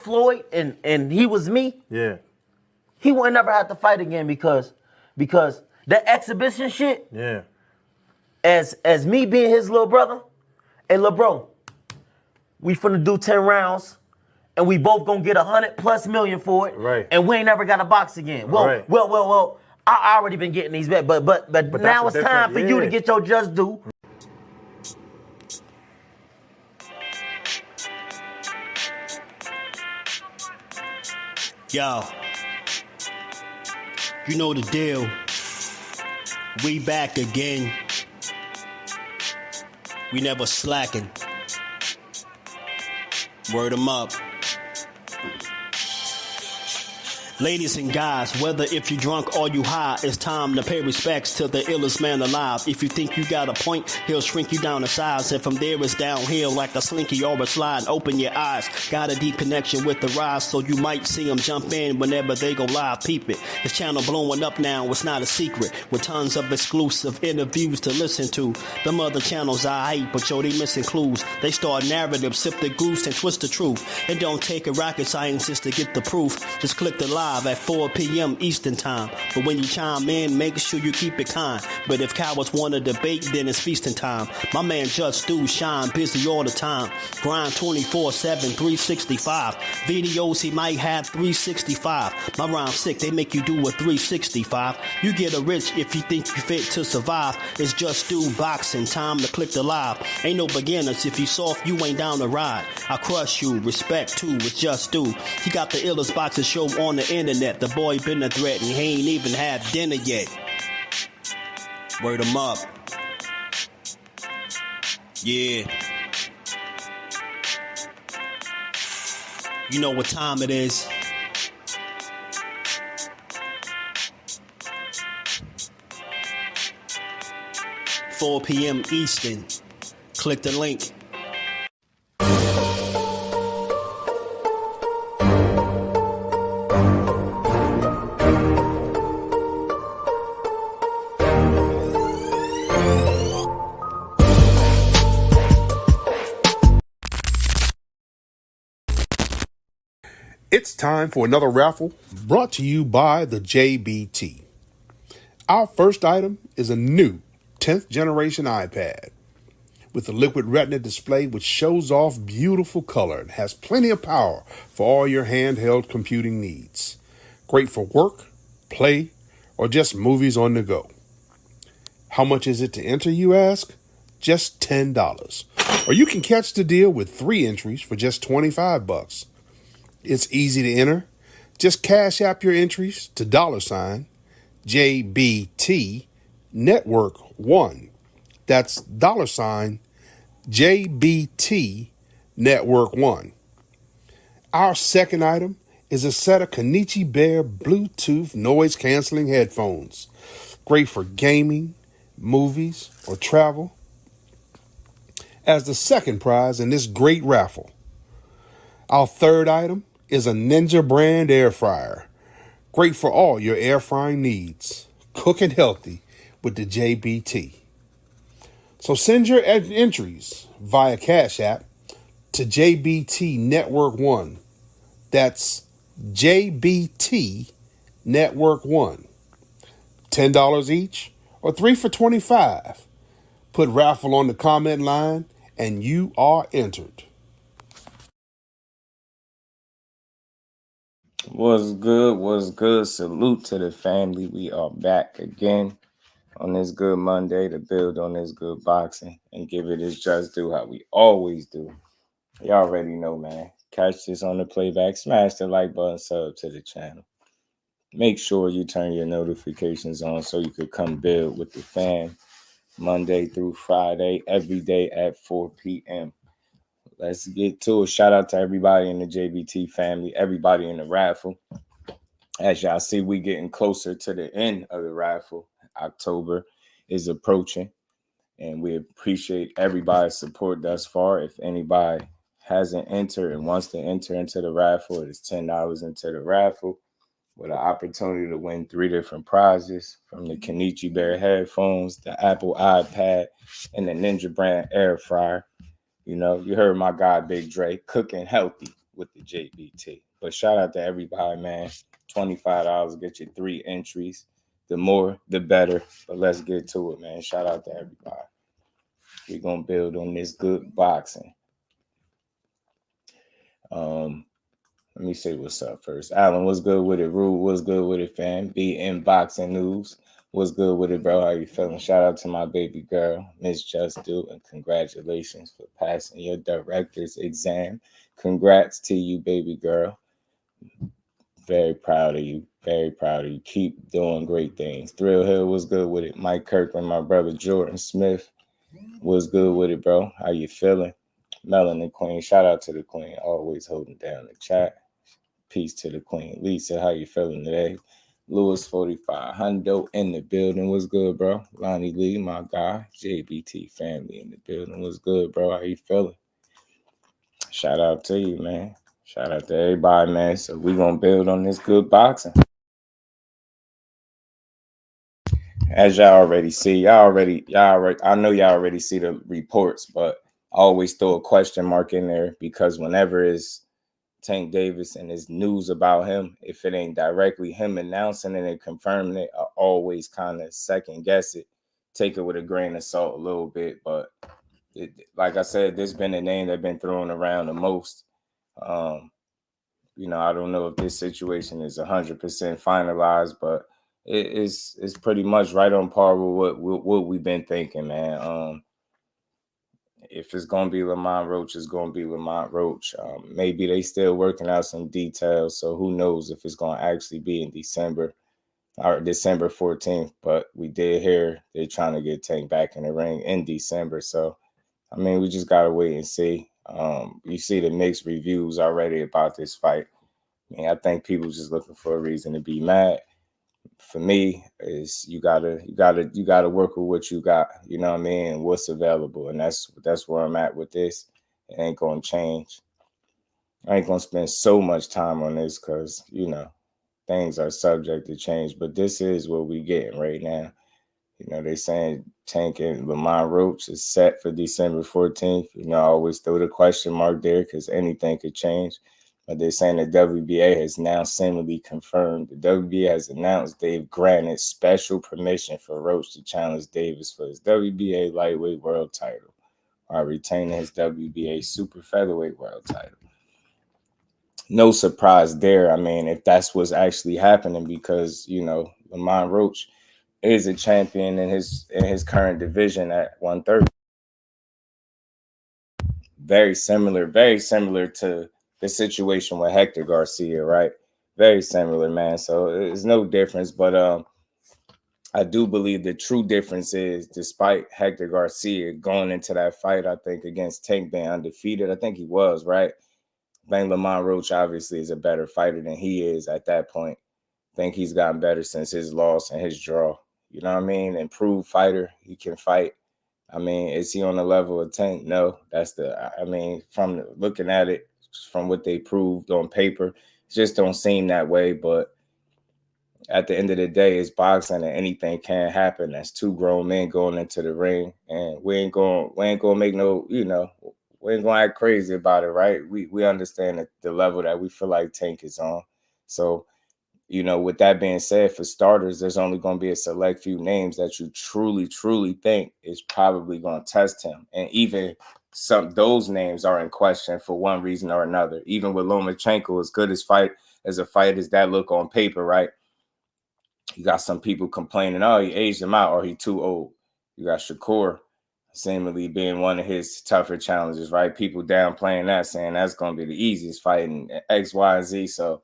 Floyd and he was me, Yeah. he wouldn't never have to fight again because that exhibition shit, Yeah. as me being his little brother, hey, little bro, we finna do 10 rounds and we both gonna get 100+ million for it. Right. And we ain't never got to box again. Well, Right. well, I already been getting these back, but now it's time for you to get your just due. Yo, you know the deal. We back again. We never slacking. Word 'em up. Ladies and guys, whether if you drunk or you high, it's time to pay respects to the illest man alive. If you think you got a point, he'll shrink you down to size. And from there it's downhill like a slinky or a slide. Open your eyes, got a deep connection with the rise, so you might see them jump in whenever they go live. Peep it, this channel blowing up now, it's not a secret. With tons of exclusive interviews to listen to. Them other channels I hate, but yo, they missing clues. They start narratives, sip the goose and twist the truth. It don't take a rocket scientist to get the proof. Just click the live at 4 p.m. Eastern time. But when you chime in, make sure you keep it kind. But if cowards want to debate, then it's feasting time. My man Jusdu shine, busy all the time. Grind 24/7, 365. Videos he might have 365. My rhyme sick, they make you do a 365. You get a rich if you think you fit to survive. It's Jusdueboxing, time to click the live. Ain't no beginners, if you soft, you ain't down to ride. I crush you, respect too, it's Jusdu. He got the illest boxing show on the internet. The boy been a threat and he ain't even had dinner yet. Word 'em up. Yeah. You know what time it is. $4 p.m. Eastern. Click the link. It's time for another raffle brought to you by the JBT. Our first item is a new 10th generation iPad with a liquid retina display which shows off beautiful color and has plenty of power for all your handheld computing needs. Great for work, play, or just movies on the go. How much is it to enter, you ask? Just $10. Or you can catch the deal with 3 entries for just $25. It's easy to enter. Just cash app your entries to $JBT Network 1. That's $JBT Network 1. Our second item is a set of Kenichi Bear Bluetooth noise canceling headphones. Great for gaming, movies, or travel. As the second prize in this great raffle. Our third item is a Ninja brand air fryer. Great for all your air frying needs. Cooking healthy with the JBT. So send your entries via Cash App to JBT Network 1. That's JBT Network 1. $10 each or 3 for $25. Put raffle on the comment line and you are entered. What's good? What's good? Salute to the family. We are back again on this good Monday to build on this good boxing and give it its just due how we always do. Y'all already know, man. Catch this on the playback. Smash the like button, sub to the channel. Make sure you turn your notifications on so you could come build with the fam Monday through Friday, every day at 4 p.m. Let's get to it. Shout out to everybody in the JBT family, everybody in the raffle. As y'all see, we getting closer to the end of the raffle. October is approaching, and we appreciate everybody's support thus far. If anybody hasn't entered and wants to enter into the raffle, it is $10 into the raffle with an opportunity to win 3 different prizes from the Kenichi Bear headphones, the Apple iPad, and the Ninja brand air fryer. You know, you heard my guy, Big Dre, cooking healthy with the JBT. But shout out to everybody, man. $25 get you 3 entries. The more, the better. But let's get to it, man. Shout out to everybody. We're gonna build on this good boxing. Let me say what's up first. Alan, what's good with it? Rude, what's good with it, fam? BN Boxing News, what's good with it, bro? How you feeling? Shout out to my baby girl, Miss Jusdueboxing, and congratulations for passing your director's exam. Congrats to you, baby girl. Very proud of you. Very proud of you. Keep doing great things. Thrill Hill, what's good with it? Mike Kirkland, my brother Jordan Smith, what's good with it, bro? How you feeling? Melanin Queen, shout out to the Queen, always holding down the chat. Peace to the Queen. Lisa, how you feeling today? Lewis 45, Hundo in the building. What's good, bro? Lonnie Lee, my guy. JBT family in the building. What's good, bro? How you feeling? Shout out to you, man. Shout out to everybody, man. So we gonna build on this good boxing. As y'all already see, I know y'all already see the reports, but I always throw a question mark in there because whenever it's Tank Davis and there's news about him, if it ain't directly him announcing it and confirming it, I always kind of second guess it, take it with a grain of salt a little bit. But like I said, there's been a name that's been thrown around the most. I don't know if this situation is 100% finalized, but it's pretty much right on par with what we've been thinking, man. If it's going to be Lamont Roach, it's going to be Lamont Roach. Maybe they still working out some details, so who knows if it's going to actually be in December or December 14th. But we did hear they're trying to get Tank back in the ring in December. So, I mean, we just got to wait and see. You see the mixed reviews already about this fight. I mean, I think people just looking for a reason to be mad. For me, is you gotta work with what you got, you know what I mean, and what's available, and that's where I'm at with this. It ain't gonna change. I ain't gonna spend so much time on this because things are subject to change, but this is what we getting right now. They saying Tank and Lamont Roach is set for December 14th. I always throw the question mark there because anything could change. But they're saying the WBA has now seemingly confirmed. The WBA has announced they've granted special permission for Roach to challenge Davis for his WBA lightweight world title while retaining his WBA super featherweight world title. No surprise there. I mean, if that's what's actually happening, because Lamont Roach is a champion in his current division at 130. Very similar to the situation with Hector Garcia, right? Very similar, man. So there's no difference, but I do believe the true difference is, despite Hector Garcia going into that fight, I think against Tank being undefeated, I think he was, right? I think Lamont Roach obviously is a better fighter than he is at that point. I think he's gotten better since his loss and his draw. You know what I mean? Improved fighter. He can fight. I mean, is he on the level of Tank? No. From looking at it, from what they proved on paper, it just don't seem that way. But at the end of the day, it's boxing and anything can happen. That's two grown men going into the ring, and we ain't gonna make no, we ain't gonna act crazy about it, right? We understand the level that we feel like Tank is on. So, with that being said, for starters, there's only going to be a select few names that you truly, truly think is probably going to test him. And even those names are in question for one reason or another. Even with Lomachenko, as good as a fight as that look on paper, right? You got some people complaining, oh, he aged him out or he too old. You got Shakur seemingly being one of his tougher challenges, right? People downplaying that, saying that's going to be the easiest fight in X, Y, and Z. So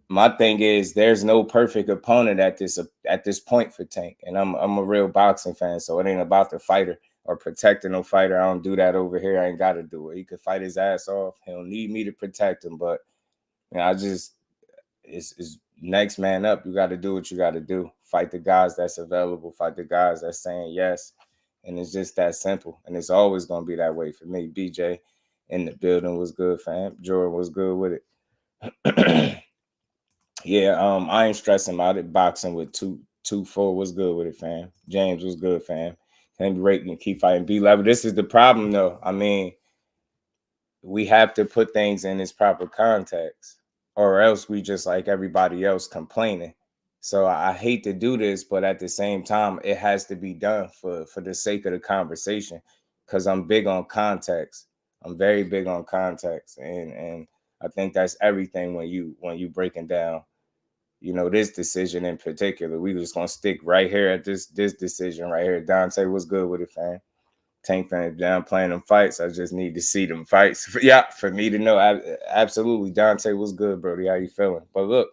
my thing is, there's no perfect opponent at this point for Tank, and I'm a real boxing fan, so it ain't about the fighter or protecting no fighter. I don't do that over here. I ain't got to do it. He could fight his ass off. He don't need me to protect him, but it's next man up. You got to do what you got to do. Fight the guys that's available. Fight the guys that's saying yes, and it's just that simple. And it's always gonna be that way for me. BJ in the building was good, fam. Jordan was good with it. Yeah, I ain't stressing about it. Boxing with 2-4 was good with it, fam. James was good, fam. Can't be rating and keep fighting B level. This is the problem, though. I mean, we have to put things in its proper context, or else we just like everybody else complaining. So I hate to do this, but at the same time, it has to be done for the sake of the conversation, because I'm big on context. I'm very big on context, and I think that's everything when you breaking down, you know, this decision in particular. We just gonna stick right here at this decision right here. Dante, what's good with it, fam? Tank fan down playing them fights. I just need to see them fights. Yeah, for me to know. Absolutely, Dante, what's good, Brody? How you feeling? But look,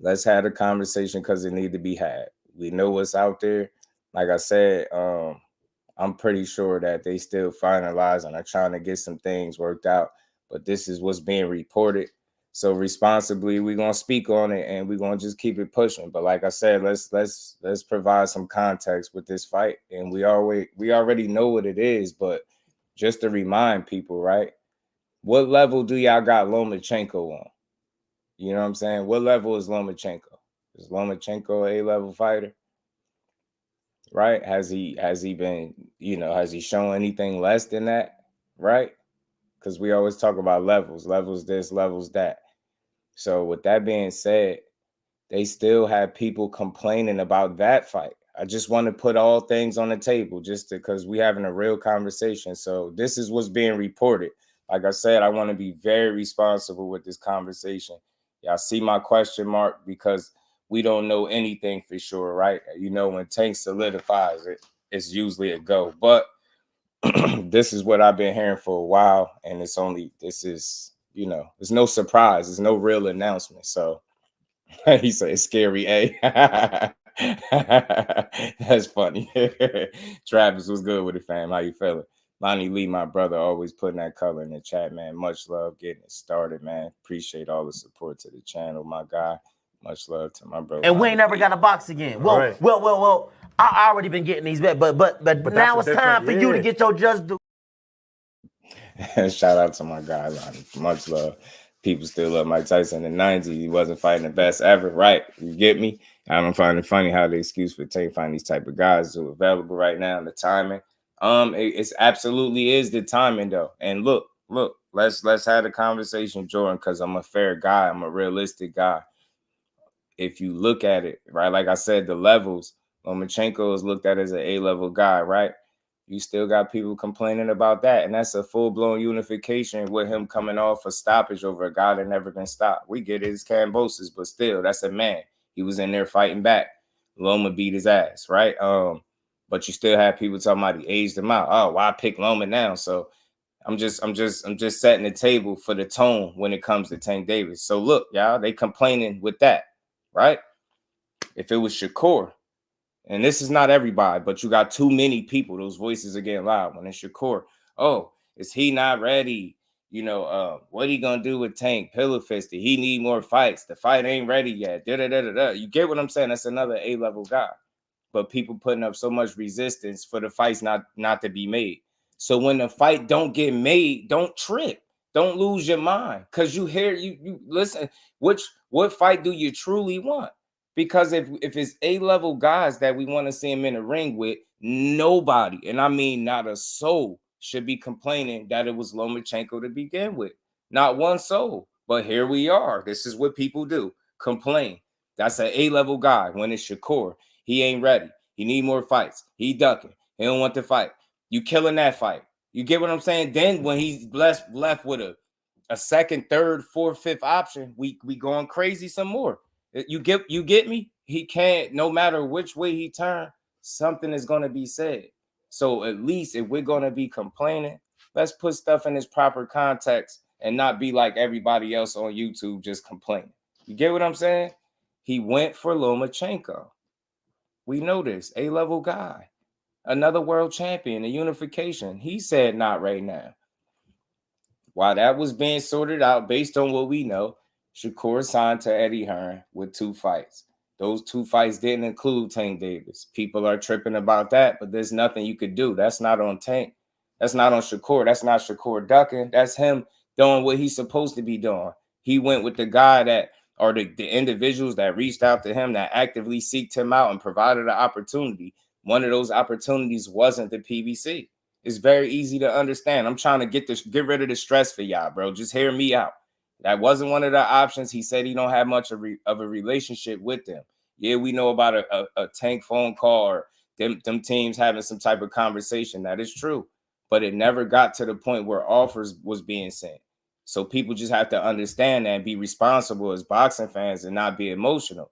let's have a conversation because it need to be had. We know what's out there. Like I said, I'm pretty sure that they still finalize and are trying to get some things worked out. But this is what's being reported. So responsibly, we're gonna speak on it and we're gonna just keep it pushing. But like I said, let's provide some context with this fight. And we already know what it is, but just to remind people, right? What level do y'all got Lomachenko on? You know what I'm saying? What level is Lomachenko? Is Lomachenko a A-level fighter? Right? Has he been, you know, has he shown anything less than that? Right? Because we always talk about levels this, levels that. So with that being said, they still have people complaining about that fight. I just want to put all things on the table just because we having a real conversation. So this is what's being reported. Like I said, I want to be very responsible with this conversation. Y'all see my question mark because we don't know anything for sure, right? You know, when Tank solidifies it, it's usually a go. But this is what I've been hearing for a while, and this is, you know, there's no surprise. There's no real announcement. So he said it's scary, eh? That's funny. Travis was good with it, fam. How you feeling? Lonnie Lee, my brother, always putting that color in the chat, man. Much love getting it started, man. Appreciate all the support to the channel, my guy. Much love to my brother. And we ain't never got a box again. Well, Right. well. I already been getting these back, but now it's time for you to get your just due. Shout out to my guy, Lonnie. Much love. People still love Mike Tyson in the 90s. He wasn't fighting the best ever, right? You get me? I don't find it funny how the excuse for Tank find these type of guys who are available right now and the timing. It's absolutely is the timing though. And look, let's have a conversation, Jordan, because I'm a fair guy. I'm a realistic guy. If you look at it, right, like I said, the levels, Lomachenko is looked at as an A-level guy, right? You still got people complaining about that. And that's a full-blown unification with him coming off a stoppage over a guy that never been stopped. We get it, it's Cambosis, but still, that's a man. He was in there fighting back. Loma beat his ass, right? But you still have people talking about he aged him out. Oh, why pick Loma now? So I'm just setting the table for the tone when it comes to Tank Davis. So look, y'all, they complaining with that, right? If it was Shakur, and this is not everybody, but you got too many people. Those voices are getting loud. When it's Shakur, oh, is he not ready? You know, what he gonna do with Tank? Pillow fisted. He need more fights. The fight ain't ready yet. You get what I'm saying? That's another A-level guy. But people putting up so much resistance for the fights not to be made. So when the fight don't get made, don't trip. Don't lose your mind. Because you hear, you listen, what fight do you truly want? Because if it's A-level guys that we want to see him in the ring with, nobody, and I mean not a soul, should be complaining that it was Lomachenko to begin with. Not one soul. But here we are. This is what people do. Complain. That's an A-level guy when it's Shakur. He ain't ready. He need more fights. He ducking. He don't want to fight. You killing that fight. You get what I'm saying? Then when he's left with a second, third, fourth, fifth option, we going crazy some more. You get me? He can't, no matter which way he turn, something is going to be said. So at least if we're going to be complaining, let's put stuff in its proper context and not be like everybody else on YouTube just complaining. You get what I'm saying? He went for Lomachenko. We know this. A-level guy. Another world champion, a unification. He said not right now. While that was being sorted out based on what we know, Shakur signed to Eddie Hearn with 2 fights. Those 2 fights didn't include Tank Davis. People are tripping about that, but there's nothing you could do. That's not on Tank. That's not on Shakur. That's not Shakur ducking. That's him doing what he's supposed to be doing. He went with the guy that, or the individuals that reached out to him, that actively seeked him out and provided an opportunity. One of those opportunities wasn't the PBC. It's very easy to understand. I'm trying to get rid of the stress for y'all, bro. Just hear me out. That wasn't one of the options. He said he don't have much of a relationship with them. Yeah, we know about a Tank phone call or them teams having some type of conversation. That is true. But it never got to the point where offers was being sent. So people just have to understand that and be responsible as boxing fans and not be emotional.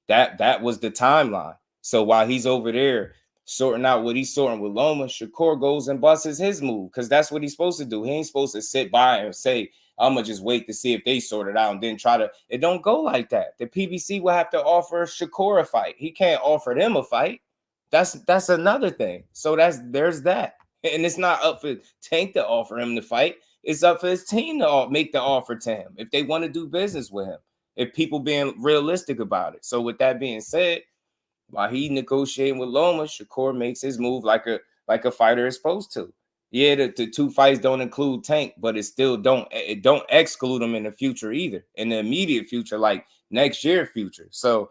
That was the timeline. So while he's over there sorting out what he's sorting with Loma, Shakur goes and busts his move because that's what he's supposed to do. He ain't supposed to sit by and say, I'm gonna just wait to see if they sort it out and then try to. It don't go like that. The PBC will have to offer Shakur a fight. He can't offer them a fight. That's another thing. So there's that. And it's not up for Tank to offer him the fight. It's up for his team to make the offer to him if they want to do business with him. If people being realistic about it. So with that being said, while he negotiating with Loma, Shakur makes his move like a fighter is supposed to. Yeah, the two fights don't include Tank, but it still don't exclude him in the future either. In the immediate future, like next year future. So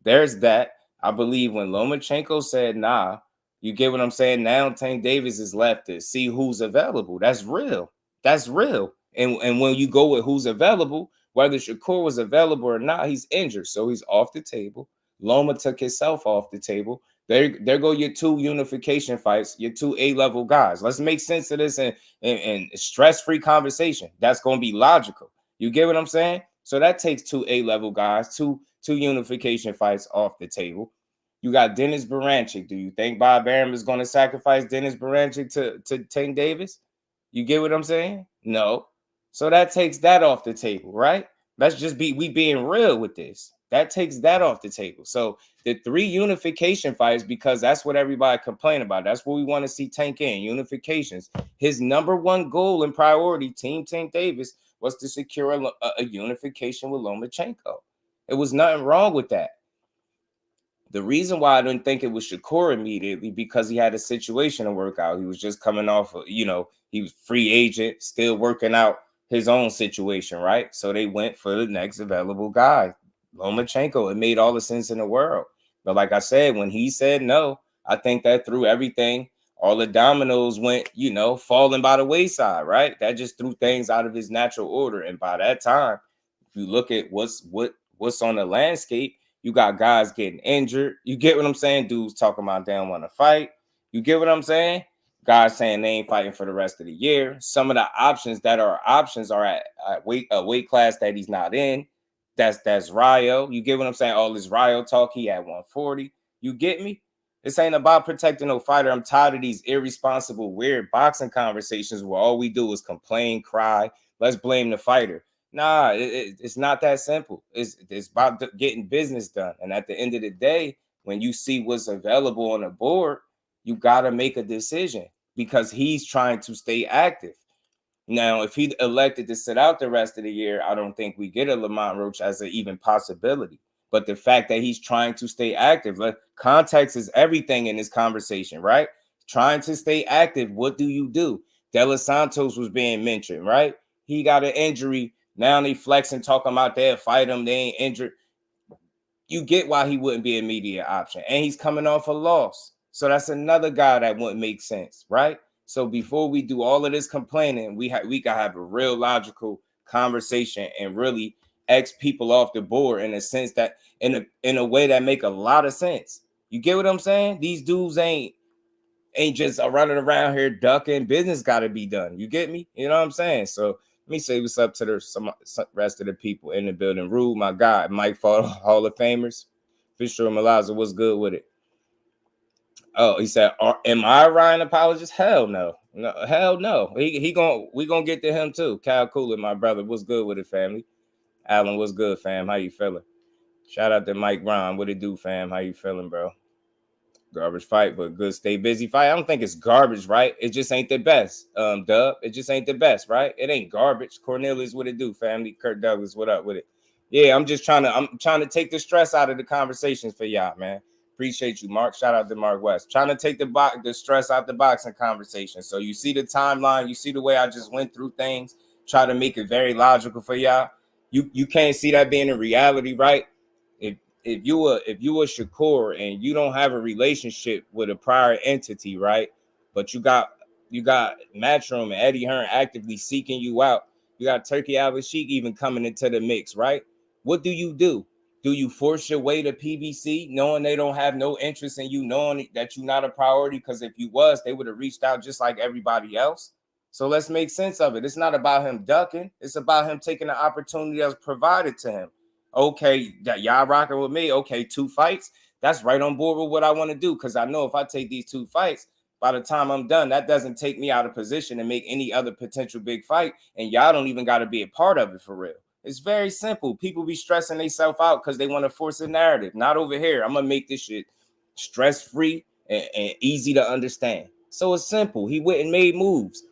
there's that. I believe when Lomachenko said, nah, you get what I'm saying? Now Tank Davis is left to see who's available. That's real. That's real. And when you go with who's available, whether Shakur was available or not, he's injured. So he's off the table. Loma took himself off the table. There go your two unification fights, your two A-level guys. Let's make sense of this and stress-free conversation. That's going to be logical. You get what I'm saying? So that takes two A-level guys, two unification fights off the table. You got Dennis Baranchyk. Do you think Bob Arum is going to sacrifice Dennis Baranchyk to Tank Davis? You get what I'm saying? No. So that takes that off the table, right? Let's just we being real with this. That takes that off the table. So the three unification fights, because that's what everybody complain about. That's what we want to see Tank in, unifications. His number one goal and priority, Team Tank Davis, was to secure a unification with Lomachenko. It was nothing wrong with that. The reason why I didn't think it was Shakur immediately, because he had a situation to work out. He was just coming off of, he was free agent, still working out his own situation, right? So they went for the next available guy, Lomachenko. It made all the sense in the world. But like I said, when he said no, I think that threw everything, all the dominoes went, falling by the wayside, right? That just threw things out of his natural order. And by that time, if you look at what's on the landscape, you got guys getting injured. You get what I'm saying? Dudes talking about they don't want to fight. You get what I'm saying? Guys saying they ain't fighting for the rest of the year. Some of the options are at a weight class that he's not in. That's Ryo. You get what I'm saying? All this Ryo talk, he at 140. You get me? This ain't about protecting no fighter. I'm tired of these irresponsible, weird boxing conversations where all we do is complain, cry. Let's blame the fighter. Nah, it's not that simple. It's about getting business done. And at the end of the day, when you see what's available on the board, you got to make a decision because he's trying to stay active. Now, if he elected to sit out the rest of the year, I don't think we get a Lamont Roach as an even possibility. But the fact that he's trying to stay active, context is everything in this conversation, right? Trying to stay active. What do you do? De Los Santos was being mentioned, right? He got an injury. Now they flexing, talking about they'll fight him. They ain't injured. You get why he wouldn't be an immediate option. And he's coming off a loss. So that's another guy that wouldn't make sense, right? So before we do all of this complaining, we gotta have a real logical conversation and really X people off the board in a sense that in a way that make a lot of sense. You get what I'm saying? These dudes ain't just running around here ducking. Business got to be done. You get me? You know what I'm saying? So let me say what's up to some rest of the people in the building. Rue, my guy, Mike Hall of Famers. Fisher Malaza, what's good with it? Oh, he said, am I Ryan apologist? Hell no. No, hell no. We gonna get to him too. Cal Cooler, my brother. What's good with it, family? Alan, what's good, fam? How you feeling? Shout out to Mike Ron. What it do, fam? How you feeling, bro? Garbage fight, but good stay busy fight. I don't think it's garbage, right? It just ain't the best. Dub, it just ain't the best, right? It ain't garbage. Cornelius, what it do, family? Kurt Douglas, what up with it? Yeah, I'm trying to take the stress out of the conversations for y'all, man. Appreciate you, Mark. Shout out to Mark West. Trying to take the stress out the boxing conversation. So you see the timeline, you see the way I just went through things, try to make it very logical for y'all. You can't see that being a reality, right? If you a Shakur and you don't have a relationship with a prior entity, right? But you got You got Matchroom and Eddie Hearn actively seeking you out. You got Turkey Al Sheik even coming into the mix, right? What do? Do you force your way to PBC knowing they don't have no interest in you, knowing that you're not a priority? Because if you was, they would have reached out just like everybody else. So let's make sense of it. It's not about him ducking. It's about him taking the opportunity that was provided to him. Okay, that y'all rocking with me. Okay, 2 fights. That's right on board with what I want to do, because I know if I take these 2 fights, by the time I'm done, that doesn't take me out of position to make any other potential big fight. And y'all don't even got to be a part of it for real. It's very simple. People be stressing themselves out because they want to force a narrative. Not over here. I'm going to make this shit stress-free and easy to understand. So it's simple. He went and made moves.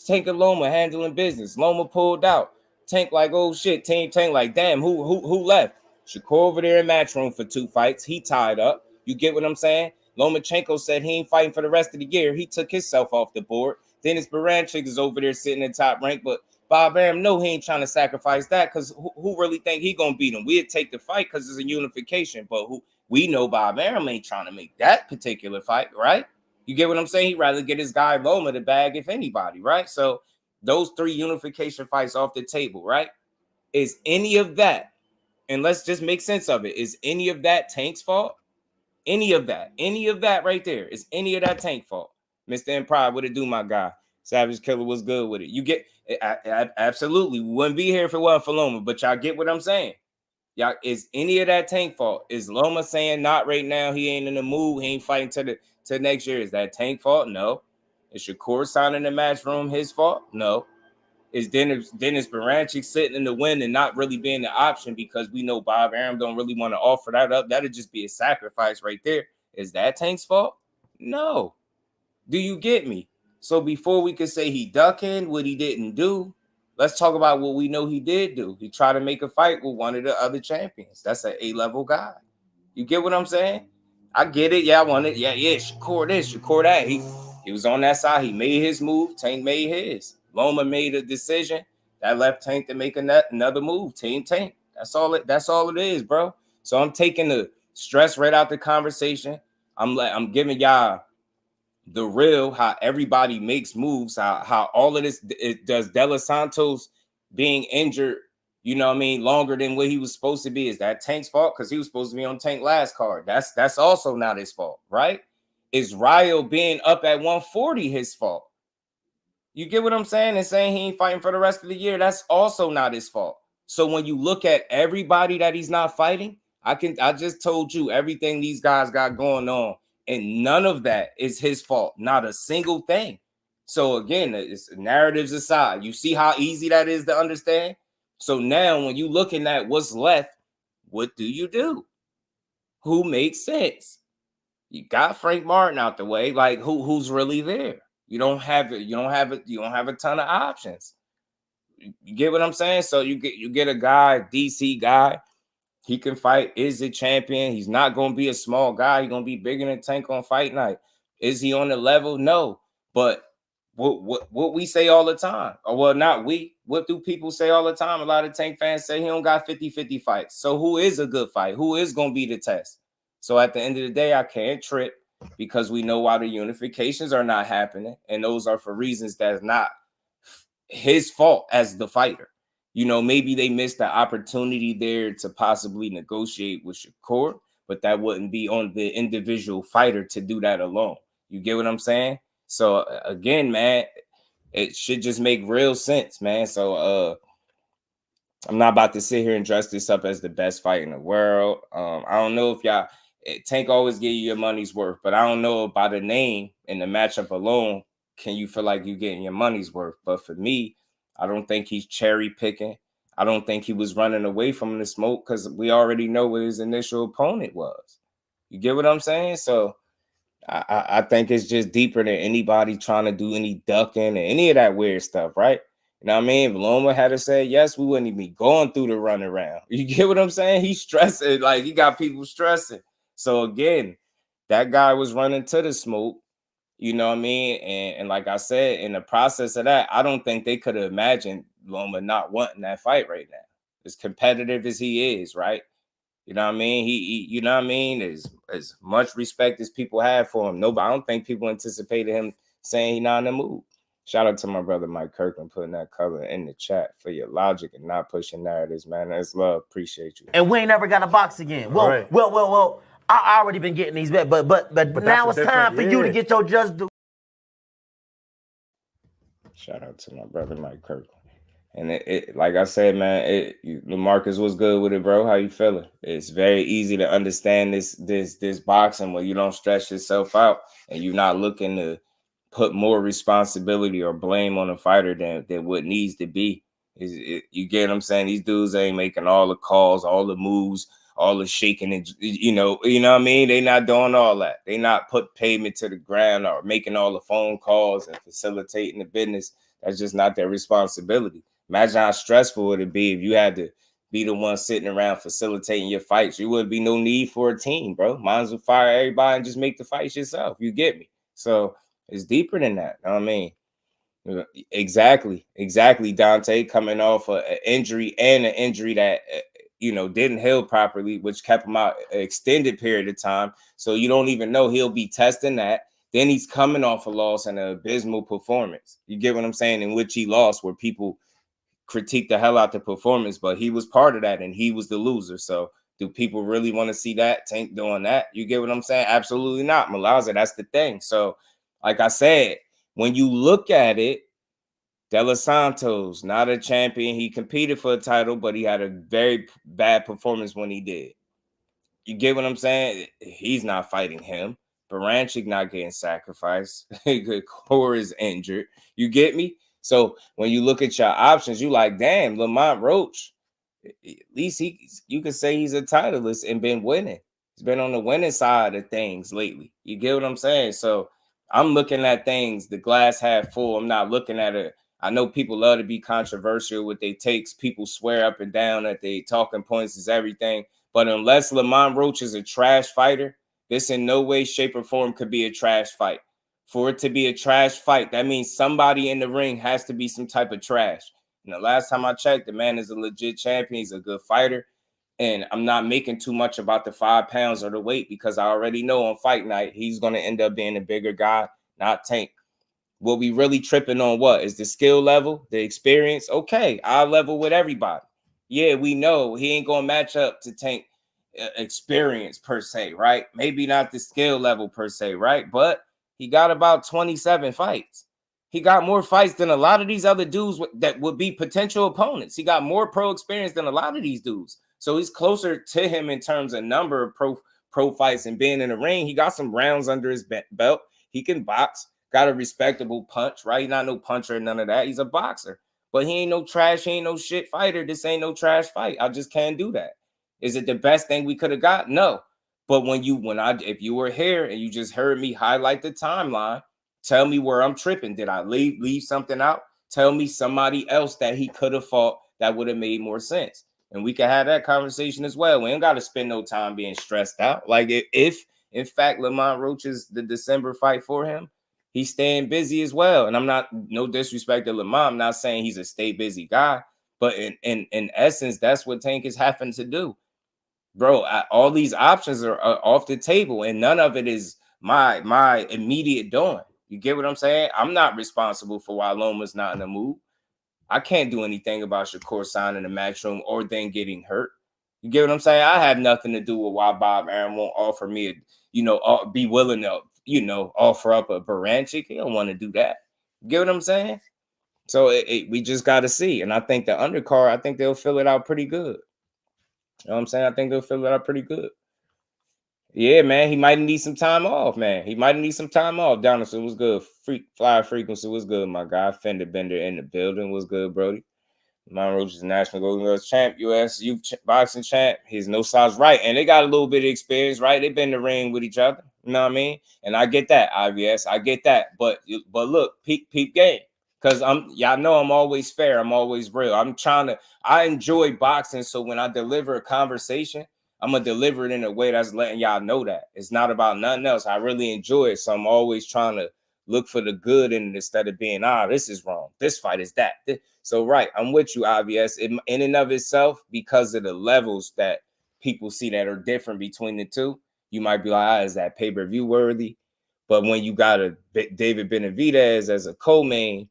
Tank and Loma handling business. Loma pulled out. Tank like, oh shit. Tank like, damn, who left? Shakur over there in Matchroom for 2 fights. He tied up. You get what I'm saying? Lomachenko said he ain't fighting for the rest of the year. He took himself off the board. Dennis Baranchik is over there sitting in top rank, but Bob Arum, no, he ain't trying to sacrifice that, because who really think he gonna beat him? We'd take the fight because it's a unification, but we know Bob Arum ain't trying to make that particular fight, right? You get what I'm saying? He'd rather get his guy Loma the bag, if anybody, right? So those 3 unification fights off the table, right? Is any of that, and let's just make sense of it, is any of that Tank's fault? Any of that right there, is any of that Tank fault? Mr. Empire, what it do, my guy? Savage Killer was good with it. You get absolutely. We wouldn't be here if it wasn't for Loma, but y'all get what I'm saying. Y'all, is any of that Tank fault? Is Loma saying not right now? He ain't in the mood. He ain't fighting to next year. Is that Tank fault? No. Is Shakur signing the Matchroom his fault? No. Is Dennis Baranchik sitting in the win and not really being the option because we know Bob Arum don't really want to offer that up? That'd just be a sacrifice right there. Is that Tank's fault? No. Do you get me? So before we could say he ducking what he didn't do, let's talk about what we know he did do. He tried to make a fight with one of the other champions. That's an A-level guy. You get what I'm saying? I get it. Yeah, I want it. Yeah, Shakur this, Shakur that. He was on that side. He made his move. Tank made his. Loma made a decision that left Tank to make another move. Team Tank. That's all it is, bro. So I'm taking the stress right out the conversation. I'm giving y'all the real, how everybody makes moves, how all of this does. De Los Santos being injured, you know what I mean, longer than what he was supposed to be. Is that Tank's fault? Because he was supposed to be on Tank last card. That's also not his fault, right? Is Ryo being up at 140 his fault? You get what I'm saying? And saying he ain't fighting for the rest of the year, that's also not his fault. So when you look at everybody that he's not fighting, I just told you everything these guys got going on, and none of that is his fault. Not a single thing. So again, it's narratives aside. You see how easy that is to understand? So now when you looking at what's left, what do you do? Who makes sense? You got Frank Martin out the way. Like who's really there? You don't have a ton of options. You get what I'm saying? So you get a guy, DC guy. He can fight. Is a champion. He's not going to be a small guy. He's going to be bigger than Tank on fight night. Is he on the level? No. But what we say all the time, or well, not we. What do people say all the time? A lot of Tank fans say he don't got 50-50 fights. So who is a good fight? Who is going to be the test? So at the end of the day, I can't trip, because we know why the unifications are not happening. And those are for reasons that's not his fault as the fighter. You know, maybe they missed the opportunity there to possibly negotiate with Shakur, but that wouldn't be on the individual fighter to do that alone. You get what I'm saying? So again, man, it should just make real sense, man. So I'm not about to sit here and dress this up as the best fight in the world. I don't know if y'all, Tank always give you your money's worth, but I don't know by the name and the matchup alone, can you feel like you're getting your money's worth? But for me, I don't think he's cherry picking. I don't think he was running away from the smoke, because we already know what his initial opponent was. You get what I'm saying? So I think it's just deeper than anybody trying to do any ducking and any of that weird stuff, right? You know what I mean? If Loma had to say yes, we wouldn't even be going through the run around. You get what I'm saying? He's stressing, like he got people stressing. So again, that guy was running to the smoke, you know what I mean? And like I said, in the process of that, I don't think they could have imagined Loma not wanting that fight right now. As competitive as he is, right? You know what I mean? He you know what I mean? As much respect as people have for him. Nobody, I don't think people anticipated him saying he not in the mood. Shout out to my brother Mike Kirkland putting that color in the chat for your logic and not pushing narratives, man. That's love. Appreciate you. And we ain't never got a box again. Well. I already been getting these back, but now it's time for you to get your just due. Shout out to my brother Mike Kirkland. And it like I said, man, LaMarcus was good with it, bro. How you feeling? It's very easy to understand this boxing when you don't stress yourself out and you're not looking to put more responsibility or blame on a fighter than what needs to be. You get what I'm saying? These dudes ain't making all the calls, all the moves, all the shaking, and you know what I mean? They not doing all that. They not put payment to the ground or making all the phone calls and facilitating the business. That's just not their responsibility. Imagine how stressful it would be if you had to be the one sitting around facilitating your fights. You wouldn't be no need for a team, bro. Might as well fire everybody and just make the fights yourself. You get me? So it's deeper than that. You know what I mean? Exactly. Dante coming off an injury and an injury that didn't heal properly, which kept him out an extended period of time. So you don't even know he'll be testing that. Then he's coming off a loss and an abysmal performance. You get what I'm saying? In which he lost, where people critique the hell out the performance, but he was part of that and he was the loser. So do people really want to see that Tank doing that? You get what I'm saying? Absolutely not, Malaza. That's the thing. So like I said, when you look at it, De Los Santos, not a champion. He competed for a title, but he had a very bad performance when he did. You get what I'm saying? He's not fighting him. Baranchik not getting sacrificed. Core is injured. You get me? So when you look at your options, you like, damn, Lamont Roach, at least you could say he's a titleist and been winning. He's been on the winning side of things lately. You get what I'm saying? So I'm looking at things, the glass half full. I'm not looking at it. I know people love to be controversial with their takes. People swear up and down that they talking points is everything. But unless Lamont Roach is a trash fighter, this in no way, shape, or form could be a trash fight. For it to be a trash fight, that means somebody in the ring has to be some type of trash. And the last time I checked, the man is a legit champion. He's a good fighter. And I'm not making too much about the 5 pounds or the weight because I already know on fight night, he's going to end up being a bigger guy, not Tank. What we really tripping on what is the skill level, the experience. Okay, I'll level with everybody. Yeah, we know he ain't going to match up to Tank experience per se, right? Maybe not the skill level per se, right? But he got about 27 fights. He got more fights than a lot of these other dudes that would be potential opponents. He got more pro experience than a lot of these dudes. So he's closer to him in terms of number of pro fights and being in the ring. He got some rounds under his belt. He can box. Got a respectable punch, right? He's not no puncher or none of that. He's a boxer. But he ain't no trash. He ain't no shit fighter. This ain't no trash fight. I just can't do that. Is it the best thing we could have got? No. But if you were here and you just heard me highlight the timeline, tell me where I'm tripping. Did I leave something out? Tell me somebody else that he could have fought that would have made more sense. And we can have that conversation as well. We ain't got to spend no time being stressed out. Like if in fact, Lamont Roach is the December fight for him, he's staying busy as well. And I'm not, no disrespect to Lamont, I'm not saying he's a stay busy guy, but in essence, that's what Tank is having to do. Bro, all these options are off the table, and none of it is my immediate doing. You get what I'm saying? I'm not responsible for why Loma's not in the mood. I can't do anything about Shakur signing the Matchroom or then getting hurt. You get what I'm saying? I have nothing to do with why Bob Aaron won't offer me, be willing to, offer up a Baranchik. He don't want to do that. You get what I'm saying? So we just got to see. And I think the undercard, I think they'll fill it out pretty good. You know what I'm saying? I think they'll fill it out pretty good. Yeah, man, he might need some time off, man. He might need some time off. Donaldson was good. Flyer frequency was good, my guy. Fender Bender in the building was good, Brody. Lamont Roach is national Golden Gloves champ, U.S. youth boxing champ. He's no size right. And they got a little bit of experience, right? They've been in the ring with each other. You know what I mean? And I get that, IBS. I get that. But look, peep game. Because y'all know I'm always fair. I'm always real. I enjoy boxing. So when I deliver a conversation, I'm going to deliver it in a way that's letting y'all know that. It's not about nothing else. I really enjoy it. So I'm always trying to look for the good in it instead of being, this is wrong. This fight is that. So, right, I'm with you, IBS. In and of itself, because of the levels that people see that are different between the two, you might be like, is that pay-per-view worthy? But when you got a David Benavidez as a co-main,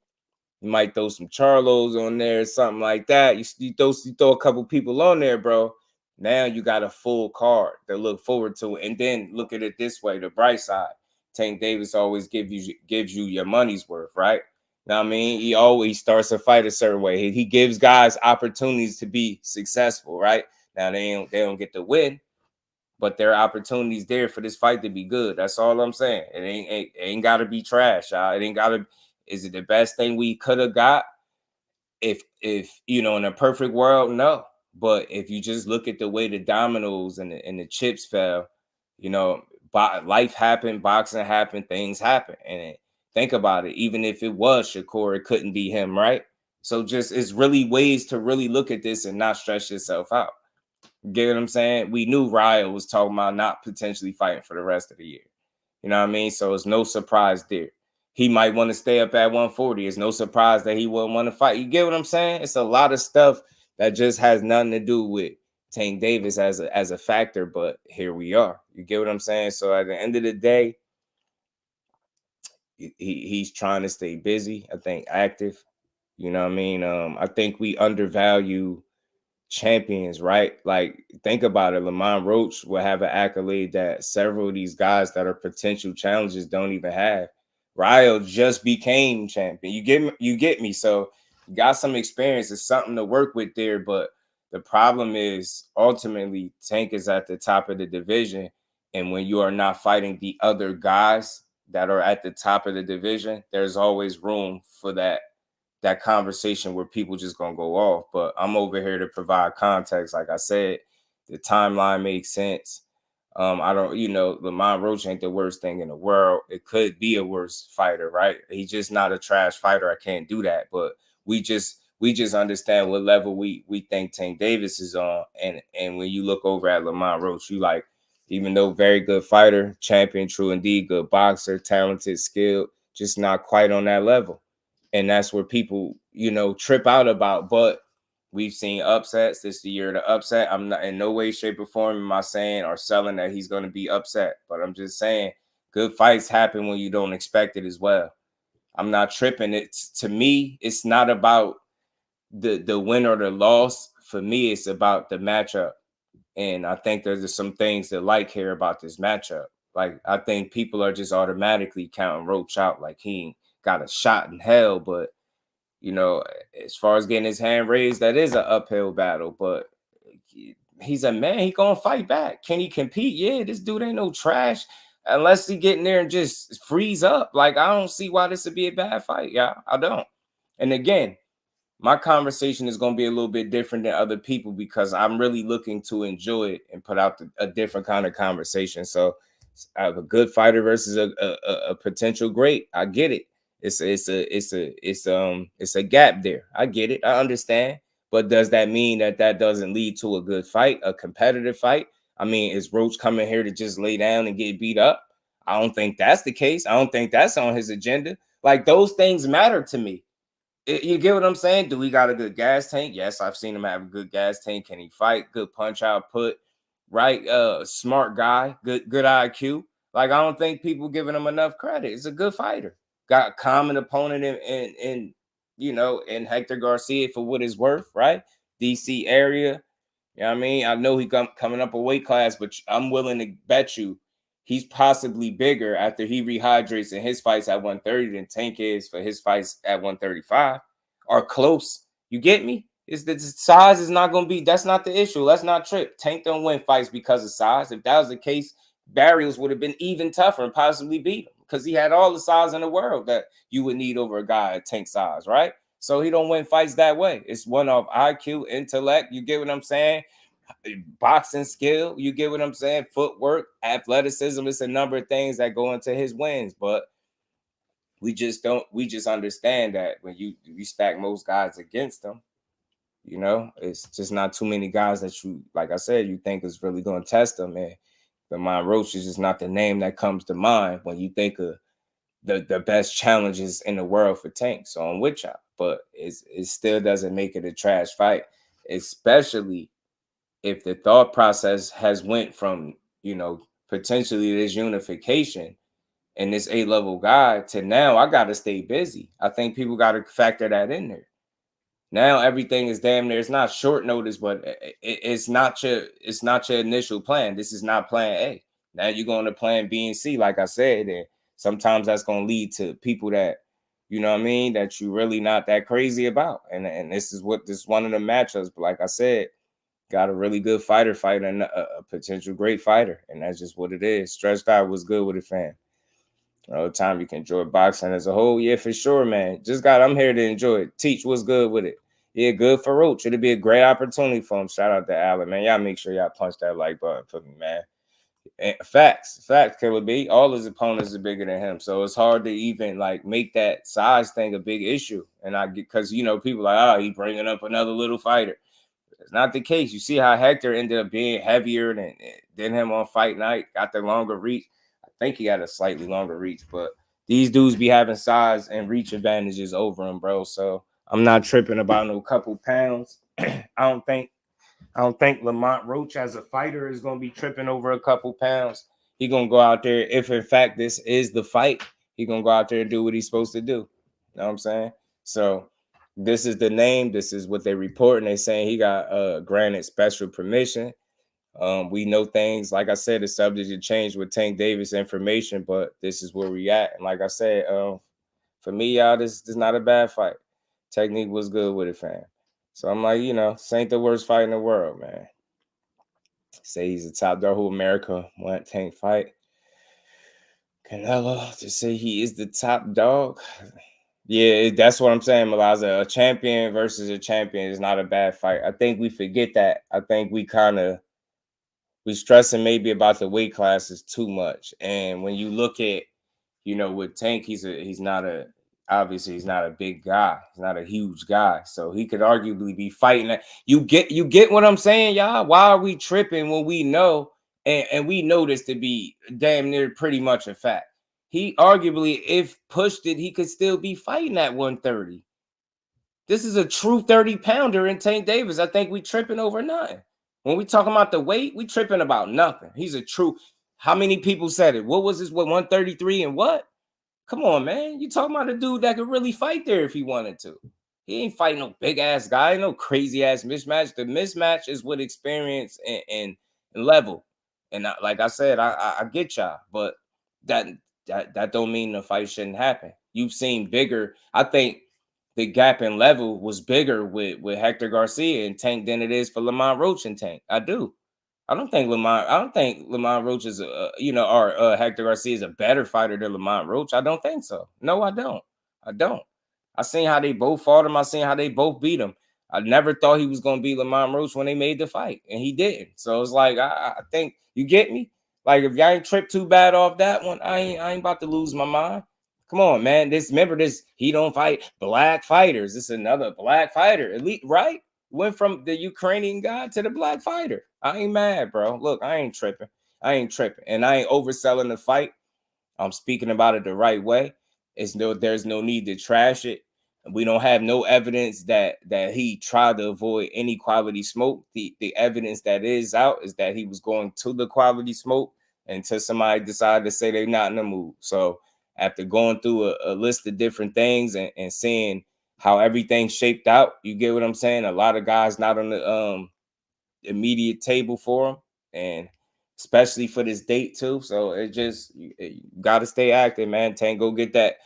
you might throw some Charlos on there, something like that. You throw a couple people on there, bro. Now you got a full card to look forward to. And then look at it this way, the bright side. Tank Davis always gives you your money's worth, right? You know what I mean? He always starts a fight a certain way. He gives guys opportunities to be successful, right? Now they don't get to win, but there are opportunities there for this fight to be good. That's all I'm saying. It ain't got to be trash, y'all. It ain't got to. Is it the best thing we could have got? If you know, in a perfect world, no. But if you just look at the way the dominoes and the chips fell, you know, life happened, boxing happened, things happen. And think about it. Even if it was Shakur, it couldn't be him, right? So just it's really ways to really look at this and not stress yourself out. Get what I'm saying? We knew Ryo was talking about not potentially fighting for the rest of the year. You know what I mean? So it's no surprise there. He might want to stay up at 140. It's no surprise that he wouldn't want to fight. You get what I'm saying? It's a lot of stuff that just has nothing to do with Tank Davis as a factor, but here we are. You get what I'm saying? So at the end of the day, he's trying to stay busy. I think active. You know what I mean? I think we undervalue champions, right? Like, think about it. Lamont Roach will have an accolade that several of these guys that are potential challenges don't even have. Ryo just became champion. You get me. So you got some experience. It's something to work with there. But the problem is ultimately Tank is at the top of the division. And when you are not fighting the other guys that are at the top of the division, there's always room for that conversation where people just gonna go off. But I'm over here to provide context. Like I said, the timeline makes sense. I don't, Lamont Roach ain't the worst thing in the world. It could be a worse fighter, right? He's just not a trash fighter. I can't do that. But we just understand what level we think Tank Davis is on. And when you look over at Lamont Roach, you like, even though very good fighter, champion, true indeed, good boxer, talented, skilled, just not quite on that level. And that's where people, trip out about. But we've seen upsets. This is the year of the upset. I'm not in no way, shape, or form am I saying or selling that he's going to be upset. But I'm just saying good fights happen when you don't expect it as well. I'm not tripping. To me, it's not about the win or the loss. For me, it's about the matchup. And I think there's some things that like here about this matchup. Like, I think people are just automatically counting Roach out like he got a shot in hell. But as far as getting his hand raised, that is an uphill battle. But he's a man. He gonna fight back. Can he compete? Yeah, this dude ain't no trash. Unless he get in there and just freeze up. Like, I don't see why this would be a bad fight. Yeah, I don't. And again, my conversation is going to be a little bit different than other people because I'm really looking to enjoy it and put out a different kind of conversation. So I have a good fighter versus a potential great. I get it. It's a gap there. I get it. I understand. But does that mean that doesn't lead to a good fight, a competitive fight? I mean, is Roach coming here to just lay down and get beat up? I don't think that's the case. I don't think that's on his agenda. Like, those things matter to me. You get what I'm saying? Do we got a good gas tank? Yes, I've seen him have a good gas tank. Can he fight? Good punch output, right? Smart guy, good IQ. Like, I don't think people giving him enough credit. It's a good fighter. Got a common opponent in Hector Garcia for what it's worth, right? DC area. You know what I mean? I know he coming up a weight class, but I'm willing to bet you he's possibly bigger after he rehydrates in his fights at 130 than Tank is for his fights at 135 or close. You get me? It's the size is not going to be, that's not the issue. Let's not trip. Tank don't win fights because of size. If that was the case, Barrios would have been even tougher and possibly beat him because he had all the size in the world that you would need over a guy at Tank size, right? So he don't win fights that way. It's one of IQ, intellect. You get what I'm saying? Boxing skill, you get what I'm saying? Footwork, athleticism. It's a number of things that go into his wins, but we just understand that when you stack most guys against them, it's just not too many guys that you, like I said, you think is really going to test them. And Lamont Roach is just not the name that comes to mind when you think of the best challenges in the world for Tank. So I'm with y'all, but it still doesn't make it a trash fight, especially if the thought process has went from, potentially this unification and this A-level guy to now I got to stay busy. I think people got to factor that in there. Now everything is damn near. It's not short notice, but it's not your initial plan. This is not plan A. Now you're going to plan B and C, like I said, and sometimes that's going to lead to people that, you know what I mean, that you really not that crazy about. And this is one of the matchups. But like I said, got a really good fighter fighting a potential great fighter, and that's just what it is. Stretched out was good with it, fam. All the time you can enjoy boxing as a whole. Yeah, for sure, man. I'm here to enjoy it. Teach what's good with it. Yeah, good for Roach. It'll be a great opportunity for him. Shout out to Allen, man. Y'all make sure y'all punch that like button for me, man. And facts, Killer B. All his opponents are bigger than him, so it's hard to even like make that size thing a big issue. And I get, because you know people like, oh, he bringing up another little fighter. It's not the case. You see how Hector ended up being heavier than him on fight night. Got the longer reach. I think he got a slightly longer reach, but these dudes be having size and reach advantages over him, bro. So I'm not tripping about no couple pounds. I don't think Lamont Roach as a fighter is gonna be tripping over a couple pounds. He gonna go out there. If in fact this is the fight, he gonna go out there and do what he's supposed to do. You know what I'm saying? So this is the name. This is what they report, and they saying he got granted special permission. We know things, like I said, the subject to change with Tank Davis information, but this is where we at. And like I said, for me, y'all, this is not a bad fight. Technique was good with it, fam. So I'm like, this ain't the worst fight in the world, man. Say he's a top dog. Who America want Tank fight? Canelo to say he is the top dog. Yeah, that's what I'm saying, Malaza. A champion versus a champion is not a bad fight. I think we forget that. I think we stressing maybe about the weight classes too much. And when you look at, with Tank, he's not a big guy. He's not a huge guy. So he could arguably be fighting that. You get what I'm saying, y'all? Why are we tripping when we know and we know this to be damn near pretty much a fact? He arguably, if pushed it, he could still be fighting at 130. This is a true 30-pounder in Tank Davis. I think we tripping over nothing. When we talking about the weight, we tripping about nothing. He's a true. How many people said it? What was this? What, 133 and what? Come on, man. You talking about a dude that could really fight there if he wanted to. He ain't fighting no big-ass guy, no crazy-ass mismatch. The mismatch is with experience and level. And like I said, I get y'all, but that don't mean the fight shouldn't happen. You've seen bigger. I think the gap in level was bigger with Hector Garcia and Tank than it is for Lamont Roach and Tank. I do. I don't think Lamont Roach is or Hector Garcia is a better fighter than Lamont Roach. I don't think so. No, I don't. I seen how they both fought him. I seen how they both beat him. I never thought he was gonna beat Lamont Roach when they made the fight, and he didn't. So it's like I think you get me. Like if y'all ain't tripped too bad off that one, I ain't about to lose my mind. Come on, man. Remember this. He don't fight black fighters. This is another black fighter, elite, right? Went from the Ukrainian guy to the black fighter. I ain't mad, bro. Look, I ain't tripping. And I ain't overselling the fight. I'm speaking about it the right way. There's no need to trash it. We don't have no evidence that he tried to avoid any quality smoke. The evidence that is out is that he was going to the quality smoke until somebody decided to say they're not in the mood. So after going through a list of different things and seeing how everything shaped out, you get what I'm saying? A lot of guys not on the immediate table for him, and especially for this date too. So it just you got to stay active, man. Tank, go get that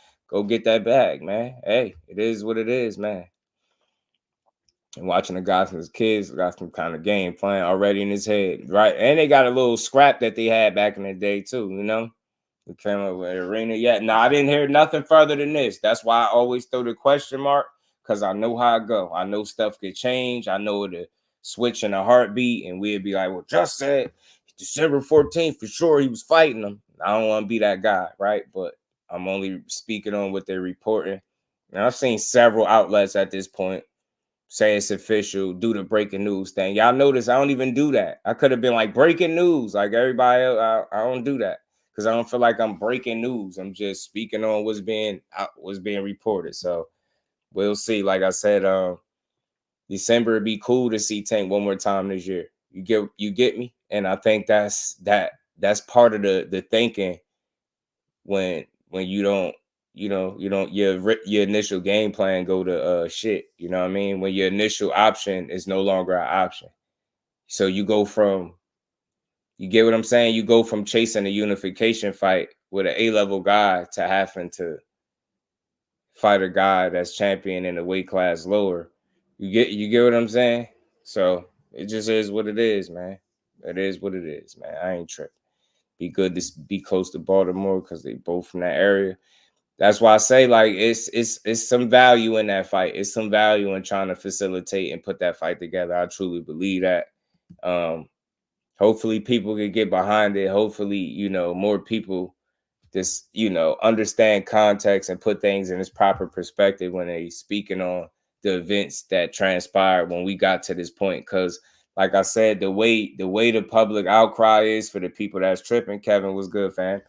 bag, man. Hey, it is what it is, man. And watching the guys and his kids got some kind of game plan already in his head, right? And they got a little scrap that they had back in the day too, We came up with arena. Yeah, no, I didn't hear nothing further than this. That's why I always throw the question mark, because I know how I go. I know stuff could change. I know the switch in a heartbeat, and we'd be like, well, just said December 14th for sure he was fighting them. I don't want to be that guy, right? But I'm only speaking on what they're reporting. And I've seen several outlets at this point say it's official, do the breaking news thing. Y'all notice I don't even do that. I could have been like breaking news like everybody else. I don't do that because I don't feel like I'm breaking news. I'm just speaking on what's being reported. So we'll see. Like I said, December would be cool to see Tank one more time this year. You get me? And I think that's part of the thinking when you don't, your initial game plan go to shit. You know what I mean? When your initial option is no longer an option. So you go from, you get what I'm saying? You go from chasing a unification fight with an A-level guy to having to fight a guy that's champion in a weight class lower. You get what I'm saying? So it just is what it is, man. It is what it is, man. I ain't tripping. Be good to be close to Baltimore because they both from that area. That's why I say, like, it's some value in that fight. It's some value in trying to facilitate and put that fight together. I truly believe that. Hopefully people can get behind it. Hopefully, more people just, understand context and put things in its proper perspective when they speaking on the events that transpired when we got to this point. Because, like I said, the way the public outcry is for the people that's tripping, Kevin was good, fam.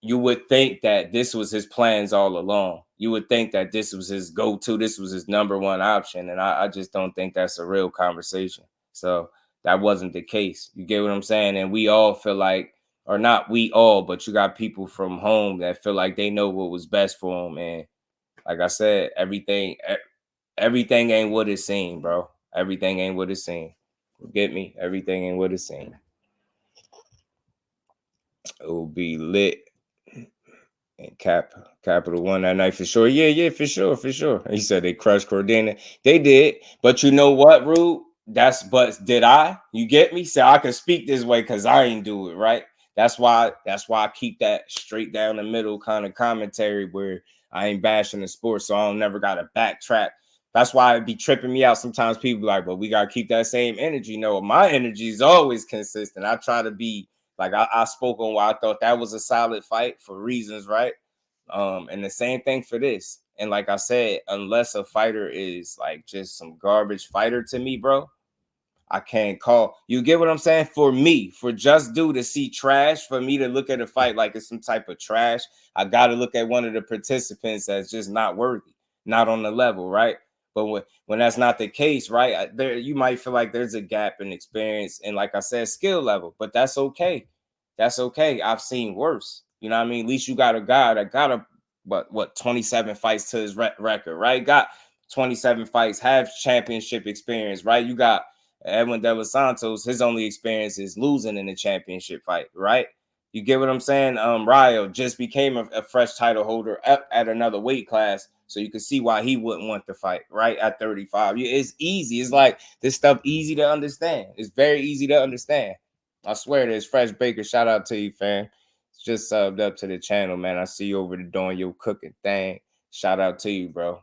You would think that this was his plans all along. You would think that this was his go-to. This was his number one option. And I just don't think that's a real conversation. So that wasn't the case. You get what I'm saying? And we all feel like, or not we all, but you got people from home that feel like they know what was best for them. And like I said, everything ain't what it seemed, bro. Everything ain't what it seemed. You get me? Everything ain't what it seemed. It will be lit. And Capital One that night for sure. Yeah, for sure. He said they crushed Cordina. They did. But you know what, Rude? But did I? You get me? So I can speak this way because I ain't do it, right? That's why I keep that straight down the middle kind of commentary where I ain't bashing the sport, so I don't never gotta backtrack. That's why it be tripping me out. Sometimes people be like, but we gotta keep that same energy. No, my energy is always consistent. I try to be like I spoke on why I thought that was a solid fight for reasons, right? And the same thing for this. And like I said, unless a fighter is like just some garbage fighter to me, bro, I can't call. You get what I'm saying? For me, for just do to see trash, for me to look at a fight like it's some type of trash, I got to look at one of the participants that's just not worthy, not on the level, right? But when that's not the case, right, there you might feel like there's a gap in experience and, like I said, skill level, but that's okay. That's okay. I've seen worse. You know what I mean? At least you got a guy that got a what 27 fights to his record, right? Got 27 fights, have championship experience, right? You got Edwin De Los Santos, his only experience is losing in the championship fight, right? You get what I'm saying? Ryo just became a fresh title holder at another weight class, so you can see why he wouldn't want to fight, right? At 35. It's easy. It's like this stuff easy to understand. It's very easy to understand. I swear this Fresh Baker, shout out to you, fam. Just subbed up to the channel, man. I see you over there doing your cooking thing. Shout out to you, bro.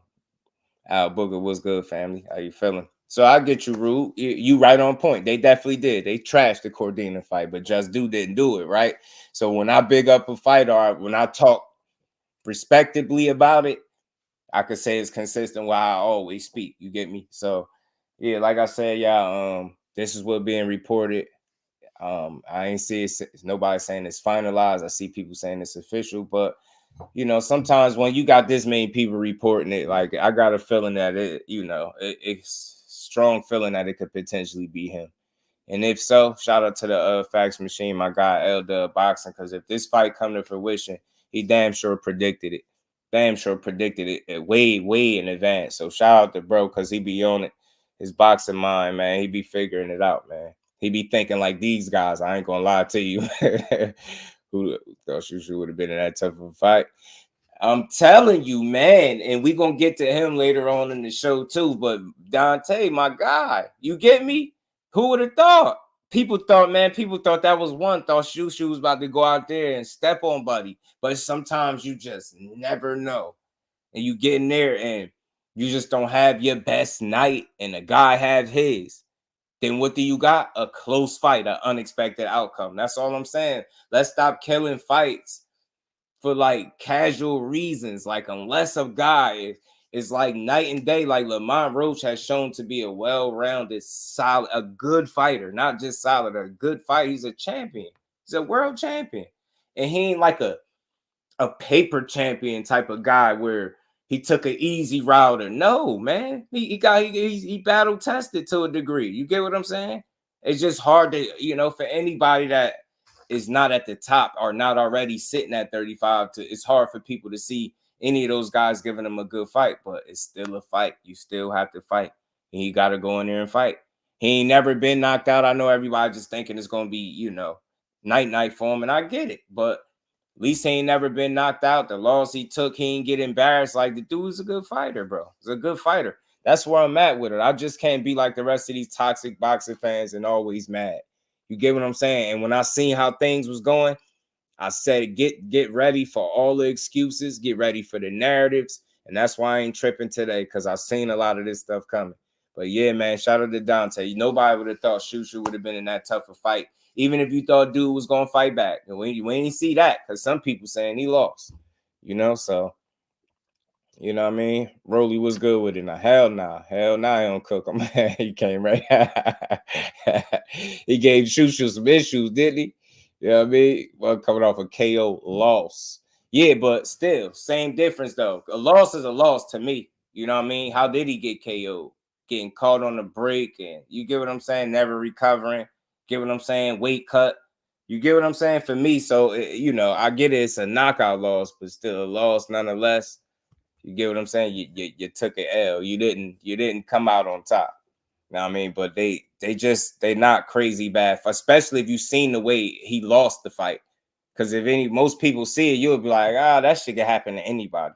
Al Booger, what's good, family? How you feeling? So I get you, Rude. You right on point. They definitely did. They trashed the Cordina fight, but Just Do didn't do it, right? So when I big up a fight or when I talk respectably about it, I could say it's consistent with how I always speak. You get me? So yeah, like I said, yeah, this is what being reported. I ain't see it. Nobody saying it's finalized. I see people saying it's official, but sometimes when you got this many people reporting it, like I got a feeling that it's strong feeling that it could potentially be him. And if so, shout out to the fax machine, my guy LWBoxing, because if this fight come to fruition, he damn sure predicted it. Way in advance. So shout out to bro, because he be on it. His boxing mind, man, he be figuring it out, man. He be thinking like these guys. I ain't gonna lie to you. Who thought you would have been in that tough of a fight? I'm telling you, man. And we gonna get to him later on in the show too. But Dante, my guy, you get me? Who would have thought? People thought that was one. Thought Shoo was about to go out there and step on Buddy. But sometimes you just never know. And you get in there and you just don't have your best night, and the guy have his. Then what do you got? A close fight, an unexpected outcome. That's all I'm saying. Let's stop killing fights for like casual reasons. Like unless a guy is like night and day, like Lamont Roach has shown to be a well-rounded, solid, a good fighter, not just solid, a good fighter. He's a champion. He's a world champion. And he ain't like a paper champion type of guy where he took an easy route. No, man. He battle tested to a degree. You get what I'm saying? It's just hard to, for anybody that is not at the top or not already sitting at 35, it's hard for people to see any of those guys giving them a good fight, but it's still a fight. You still have to fight, and you got to go in there and fight. He ain't never been knocked out. I know everybody just thinking it's going to be, night for him, and I get it, but at least he ain't never been knocked out. The loss he took, he ain't get embarrassed. Like, the dude's a good fighter, bro. He's a good fighter. That's where I'm at with it. I just can't be like the rest of these toxic boxing fans and always mad. You get what I'm saying? And when I seen how things was going, I said, get ready for all the excuses, get ready for the narratives. And that's why I ain't tripping today, because I seen a lot of this stuff coming. But yeah, man, shout out to Dante. Nobody would have thought Shushu would have been in that tough a fight, even if you thought dude was going to fight back. And we ain't see that, because some people saying he lost, so, you know what I mean? Rolly was good with it. Now, hell nah, he don't cook him. He came right. He gave Shushu some issues, didn't he? You know what I mean? Well, coming off a KO loss. Yeah, but still, same difference, though. A loss is a loss to me. You know what I mean? How did he get KO'd? Getting caught on the break, and you get what I'm saying? Never recovering. Get what I'm saying? Weight cut. You get what I'm saying? For me, so, I get it. It's a knockout loss, but still a loss nonetheless. You get what I'm saying? You took an L. You didn't come out on top. You know what I mean? But they not crazy bad, especially if you seen the way he lost the fight. Because most people see it, you'll be like, that shit can happen to anybody.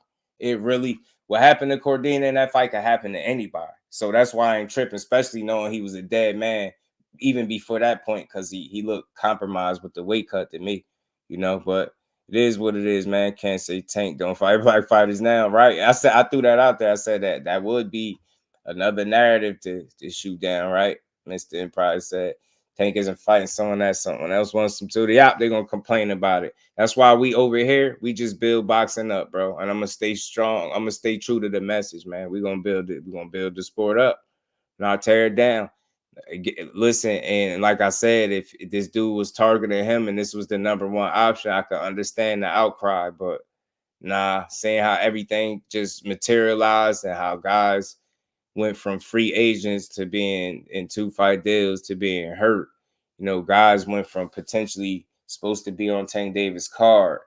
What happened to Cordina in that fight could happen to anybody. So that's why I ain't tripping, especially knowing he was a dead man even before that point, because he looked compromised with the weight cut to me, but it is what it is, man. Can't say Tank don't fight black fighters now, right? I threw that out there. I said that would be another narrative to shoot down, right? Mr. Empire said Tank isn't fighting someone that someone else wants him to. They're going to complain about it. That's why we over here, we just build boxing up, bro. And I'm going to stay strong. I'm going to stay true to the message, man. We're going to build it. We're going to build the sport up, not tear it down. Listen, and like I said, if this dude was targeting him and this was the number one option, I could understand the outcry. But seeing how everything just materialized and how guys went from free agents to being in 2-fight deals to being hurt. Guys went from potentially supposed to be on Tank Davis' card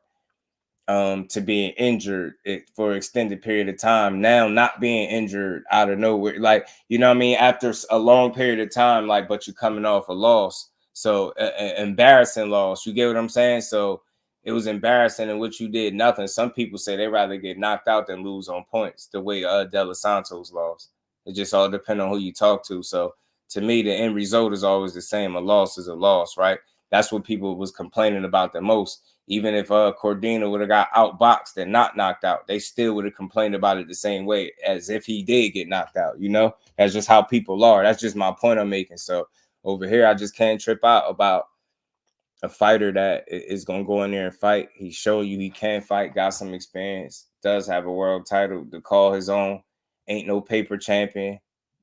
to being injured for an extended period of time. Now not being injured out of nowhere. Like, you know what I mean? After a long period of time, like, but you're coming off a loss. So embarrassing loss. You get what I'm saying? So it was embarrassing in which you did nothing. Some people say they'd rather get knocked out than lose on points, the way De Los Santos lost. It just all depends on who you talk to. So to me, the end result is always the same. A loss is a loss, right? That's what people was complaining about the most. Even if Cordina would have got outboxed and not knocked out, they still would have complained about it the same way as if he did get knocked out. That's just how people are. That's just my point I'm making. So over here, I just can't trip out about a fighter that is going to go in there and fight. He showed you he can fight, got some experience, does have a world title to call his own, ain't no paper champion,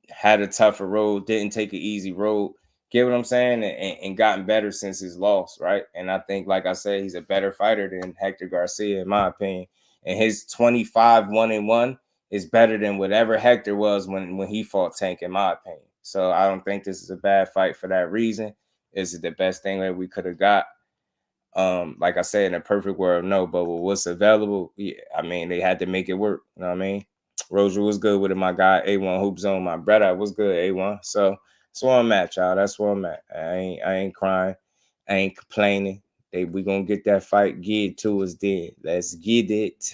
had a tougher road, didn't take an easy road. Get what I'm saying? And gotten better since his loss, right? And I think, like I said, he's a better fighter than Hector Garcia, in my opinion. And his 25-1-1 is better than whatever Hector was when he fought Tank, in my opinion. So I don't think this is a bad fight for that reason. Is it the best thing that we could have got? Like I said, in a perfect world, no. But with what's available, yeah, I mean, they had to make it work. You know what I mean? Roger was good with it. My guy, A1 Hoop Zone, my brother was good, A1. So that's where I'm at, y'all. That's where I'm at. I ain't crying. I ain't complaining. We gonna get that fight geared to us then. Let's get it.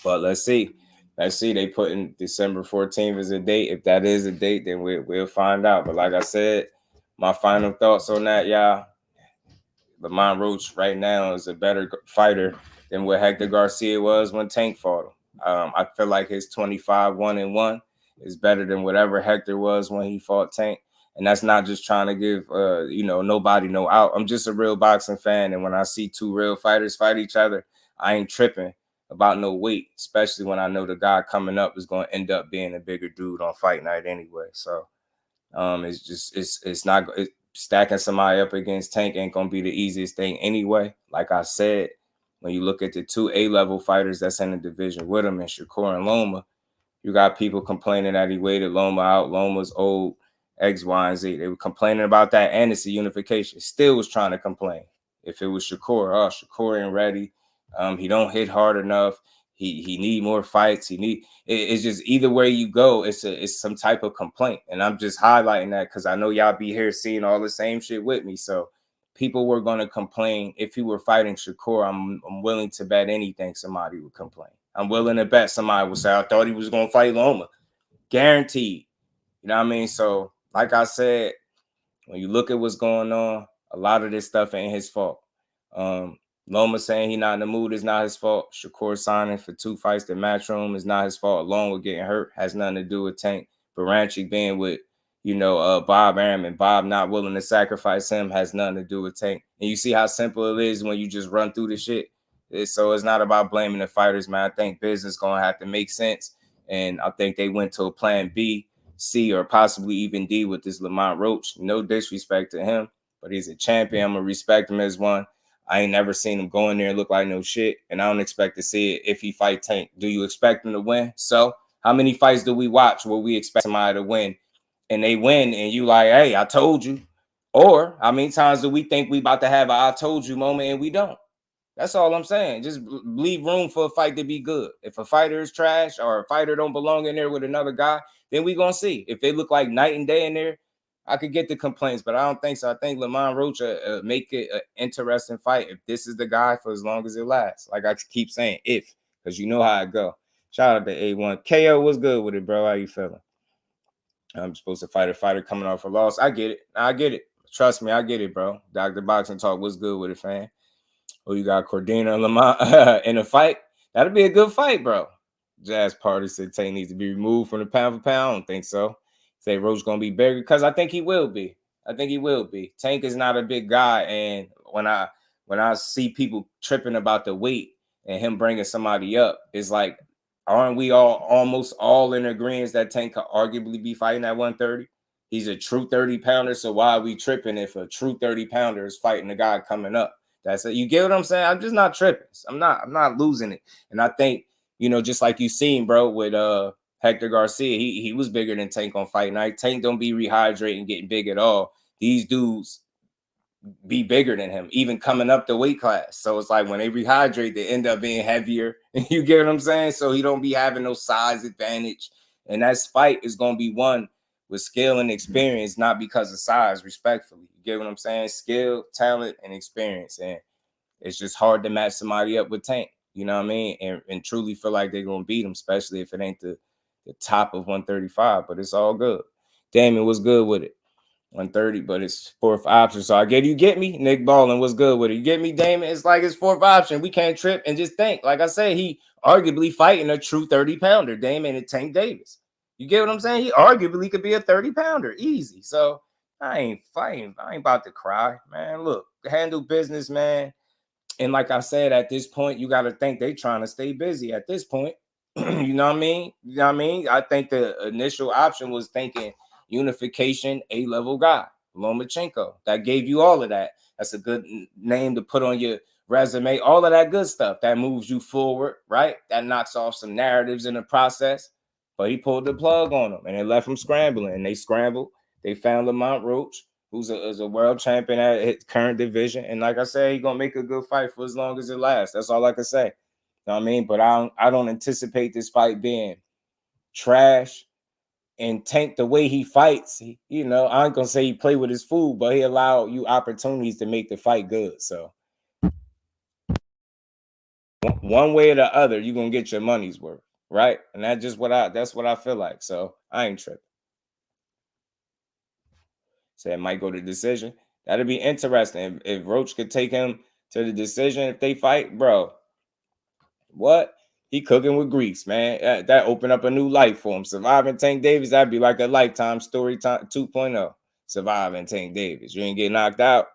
But let's see. They put in December 14th as a date. If that is a date, then we'll find out. But like I said, my final thoughts on that, y'all. Lamont Roach right now is a better fighter than what Hector Garcia was when Tank fought him. I feel like his 25-1-1 is better than whatever Hector was when he fought Tank. And that's not just trying to give, nobody no out. I'm just a real boxing fan. And when I see two real fighters fight each other, I ain't tripping about no weight, especially when I know the guy coming up is going to end up being a bigger dude on fight night anyway. So it's not stacking somebody up against Tank ain't going to be the easiest thing anyway. Like I said, when you look at the two A-level fighters that's in the division with him and Shakur and Loma, you got people complaining that he waited Loma out. Loma's old. X, Y, and Z. They were complaining about that, and it's a unification. Still was trying to complain. If it was Shakur, Shakur ain't ready. He don't hit hard enough. He need more fights. It's just either way you go, it's some type of complaint. And I'm just highlighting that because I know y'all be here seeing all the same shit with me. So people were gonna complain if he were fighting Shakur. I'm willing to bet anything somebody would complain. I'm willing to bet somebody would say, I thought he was gonna fight Loma. Guaranteed. You know what I mean? So, like I said, when you look at what's going on, a lot of this stuff ain't his fault. Loma saying he not in the mood is not his fault. Shakur signing for 2 fights to Matchroom is not his fault. Along with getting hurt has nothing to do with Tank. Baranchi being with, Bob Arum and Bob not willing to sacrifice him has nothing to do with Tank. And you see how simple it is when you just run through the shit. So it's not about blaming the fighters, man. I think business going to have to make sense. And I think they went to a plan B, C, or possibly even D with this Lamont Roach. No disrespect to him, but he's a champion. I'm going to respect him as one. I ain't never seen him go in there and look like no shit, and I don't expect to see it if he fight Tank. Do you expect him to win? So how many fights do we watch where we expect somebody to win, and they win, and you like, hey, I told you? Or how many times do we think we about to have a I told you moment and we don't? That's all I'm saying. Just leave room for a fight to be good. If a fighter is trash or a fighter don't belong in there with another guy, then we gonna see. If they look like night and day in there, I could get the complaints, but I don't think so. I think Lamont Roach make it an interesting fight if this is the guy for as long as it lasts. Like I keep saying, because you know how it go. Shout out to A1. KO was good with it, bro. How you feeling? I'm supposed to fight a fighter coming off a loss. I get it. Trust me, I get it, bro. Dr. Boxing Talk was good with it, fam. Oh, you got Cordina and Lamont in a fight? That'll be a good fight, bro. Jazz Party said Tank needs to be removed from the pound for pound. I don't think so. Say Roach gonna be bigger because I think he will be. Tank is not a big guy, and when I see people tripping about the weight and him bringing somebody up, it's like, aren't we almost all in agreement that Tank could arguably be fighting at 130? He's a true 30-pounder, so why are we tripping if a true 30-pounder is fighting a guy coming up? That's it. You get what I'm saying? I'm just not tripping. I'm not losing it. And I think, just like you seen, bro, with Hector Garcia, he was bigger than Tank on fight night. Tank don't be rehydrating, getting big at all. These dudes be bigger than him, even coming up the weight class. So it's like when they rehydrate, they end up being heavier. You get what I'm saying? So he don't be having no size advantage. And that fight is going to be won with skill and experience, not because of size, respectfully. You get what I'm saying? Skill, talent, and experience. And it's just hard to match somebody up with Tank. You know what I mean? And truly feel like they're going to beat him, especially if it ain't the top of 135. But it's all good. Damon was good with it. 130, but it's fourth option. So I get me. Nick Ballin was good with it. You get me, Damon? It's like his fourth option. We can't trip and just think. Like I said, he arguably fighting a true 30-pounder, Damon and Tank Davis. You get what I'm saying? He arguably could be a 30-pounder, easy. So I ain't fighting. I ain't about to cry, man. Look, handle business, man. And like I said, at this point, you got to think they trying to stay busy at this point. You know what I mean? I think the initial option was thinking unification, A-level guy, Lomachenko. That gave you all of that. That's a good name to put on your resume. All of that good stuff that moves you forward, right? That knocks off some narratives in the process. But he pulled the plug on them, and it left them scrambling. And they scrambled. They found Lamont Roach, who's a world champion at his current division. And like I said, he's going to make a good fight for as long as it lasts. That's all I can say. You know what I mean? But I don't anticipate this fight being trash. And Tank, the way he fights, I ain't going to say he play with his food, but he allow you opportunities to make the fight good. So one way or the other, you're going to get your money's worth, right? And that's what I feel like. So I ain't tripping. So it might go to decision. That'd be interesting. If Roach could take him to the decision if they fight, bro. What? He cooking with grease, man. That opened up a new life for him. Surviving Tank Davis, that'd be like a Lifetime story 2.0. Surviving Tank Davis. You ain't get knocked out.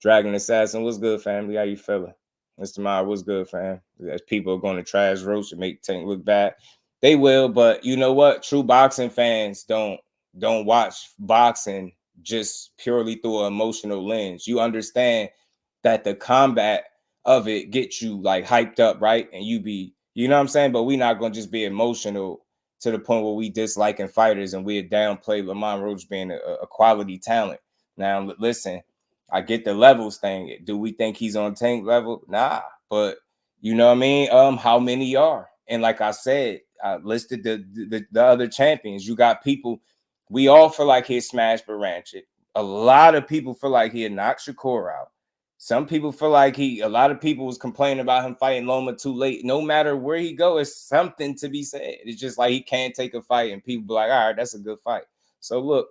Dragon Assassin, what's good, family? How you feeling? Mr. Meyer, what's good, fam? As people are going to trash Roach and make Tank look bad. They will, but you know what? True boxing fans don't watch boxing just purely through an emotional lens. You understand that the combat of it gets you like hyped up, right? And you know what I'm saying? But we're not going to just be emotional to the point where we disliking fighters and we downplay Lamont Roach being a quality talent. Now, listen, I get the levels thing. Do we think he's on Tank level? Nah, but you know what I mean? How many are? And like I said, I listed the other champions. You got people, we all feel like he'd smash Berlanga. A lot of people feel like he'd knock Shakur out. Some people feel like a lot of people was complaining about him fighting Loma too late. No matter where he go, it's something to be said. It's just like he can't take a fight, and people be like, all right, that's a good fight. So look,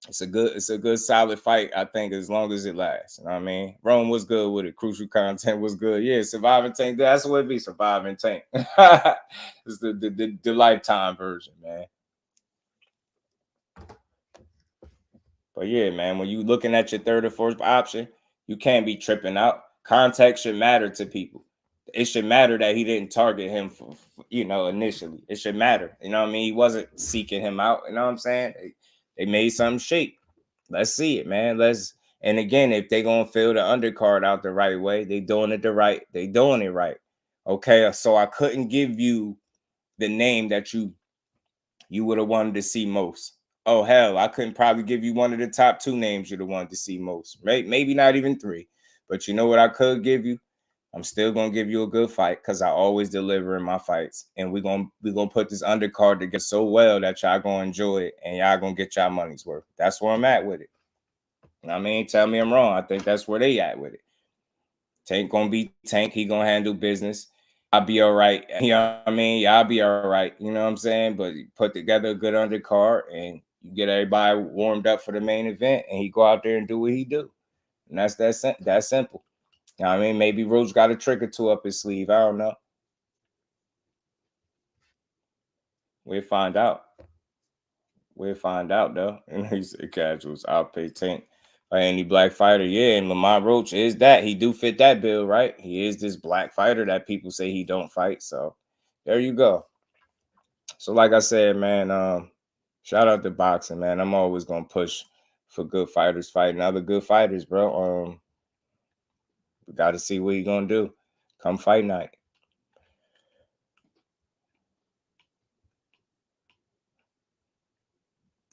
it's a good solid fight, I think, as long as it lasts. You know what I mean? Rome was good with it. Crucial content was good. Yeah, Surviving Tank. That's what it be, Surviving Tank. It's the lifetime version, man. But yeah, man, when you looking at your third or fourth option, you can't be tripping out. Context should matter to people. It should matter that he didn't target him for initially. It should matter. You know what I mean? He wasn't seeking him out. You know what I'm saying? They made something shape. Let's see it, man. And again, if they gonna fill the undercard out the right way, they doing it right. Okay, so I couldn't give you the name that you would have wanted to see most. Oh, hell, I couldn't probably give you one of the top 2 names you'd have wanted to see most. Right? Maybe not even 3. But you know what I could give you? I'm still going to give you a good fight because I always deliver in my fights. And we're gonna put this undercard together so well that y'all going to enjoy it and y'all going to get y'all money's worth. That's where I'm at with it. I mean, tell me I'm wrong. I think that's where they at with it. Tank going to be Tank. He going to handle business. I'll be all right. You know what I mean? Y'all be all right. You know what I'm saying? But you put together a good undercard and you get everybody warmed up for the main event and he go out there and do what he do. And that's simple. You know what I mean? Maybe Roach got a trick or 2 up his sleeve. I don't know. We'll find out. Though. And he said casuals. I'll pay Tank. By any black fighter, yeah, and Lamont Roach is that. He do fit that bill, right? He is this black fighter that people say he don't fight. So there you go. So like I said, man, shout out to boxing, man. I'm always gonna push for good fighters fighting other good fighters, bro. We got to see what he gonna do come fight night.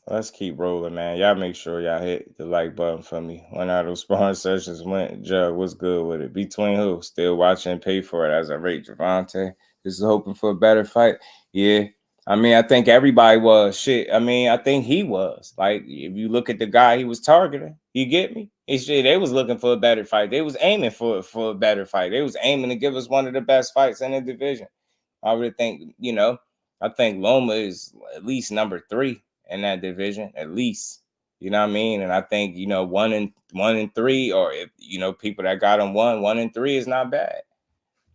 Let's keep rolling, man. Y'all make sure y'all hit the like button for me. When all those sparring sessions went, Jug, what's good with it? Between who? Still watching and pay for it as I rate Gervonta. Just hoping for a better fight. Yeah. I mean, I think everybody was. Shit. I mean, I think he was. Like, if you look at the guy he was targeting, you get me? They was looking for a better fight. They was aiming for a better fight. They was aiming to give us one of the best fights in the division. I would think, I think Loma is at least number 3 in that division, at least. You know what I mean? And I think, 1 and 3, or if people that got him 1 and 3 is not bad.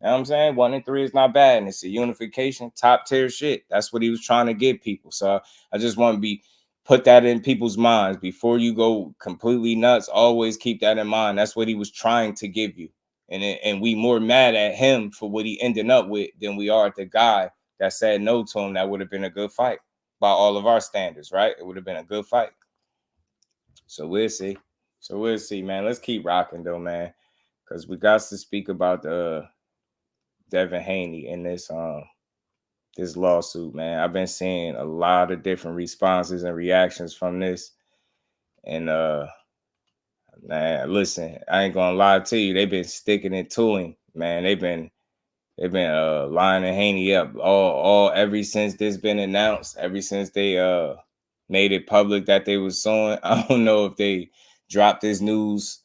You know what I'm saying? 1 and 3 is not bad. And it's a unification, top tier shit. That's what he was trying to give people. So I just want to put that in people's minds before you go completely nuts. Always keep that in mind. That's what he was trying to give you. And we more mad at him for what he ended up with than we are at the guy that said no to him. That would have been a good fight by all of our standards, right? It would have been a good fight. So we'll see, man. Let's keep rocking though, man, because we got to speak about the Devin Haney in this lawsuit, man. I've been seeing a lot of different responses and reactions from this, and man, listen, I ain't gonna lie to you. They've been sticking it to him, man. They've been lining Haney up all ever since this been announced, ever since they made it public that they was suing. I don't know if they dropped this news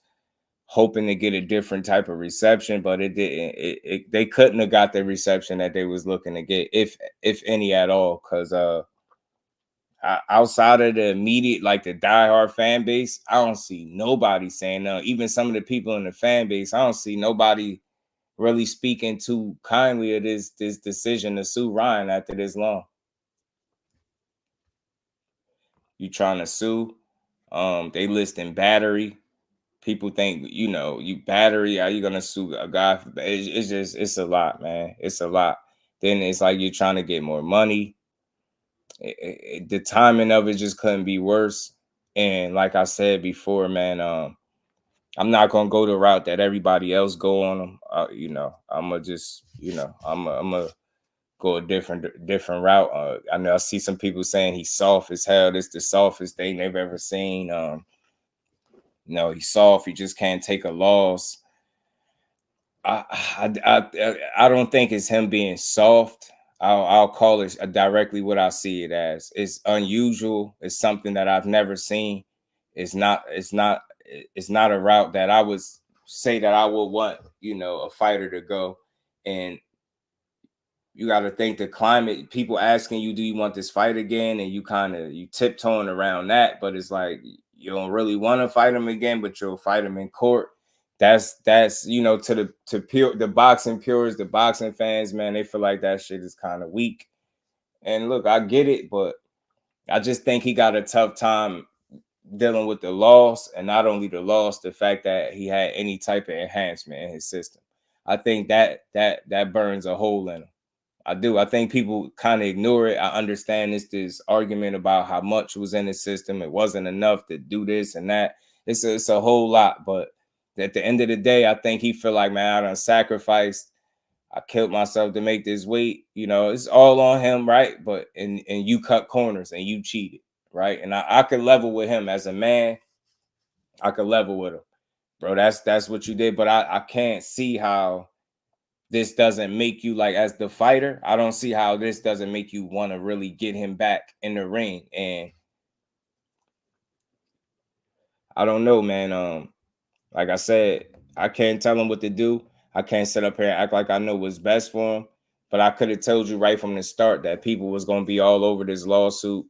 hoping to get a different type of reception, but it didn't. They couldn't have got the reception that they was looking to get, if any at all, because outside of the immediate, like the diehard fan base, I don't see nobody saying no. Even some of the people in the fan base, I don't see nobody really speaking too kindly of this decision to sue Ryan after this long. You trying to sue? They listing battery. People think, you battery. Are you gonna sue a guy? It's a lot, man. It's a lot. Then it's like you're trying to get more money. The timing of it just couldn't be worse. And like I said before, man, I'm not gonna go the route that everybody else go on them. I'm gonna just, I'm gonna go a different route. I know I see some people saying he's soft as hell. This the softest thing they've ever seen. No, he's soft. He just can't take a loss. I don't think it's him being soft. I'll call it directly what I see it as. It's unusual. It's something that I've never seen. It's not a route that I would say that I would want, a fighter to go. And you got to think the climate, people asking you, do you want this fight again? And you tiptoeing around that, but it's like, you don't really want to fight him again, but you'll fight him in court. That's to the boxing purists, the boxing fans, man, they feel like that shit is kind of weak. And look, I get it, but I just think he got a tough time dealing with the loss, and not only the loss, the fact that he had any type of enhancement in his system. I think that burns a hole in him. I do. I think people kind of ignore it. I understand this argument about how much was in his system. It wasn't enough to do this and that. It's a whole lot, but at the end of the day, I think he feel like, man, I done sacrificed. I killed myself to make this weight. It's all on him, right? But and you cut corners and you cheated, right? And I could level with him as a man. I could level with him, bro. That's what you did. But I can't see how this doesn't make you, like, as the fighter, I don't see how this doesn't make you want to really get him back in the ring. And I don't know, man. Like I said, I can't tell him what to do. I can't sit up here and act like I know what's best for him. But I could have told you right from the start that people was going to be all over this lawsuit.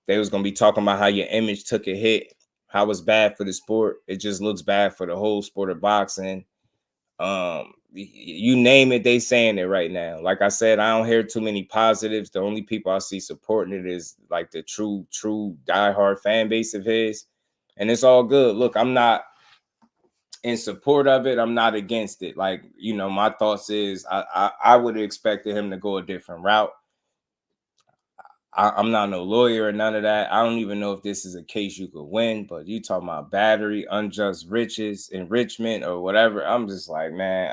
They was going to be talking about how your image took a hit, how it's bad for the sport. It just looks bad for the whole sport of boxing. You name it, they saying it right now. Like I said, I don't hear too many positives. The only people I see supporting it is like the true diehard fan base of his. And it's all good. Look, I'm not in support of it. I'm not against it. Like, my thoughts is I would have expected him to go a different route. I'm not no lawyer or none of that. I don't even know if this is a case you could win, but you talking about battery, unjust riches, enrichment, or whatever. I'm just like, man,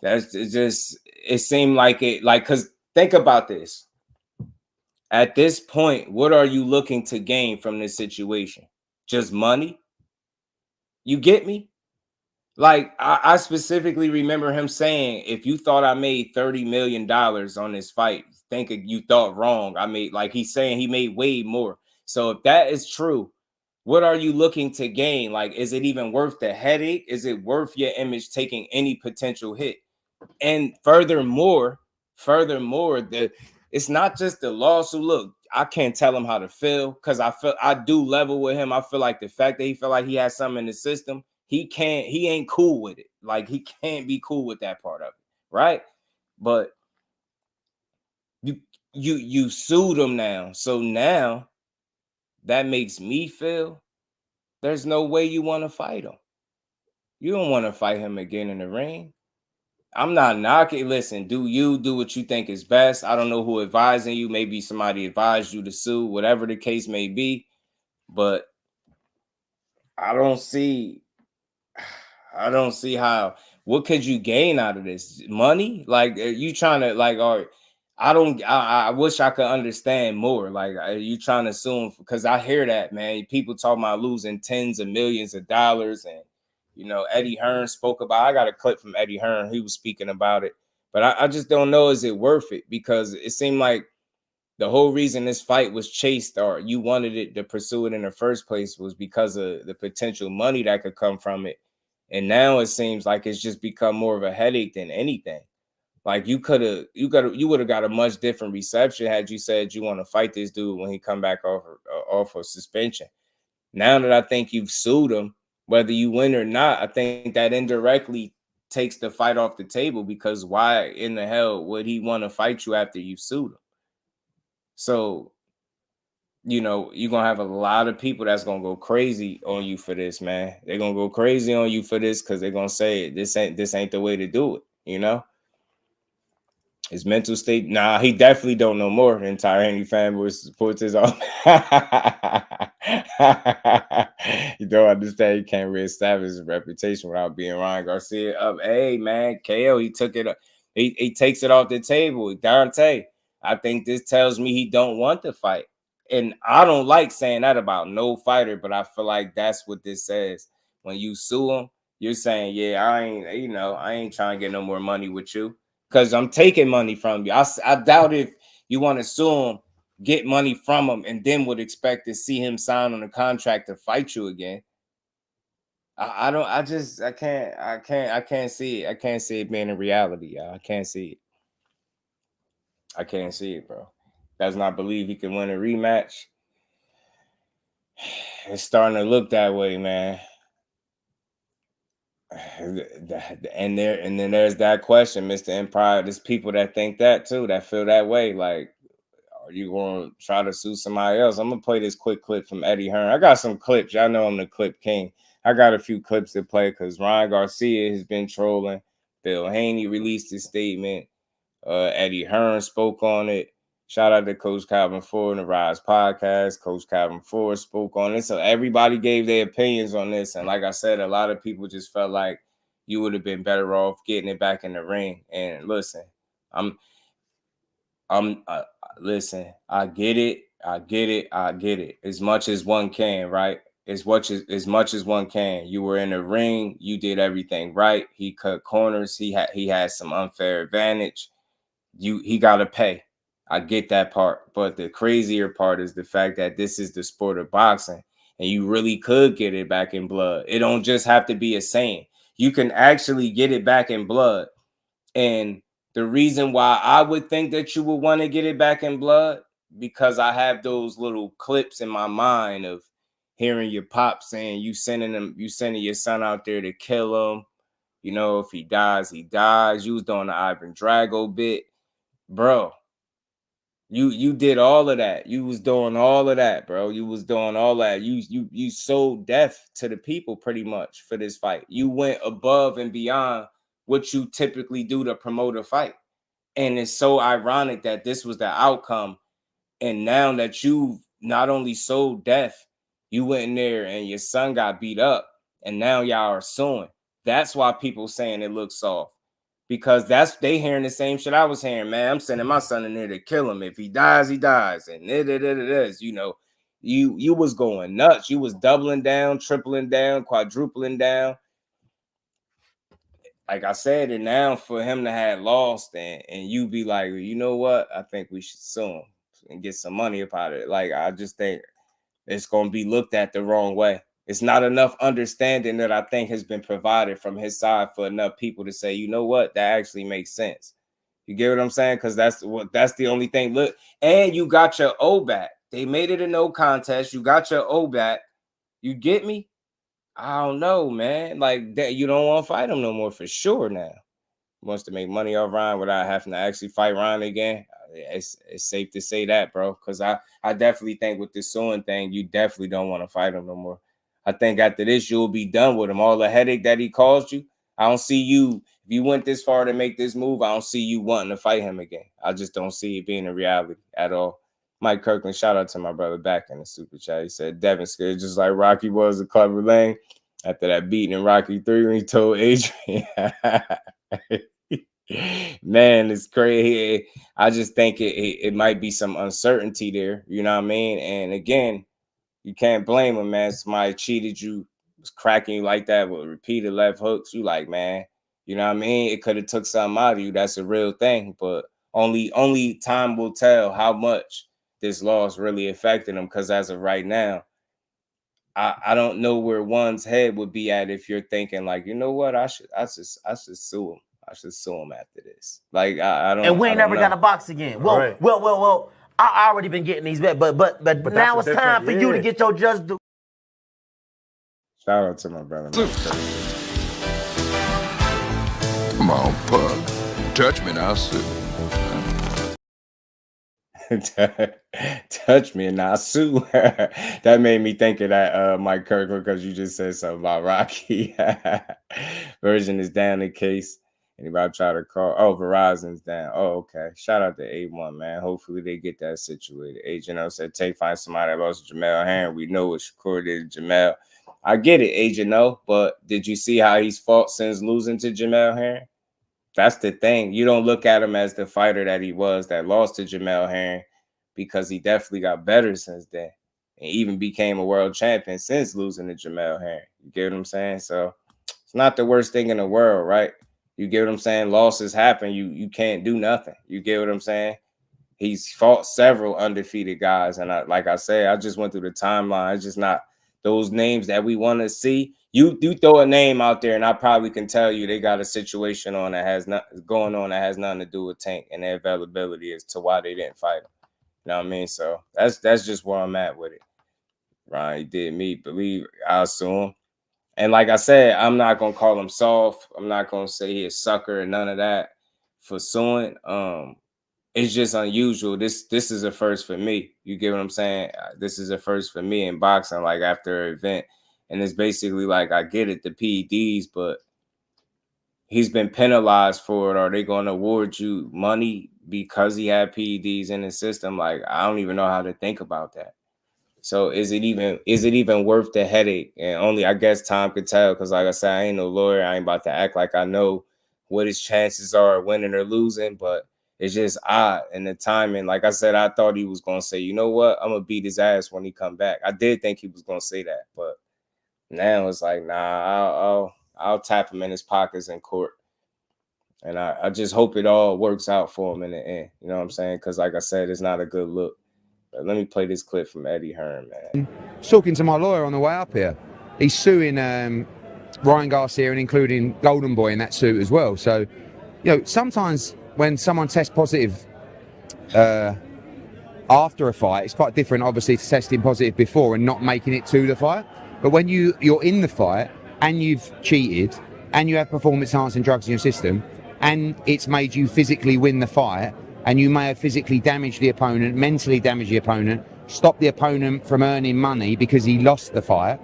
it seemed like it, like, because think about this. At this point, what are you looking to gain from this situation? Just money? You get me? Like, I specifically remember him saying, if you thought I made $30 million on this fight, thinking you thought wrong. He's saying he made way more. So if that is true, what are you looking to gain? Like, is it even worth the headache? Is it worth your image taking any potential hit? And furthermore, it's not just the lawsuit. Look, I can't tell him how to feel, because I do level with him. I feel like the fact that he felt like he had something in the system, he ain't cool with it. Like, he can't be cool with that part of it, right? But you sued him now. So now that makes me feel there's no way you want to fight him. You don't want to fight him again in the ring. I'm not knocking. Listen, do what you think is best. I don't know who advising you. Maybe somebody advised you to sue, whatever the case may be. But I don't see how. What could you gain out of this? Money? Like, are you trying to, like, or I wish I could understand more. Like, are you trying to assume? Because I hear that, man. People talking about losing tens of millions of dollars. And Eddie Hearn spoke about, I got a clip from Eddie Hearn. He was speaking about it. But I just don't know, is it worth it? Because it seemed like the whole reason this fight was chased, or you wanted it to pursue it in the first place, was because of the potential money that could come from it. And now it seems like it's just become more of a headache than anything. Like, you would have got a much different reception had you said you want to fight this dude when he come back off of suspension. Now that I think you've sued him, whether you win or not, I think that indirectly takes the fight off the table, because why in the hell would he want to fight you after you've sued him? So, you're going to have a lot of people that's going to go crazy on you for this, man. They're going to go crazy on you for this, because they're going to say this ain't the way to do it, His mental state. Nah, he definitely don't know more. The entire Haney family supports his own. You don't understand. He can't reestablish his reputation without being Ryan Garcia up. Hey, man, KO, he took it up. He takes it off the table. Dante, I think this tells me he don't want to fight. And I don't like saying that about no fighter, but I feel like that's what this says. When you sue him, you're saying, yeah, I ain't trying to get no more money with you because I'm taking money from you. I doubt if you want to sue him, get money from him, and then would expect to see him sign on a contract to fight you again. I can't see it. I can't see it being a reality, y'all. I can't see it. I can't see it, bro. Does not believe he can win a rematch. It's starting to look that way, man. And then there's that question, Mr. Empire. There's people that think that too, that feel that way. Like, are you going to try to sue somebody else? I'm gonna play this quick clip from Eddie Hearn. I got some clips. Y'all know I'm the clip king. I got a few clips to play because Ryan Garcia has been trolling. Bill Haney released his statement. Eddie Hearn spoke on it. Shout out to Coach Calvin Ford and the Rise podcast. Coach Calvin Ford spoke on it. So everybody gave their opinions on this. And like I said, a lot of people just felt like you would have been better off getting it back in the ring. And listen, listen, I get it. As much as one can, right? As much as one can. You were in the ring, you did everything right. He cut corners, he had some unfair advantage. He gotta pay. I get that part. But the crazier part is the fact that this is the sport of boxing, and you really could get it back in blood. It don't just have to be a saying. You can actually get it back in blood. And the reason why I would think that you would want to get it back in blood, because I have those little clips in my mind of hearing your pop saying you sending your son out there to kill him. You know, if he dies, he dies. You was doing the Ivan Drago bit. Bro, you did all of that. You was doing all of that, bro. You was doing all that. You sold death to the people pretty much for this fight. You went above and beyond what you typically do to promote a fight. And it's so ironic that this was the outcome. And now that you not only sold death, you went in there and your son got beat up, and now y'all are suing. That's why people saying it looks soft. Because they hearing the same shit I was hearing, man. I'm sending my son in there to kill him. If he dies, he dies. And you know, you was going nuts. You was doubling down, tripling down, quadrupling down. Like I said, and now for him to have lost and you be like, you know what? I think we should sue him and get some money about it. Like, I just think it's going to be looked at the wrong way. It's not enough understanding that I think has been provided from his side for enough people to say, you know what, that actually makes sense. You get what I'm saying? Because that's the only thing. Look, and you got your O back. They made it a no contest. You got your O back. You get me? I don't know, man. Like that, you don't want to fight him no more for sure now. He wants to make money off Ryan without having to actually fight Ryan again. It's safe to say that, bro. Because I definitely think with this suing thing, you definitely don't want to fight him no more. I think after this, you'll be done with him. All the headache that he caused you, I don't see you. If you went this far to make this move, I don't see you wanting to fight him again. I just don't see it being a reality at all. Mike Kirkland, shout out to my brother back in the super chat. He said, Devin scared just like Rocky was a Clubber Lang after that beating in Rocky 3 when he told Adrian. Man, it's crazy. I just think it might be some uncertainty there. You know what I mean? And again, you can't blame him, man. Somebody cheated you, was cracking you like that with repeated left hooks. You like, man, you know what I mean? It could have took something out of you. That's a real thing. But only time will tell how much this loss really affected him. Because as of right now, I don't know where one's head would be at if you're thinking like, you know what, I should sue him. I should sue him after this. Like I don't. And we ain't never got to box again. Well, Right. well. I already been getting these back, but now it's time for you to get your just due. Shout out to my brother. Come on, pug. Touch me now, sue. Touch me and I'll sue. That made me think of that Mike Kirkland because you just said something about Rocky. Version is down in case anybody try to call. Oh, Verizon's down. Oh, okay. Shout out to A1, man. Hopefully they get that situated. Agent O said, find somebody that lost Jamel Hearn. We know what Shakur did to Jamel. I get it, Agent O, but did you see how he's fought since losing to Jamel Hearn? that's the thing. You don't look at him as the fighter that he was that lost to Jamel Hearn, because he definitely got better since then, and even became a world champion since losing to Jamel Hearn. You get what I'm saying? So it's not the worst thing in the world, right? You get what I'm saying? Losses happen. You can't do nothing. You get what I'm saying? He's fought several undefeated guys, and like I said, I just went through the timeline. It's just not those names that we want to see. You throw a name out there, and I probably can tell you they got a situation on that has not going on that has nothing to do with Tank and their availability as to why they didn't fight him. You know what I mean? So that's just where I'm at with it. Right? He did me believe I'll sue him. And like I said, I'm not gonna call him soft. I'm not gonna say he's a sucker and none of that for suing. It's just unusual. This is a first for me. You get what I'm saying? This is a first for me in boxing, like after an event. And it's basically like, I get it, the PEDs, but he's been penalized for it. Are they going to award you money because he had PEDs in the system? Like, I don't even know how to think about that. So is it even worth the headache? And only I guess time could tell, because like I said, I ain't no lawyer. I ain't about to act like I know what his chances are of winning or losing, but it's just odd. And the timing, like I said, I thought he was going to say, you know what, I'm going to beat his ass when he come back. I did think he was going to say that, but now it's like, nah, I'll tap him in his pockets in court. And I just hope it all works out for him in the end. You know what I'm saying? Because like I said, it's not a good look. But let me play this clip from Eddie Hearn, man. Talking to my lawyer on the way up here, he's suing Ryan Garcia and including Golden Boy in that suit as well. So, you know, sometimes when someone tests positive after a fight, it's quite different, obviously, to testing positive before and not making it to the fight. But when you're in the fight and you've cheated and you have performance-enhancing drugs in your system and it's made you physically win the fight, and you may have physically damaged the opponent, mentally damaged the opponent, stopped the opponent from earning money because he lost the fight,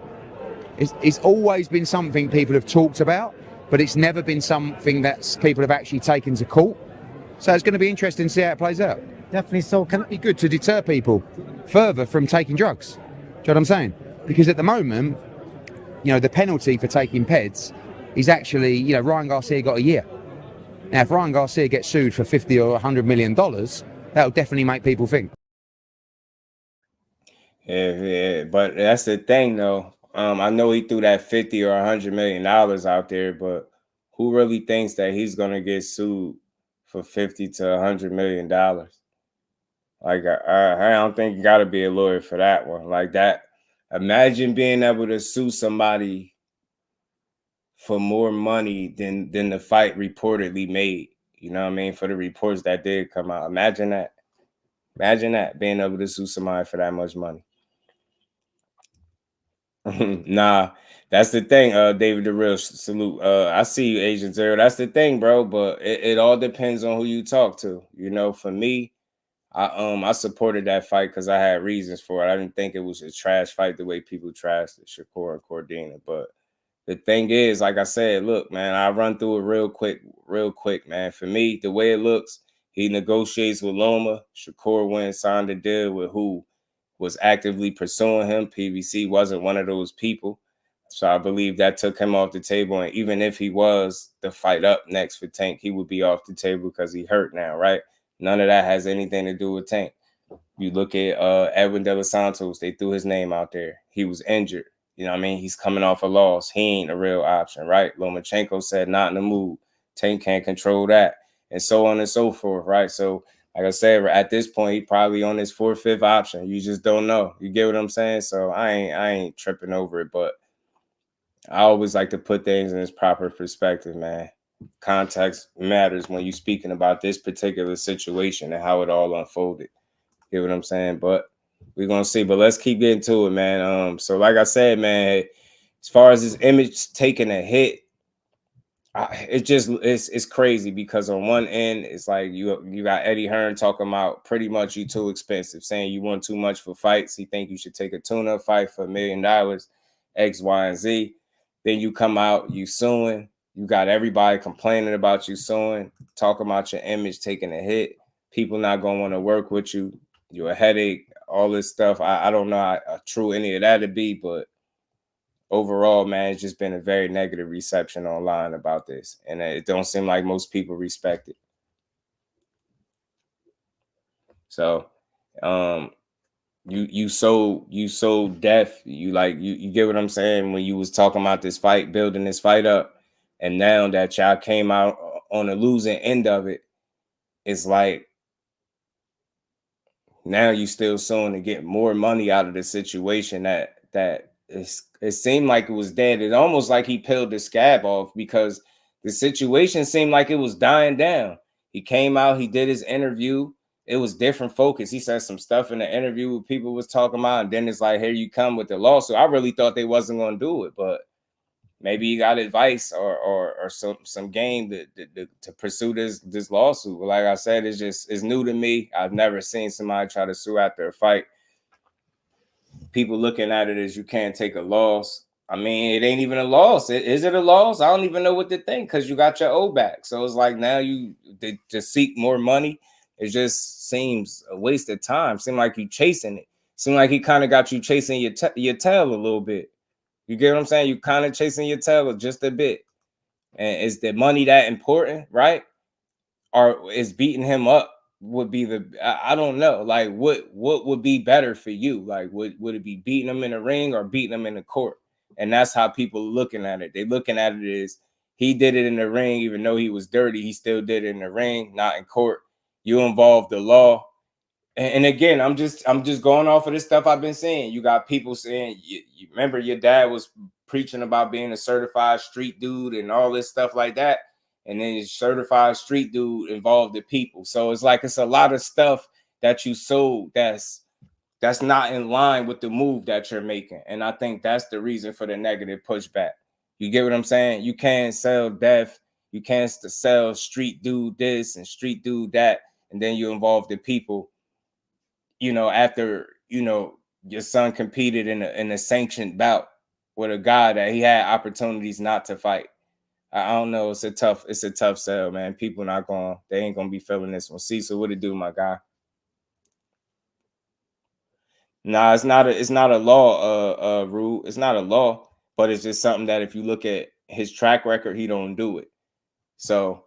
it's always been something people have talked about, but it's never been something that people have actually taken to court. So it's going to be interesting to see how it plays out. Definitely so. Can it be good to deter people further from taking drugs? Do you know what I'm saying? Because at the moment, you know, the penalty for taking PEDs is actually, you know, Ryan Garcia got a year. Now, if Ryan Garcia gets sued for $50 or $100 million, that'll definitely make people think. Yeah, but that's the thing, though. I know he threw that $50 or $100 million out there, but who really thinks that he's gonna get sued for $50 to $100 million? Like, I don't think you got to be a lawyer for that one. Like that. Imagine being able to sue somebody for more money than the fight reportedly made. You know what I mean? For the reports that did come out. Imagine that. Imagine that, being able to sue somebody for that much money. Nah, that's the thing. David the Real, salute. I see you, Agent Zero. That's the thing, bro. But it all depends on who you talk to. You know, for me, I supported that fight because I had reasons for it. I didn't think it was a trash fight the way people trashed Shakur and Cordina. But the thing is, like I said, look, man, I run through it real quick, man. For me, the way it looks, he negotiates with Loma. Shakur went and signed a deal with who was actively pursuing him. PBC wasn't one of those people. So I believe that took him off the table. And even if he was the fight up next for Tank, he would be off the table because he hurt now, right? None of that has anything to do with Tank. You look at Edwin De Los Santos, they threw his name out there. He was injured. You know what I mean? He's coming off a loss. He ain't a real option, right? Lomachenko said not in the mood. Tank can't control that. And so on and so forth, right? So, like I said, at this point, he probably on his 4th, 5th option. You just don't know. You get what I'm saying? So I ain't tripping over it, but I always like to put things in its proper perspective, man. Context matters when you're speaking about this particular situation and how it all unfolded. You get what I'm saying? But we're gonna see. But let's keep getting to it, man. So like I said, man, as far as his image taking a hit, it's crazy because on one end, it's like you got Eddie Hearn talking about pretty much you too expensive, saying you want too much for fights. He think you should take a tune-up fight for $1 million, X, Y, and Z. Then you come out, you suing. You got everybody complaining about you suing, talking about your image taking a hit. People not gonna want to work with you. You're a headache. All this stuff. I don't know how true any of that to be, but overall, man, it's just been a very negative reception online about this, and it don't seem like most people respect it. So, you so deaf. You get what I'm saying when you was talking about this fight, building this fight up, and now that y'all came out on the losing end of it, it's like now you still suing to get more money out of the situation it seemed like it was dead. It almost like he peeled the scab off because the situation seemed like it was dying down. He came out, he did his interview. It was different focus. He said some stuff in the interview what people was talking about, and then it's like, here you come with the lawsuit. I really thought they wasn't going to do it, but maybe he got advice or some game to pursue this lawsuit. Like I said, it's new to me. I've never seen somebody try to sue after a fight. People looking at it as you can't take a loss. I mean, it ain't even a loss. Is it a loss? I don't even know what to think because you got your O back. So it's like now you to seek more money. It just seems a waste of time. Seem like you chasing it. Seem like he kind of got you chasing your tail a little bit. You get what I'm saying? You kind of chasing your tail just a bit. And is the money that important, right? Or is beating him up would be I don't know. Like what would be better for you? Like would it be beating him in the ring or beating him in the court? And that's how people looking at it. They looking at it as he did it in the ring, even though he was dirty, he still did it in the ring, not in court. You involve the law. And again, I'm just going off of this stuff I've been seeing. You got people saying, you remember your dad was preaching about being a certified street dude and all this stuff like that. And then his certified street dude involved the people. So it's like it's a lot of stuff that you sold that's not in line with the move that you're making. And I think that's the reason for the negative pushback. You get what I'm saying? You can't sell death. You can't sell street dude this and street dude that. And then you involve the people. After, your son competed in a sanctioned bout with a guy that he had opportunities not to fight. I don't know. It's a tough sell, man. People they ain't going to be feeling this one. See, so what it do, my guy? Nah, it's not a law, rule. It's not a law, but it's just something that if you look at his track record, he don't do it. So,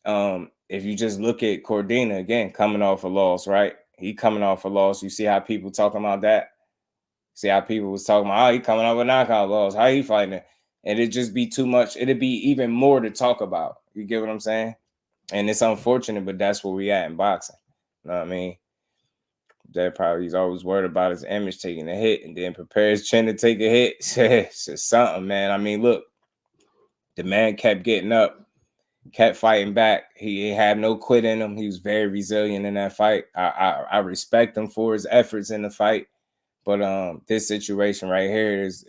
if you just look at Cordina, again, coming off a loss, right? He coming off a loss. You see how people talking about that? See how people was talking about, he coming off a knockout loss. How he fighting it? And it'd just be too much. It'd be even more to talk about. You get what I'm saying? And it's unfortunate, but that's where we at in boxing. You know what I mean? That probably he's always worried about his image taking a hit and then prepare his chin to take a hit. It's just something, man. I mean, look, the man kept getting up. Kept fighting back. He had no quit in him. He was very resilient in that fight. I respect him for his efforts in the fight, but this situation right here is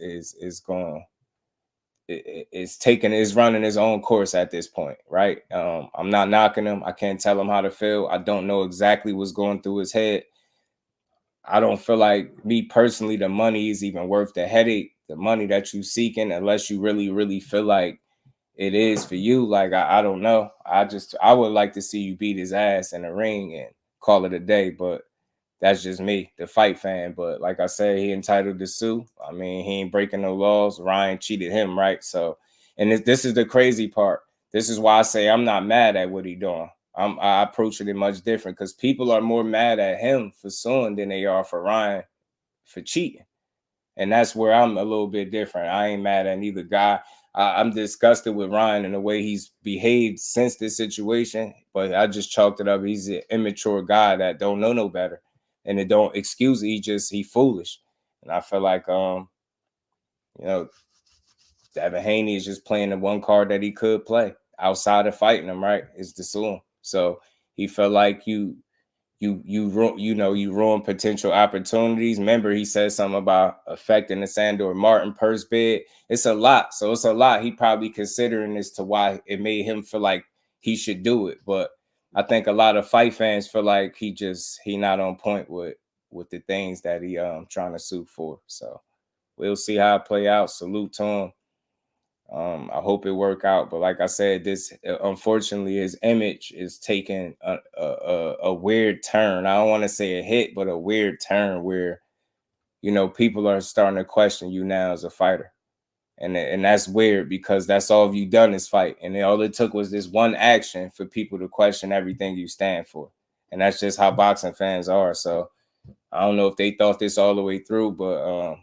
running his own course at this point, right? I'm not knocking him. I can't tell him how to feel. I don't know exactly what's going through his head. I don't feel like, me personally, the money is even worth the headache, the money that you seeking, unless you really, really feel like it is for you. Like, I don't know. I would like to see you beat his ass in the ring and call it a day, but that's just me, the fight fan. But like I said, he entitled to sue. I mean, he ain't breaking no laws. Ryan cheated him, right? So, and this is the crazy part. This is why I say I'm not mad at what he doing. I approach it much different because people are more mad at him for suing than they are for Ryan for cheating. And that's where I'm a little bit different. I ain't mad at neither guy. I'm disgusted with Ryan and the way he's behaved since this situation, but I just chalked it up. He's an immature guy that don't know no better, and it don't excuse it. He foolish. And I feel like, Devin Haney is just playing the one card that he could play outside of fighting him, right? Is to sue him. So he felt like you ruin potential opportunities. Remember, he said something about affecting the Sandor Martin purse bid. It's a lot. So it's a lot. He probably considering as to why it made him feel like he should do it. But I think a lot of fight fans feel like he not on point with the things that he trying to sue for. So we'll see how it play out. Salute to him. I hope it work out, but like I said, this unfortunately his image is taking a weird turn. I don't want to say a hit, but a weird turn where people are starting to question you now as a fighter. And that's weird because that's all you've done is fight. And all it took was this one action for people to question everything you stand for. And that's just how boxing fans are. So I don't know if they thought this all the way through, but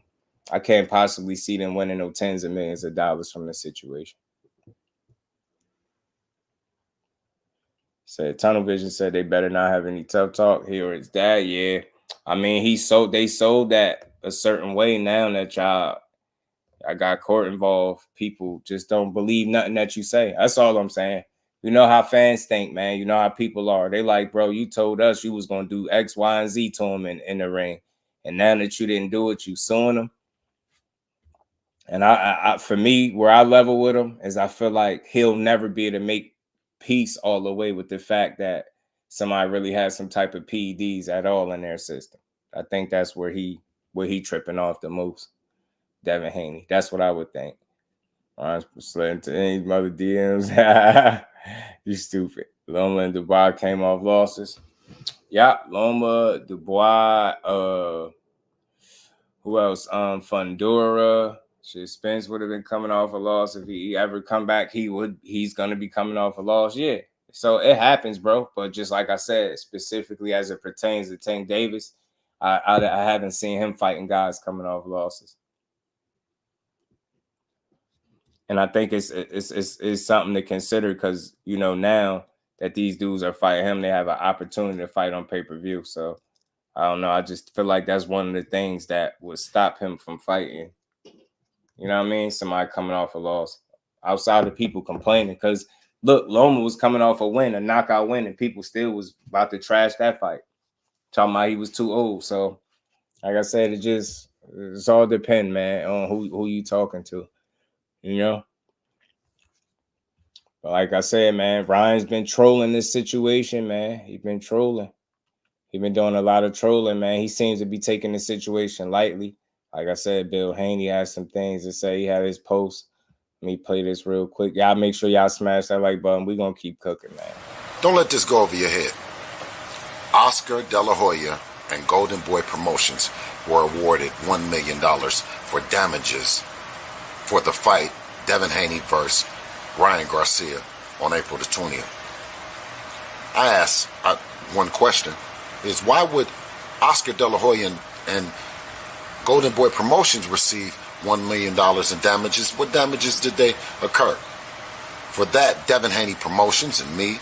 I can't possibly see them winning no tens of millions of dollars from this situation. Said Tunnel Vision said they better not have any tough talk. He or his dad, yeah. I mean, they sold that a certain way now that I got court involved. People just don't believe nothing that you say. That's all I'm saying. You know how fans think, man. You know how people are. They like, bro, you told us you was going to do X, Y, and Z to him in the ring. And now that you didn't do it, you suing him. And I for me, where I level with him is I feel like he'll never be able to make peace all the way with the fact that somebody really has some type of PEDs at all in their system. I think that's where he tripping off the most. Devin Haney. That's what I would think. I slid into any mother DMs. You stupid. Loma and Dubois came off losses. Yeah, Loma, Dubois, who else? Fundura. Shit, Spence would have been coming off a loss. If he ever come back, he's gonna be coming off a loss. Yeah. So it happens, bro. But just like I said, specifically as it pertains to Tank Davis, I haven't seen him fighting guys coming off losses. And I think it's something to consider because, you know, now that these dudes are fighting him, they have an opportunity to fight on pay-per-view. So I don't know. I just feel like that's one of the things that would stop him from fighting. You know what I mean? Somebody coming off a loss outside of people complaining. Because look, Loma was coming off a win, a knockout win, and people still was about to trash that fight. Talking about he was too old. So like I said, it's all depend, man, on who you talking to. You know? But like I said, man, Ryan's been trolling this situation, man. He's been trolling. He's been doing a lot of trolling, man. He seems to be taking the situation lightly. Like I said, Bill Haney has some things to say. He had his post. Let me play this real quick. Y'all make sure y'all smash that like button. We're going to keep cooking, man. Don't let this go over your head. Oscar De La Hoya and Golden Boy Promotions were awarded $1 million for damages for the fight Devin Haney versus Ryan Garcia on April the 20th. I asked one question is why would Oscar De La Hoya and Golden Boy Promotions receive $1 million in damages? What damages did they occur? For that, Devin Haney Promotions and me,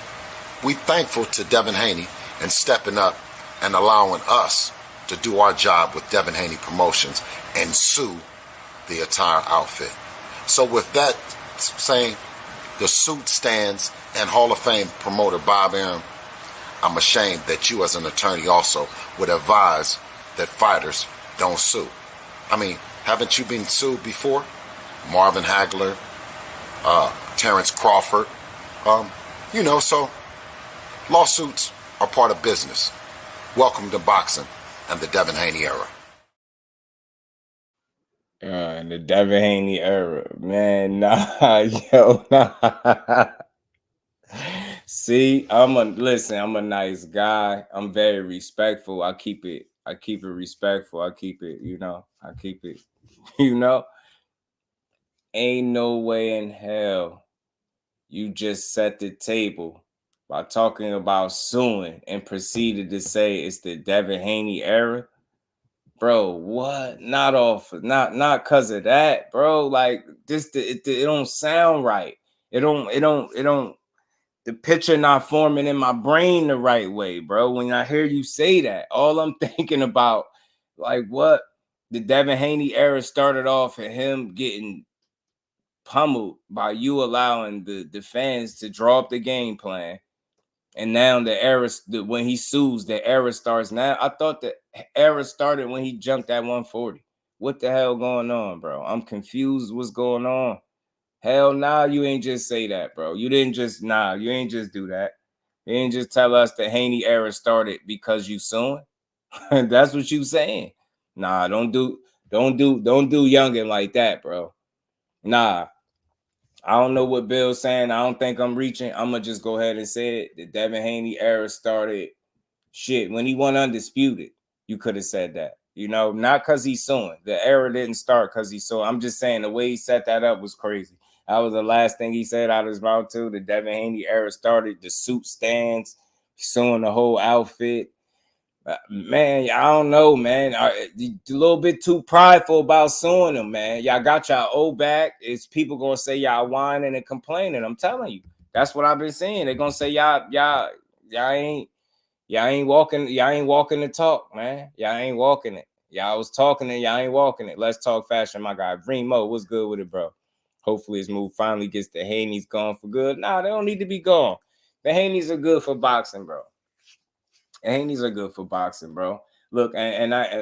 we thankful to Devin Haney and stepping up and allowing us to do our job with Devin Haney Promotions and sue the entire outfit. So with that saying, the suit stands, and Hall of Fame promoter Bob Arum, I'm ashamed that you as an attorney also would advise that fighters don't sue. I mean, haven't you been sued before? Marvin Hagler, Terrence Crawford, so lawsuits are part of business. Welcome to boxing and the Devin Haney era. In the Devin Haney era, man, nah. See, I'm a nice guy. I'm very respectful. I keep it respectful. I keep it. Ain't no way in hell you just set the table by talking about suing and proceeded to say it's the Devin Haney era. Bro, what? Not because of that, bro. Like this, it don't sound right. It don't. The picture not forming in my brain the right way, bro. When I hear you say that, all I'm thinking about, like, what? The Devin Haney era started off at him getting pummeled by you allowing the fans to draw up the game plan. And now the era, when he sues, the era starts now. I thought the era started when he jumped at 140. What the hell going on, bro? I'm confused. What's going on? Hell nah, you ain't just say that, bro. You ain't just do that. You ain't just tell us the Haney era started because you suing. That's what you saying. Nah, don't do youngin' like that, bro. Nah. I don't know what Bill's saying. I don't think I'm reaching. I'm going to just go ahead and say it. The Devin Haney era started, when he won Undisputed. You could have said that. You know, not because he's suing. The era didn't start because he's suing. I'm just saying the way he set that up was crazy. That was the last thing he said out of his mouth too. The Devin Haney era started. The suit stands, suing the whole outfit. Man, I don't know, man. A little bit too prideful about suing them, man. Y'all got y'all old back. It's people gonna say y'all whining and complaining. I'm telling you, that's what I've been saying. They're gonna say y'all ain't walking the talk, man. Y'all ain't walking it. Y'all was talking it, y'all ain't walking it. Let's talk fashion, my guy. Remo, what's good with it, bro? Hopefully his move finally gets the Haney's gone for good. Nah, they don't need to be gone. The Haney's are good for boxing, bro. Haney's are good for boxing, bro. Look,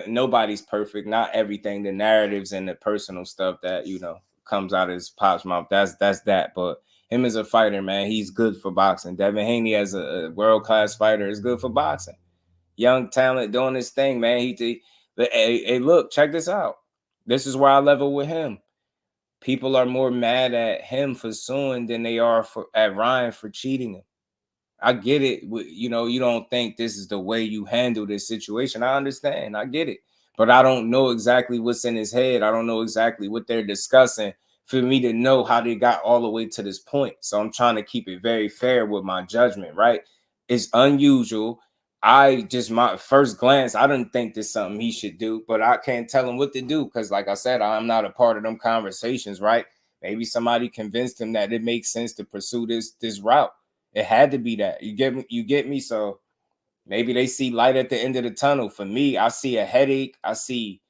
nobody's perfect. Not everything, the narratives and the personal stuff that, you know, comes out of his pop's mouth. That's that. But him as a fighter, man, he's good for boxing. Devin Haney as a world-class fighter is good for boxing. Young talent doing his thing, man. Hey, look, check this out. This is where I level with him. People are more mad at him for suing than they are at Ryan for cheating him. I get it. You know, you don't think this is the way you handle this situation. I understand. I get it. But I don't know exactly what's in his head. I don't know exactly what they're discussing for me to know how they got all the way to this point. So I'm trying to keep it very fair with my judgment, right? It's unusual. My first glance, I didn't think this is something he should do, but I can't tell him what to do because, like I said, I'm not a part of them conversations, right? Maybe somebody convinced him that it makes sense to pursue this route. It had to be that. You get me? So maybe they see light at the end of the tunnel. For me, I see a headache. I see,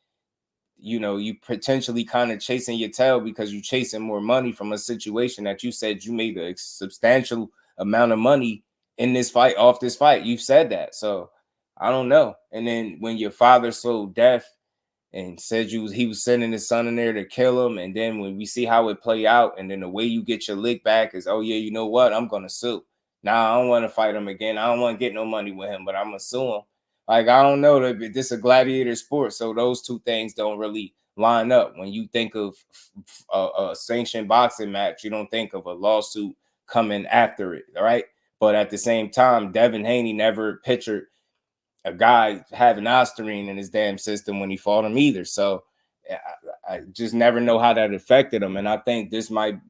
you know, you potentially kind of chasing your tail because you're chasing more money from a situation that you said you made a substantial amount of money in this fight, off this fight. You've said that. So I don't know. And then when your father so deaf and said he was sending his son in there to kill him, and then when we see how it play out, and then the way you get your lick back is, oh yeah, you know what? I'm gonna sue. Nah, I don't want to fight him again. I don't want to get no money with him, but I'm gonna sue him. Like, I don't know. This is a gladiator sport, so those two things don't really line up. When you think of a sanctioned boxing match, you don't think of a lawsuit coming after it, right? But at the same time, Devin Haney never pictured a guy having Osterine in his damn system when he fought him either. So I just never know how that affected him. And I think this might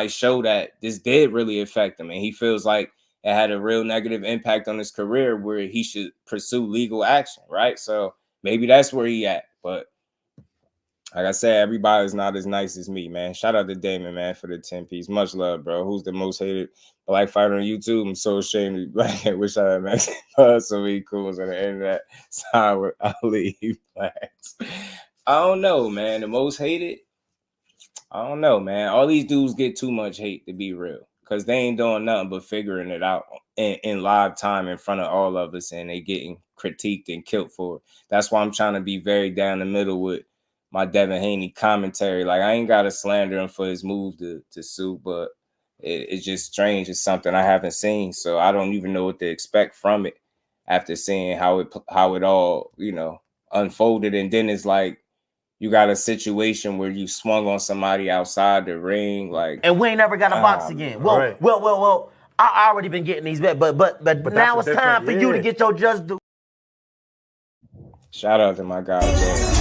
show that this did really affect him. And he feels like it had a real negative impact on his career where he should pursue legal action, right? So maybe that's where he at. But like I said, everybody's not as nice as me, man. Shout out to Damon, man, for the 10-piece. Much love, bro. Who's the most hated black fighter on YouTube? I'm so ashamed to be black. I wish I had met so many cools on the internet. Side with Ali Blacks. I don't know, man. The most hated? I don't know, man. All these dudes get too much hate, to be real, because they ain't doing nothing but figuring it out in live time in front of all of us, and they getting critiqued and killed for it. That's why I'm trying to be very down the middle with my Devin Haney commentary. Like, I ain't got to slander him for his move to sue, but it's just strange. It's something I haven't seen, so I don't even know what to expect from it after seeing how it all, you know, unfolded. And then it's like you got a situation where you swung on somebody outside the ring, like, and we ain't never got a box again. Well, right. well. I already been getting these back, but now it's time for you to get your just due. Shout out to my guy, Joe.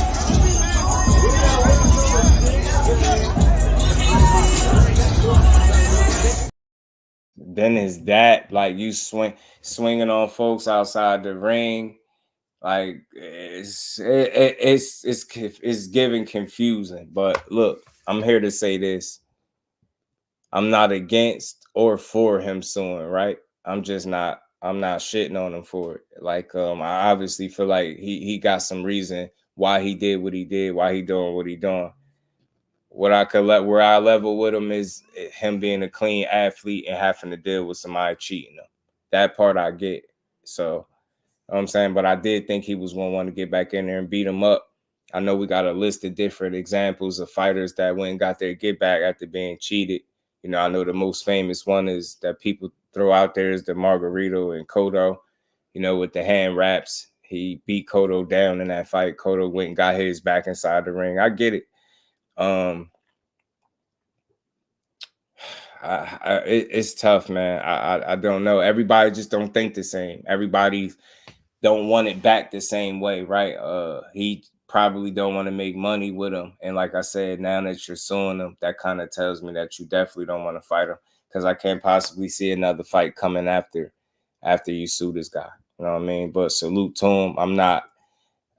Then is that, like, you swinging on folks outside the ring, like, it's giving confusing. But look, I'm here to say this: I'm not against or for him suing, right? I'm not shitting on him for it. Like, I obviously feel like he got some reason why he did what he did, why he doing what he doing. Where I level with him is him being a clean athlete and having to deal with somebody cheating him. That part I get. So, you know what I'm saying? But I did think he was one to get back in there and beat him up. I know we got a list of different examples of fighters that went and got their get back after being cheated. You know, I know the most famous one is that people throw out there is the Margarito and Cotto, you know, with the hand wraps. He beat Cotto down in that fight. Cotto went and got his back inside the ring. I get it. It's tough, man. I don't know. Everybody just don't think the same. Everybody don't want it back the same way, right? He probably don't want to make money with him. And like I said, now that you're suing him, that kind of tells me that you definitely don't want to fight him, because I can't possibly see another fight coming after you sue this guy. You know what I mean? But salute to him.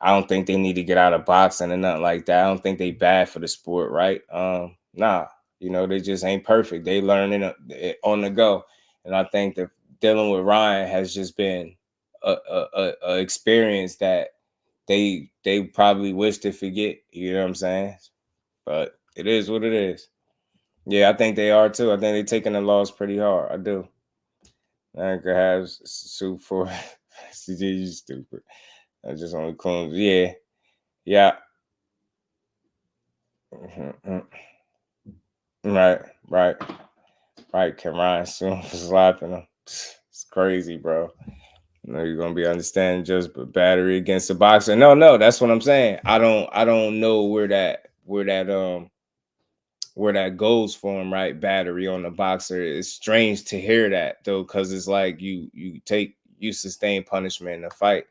I don't think they need to get out of boxing or nothing like that. I don't think they bad for the sport, right? Nah, you know, they just ain't perfect. They learning on the go. And I think that dealing with Ryan has just been a experience that they probably wish to forget. You know what I'm saying? But it is what it is. Yeah, I think they are too. I think they're taking the loss pretty hard. I do. I could have sue for you stupid. I just only clones. Yeah. Yeah. Mm-hmm. Right. Can Ryan sue him for slapping him? It's crazy, bro. You know, you're gonna be understanding just battery against a boxer. No, that's what I'm saying. I don't know where that goes for him, right? Battery on the boxer. It's strange to hear that though, because it's like you sustain punishment in a fight.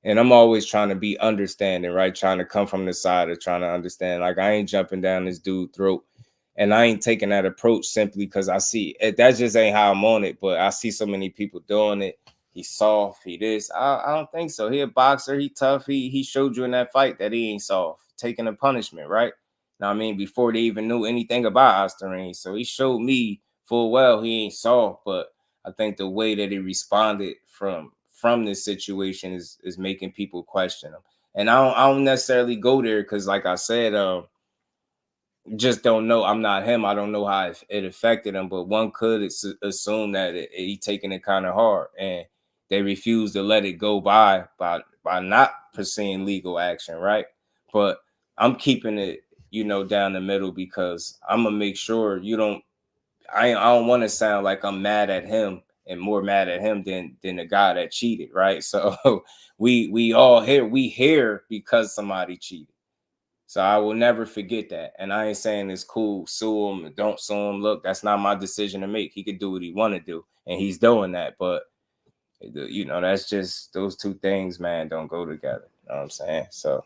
And I'm always trying to be understanding, right? Trying to come from the side of trying to understand. Like, I ain't jumping down this dude's throat. And I ain't taking that approach simply because I see it. That just ain't how I'm on it. But I see so many people doing it. He's soft. He this. I don't think so. He a boxer. He tough. He showed you in that fight that he ain't soft. Taking a punishment, right? Now, I mean, before they even knew anything about Osterine. So he showed me full well he ain't soft. But I think the way that he responded from this situation is making people question him. And I don't necessarily go there because, like I said, just don't know. I'm not him. I don't know how it affected him, but one could assume that he taking it kind of hard, and they refuse to let it go by not pursuing legal action, right? But I'm keeping it, down the middle, because I'm gonna make sure I don't want to sound like I'm mad at him and more mad at him than the guy that cheated, right? So we all here because somebody cheated. So I will never forget that. And I ain't saying it's cool, sue him, don't sue him. Look, that's not my decision to make. He could do what he want to do, and he's doing that. But that's just, those two things, man, don't go together. You know what I'm saying? So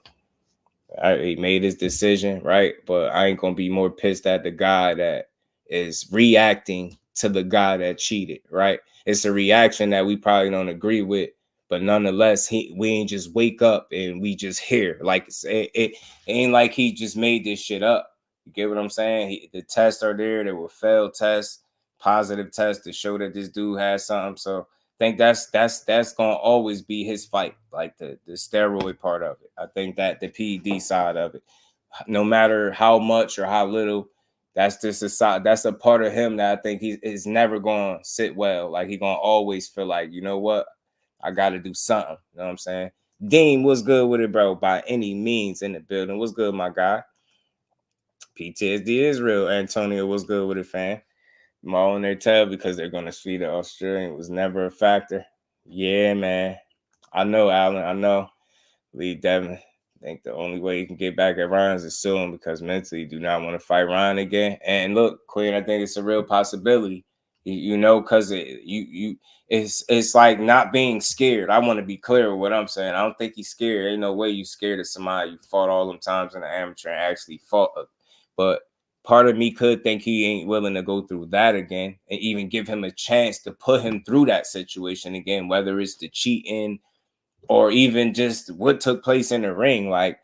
he made his decision, right? But I ain't gonna be more pissed at the guy that is reacting to the guy that cheated, right? It's a reaction that we probably don't agree with, but nonetheless, we ain't just wake up and we just hear. Like, it ain't like he just made this shit up. You get what I'm saying? The tests are there. There were failed tests, positive tests to show that this dude has something. So I think that's gonna always be his fight, like the steroid part of it. I think that the PED side of it, no matter how much or how little, that's just a side. That's a part of him that I think he is never gonna sit well. Like, he gonna always feel like, you know what, I got to do something. You know what I'm saying? Dean, what's good with it, bro? By any means in the building. What's good, my guy? PTSD is real. Antonio, what's good with it, fam? I'm all in their tail because they're going to sweep the Australian. It was never a factor. Yeah, man. I know, Alan. I know. Lee Devin. I think the only way you can get back at Ryan is to sue him, because mentally you do not want to fight Ryan again. And look, Queen, I think it's a real possibility. Because it's like not being scared. I want to be clear with what I'm saying. I don't think he's scared. Ain't no way you scared of somebody you fought all them times in the amateur and actually fought. But part of me could think he ain't willing to go through that again, and even give him a chance to put him through that situation again, whether it's the cheating or even just what took place in the ring. Like,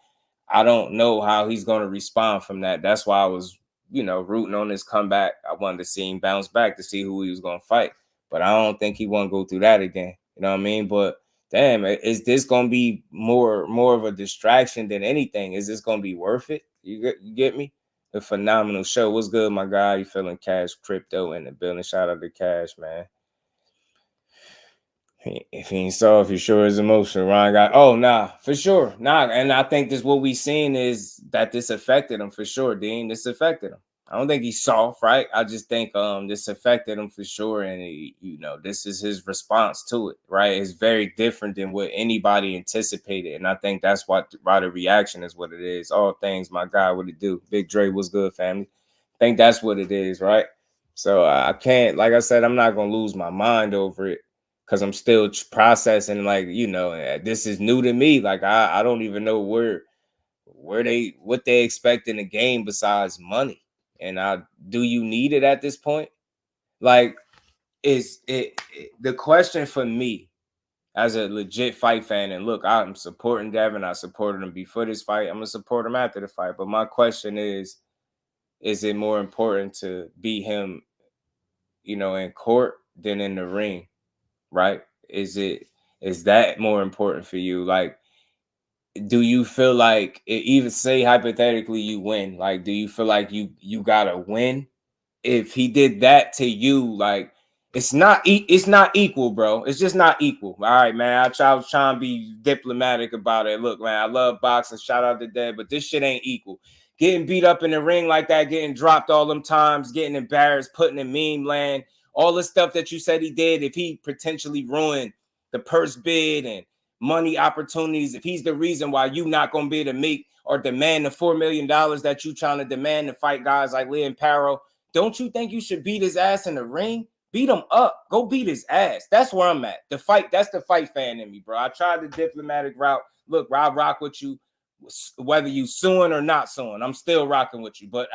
I don't know how he's going to respond from that. That's why I was, rooting on his comeback. I wanted to see him bounce back to see who he was going to fight. But I don't think he want to go through that again. You know what I mean? But damn, is this going to be more of a distraction than anything? Is this going to be worth it? You get me? A phenomenal show. What's good, my guy? You feeling Cash Crypto in the building? Shout out to Cash, man. If he ain't soft, he sure is emotional. Ryan got, for sure. And I think this, what we seen is that this affected him for sure, Dean. This affected him. I don't think he's soft, right? I just think this affected him for sure. And this is his response to it, right? It's very different than what anybody anticipated. And I think that's why the reaction is what it is. All things, my guy, what it do? Big Dre, what's good, family? I think that's what it is, right? So I can't, like I said, I'm not gonna lose my mind over it. because I'm still processing. Like, this is new to me. Like, I don't even know what they expect in the game besides money. And do you need it at this point? Like, the question for me as a legit fight fan, and look, I'm supporting Devin. I supported him before this fight. I'm gonna support him after the fight. But my question is it more important to beat him, in court than in the ring, right? Is that more important for you? Like, do you feel like, even say hypothetically you win, like, do you feel like you gotta win? If he did that to you, like, it's not equal, bro. It's just not equal. All right, man. I was trying to be diplomatic about it. Look, man, I love boxing. Shout out to Dad, but this shit ain't equal. Getting beat up in the ring like that, getting dropped all them times, getting embarrassed, putting in meme land, all the stuff that you said he did. If he potentially ruined the purse bid and money opportunities, if he's the reason why you not gonna be able to make or demand the $4 million that you trying to demand to fight guys like Liam Parrow, don't you think you should beat his ass in the ring? Beat him up. Go beat his ass. That's where I'm at. That's the fight fan in me, bro. I tried the diplomatic route. Look, I rock with you, whether you suing or not suing. I'm still rocking with you. But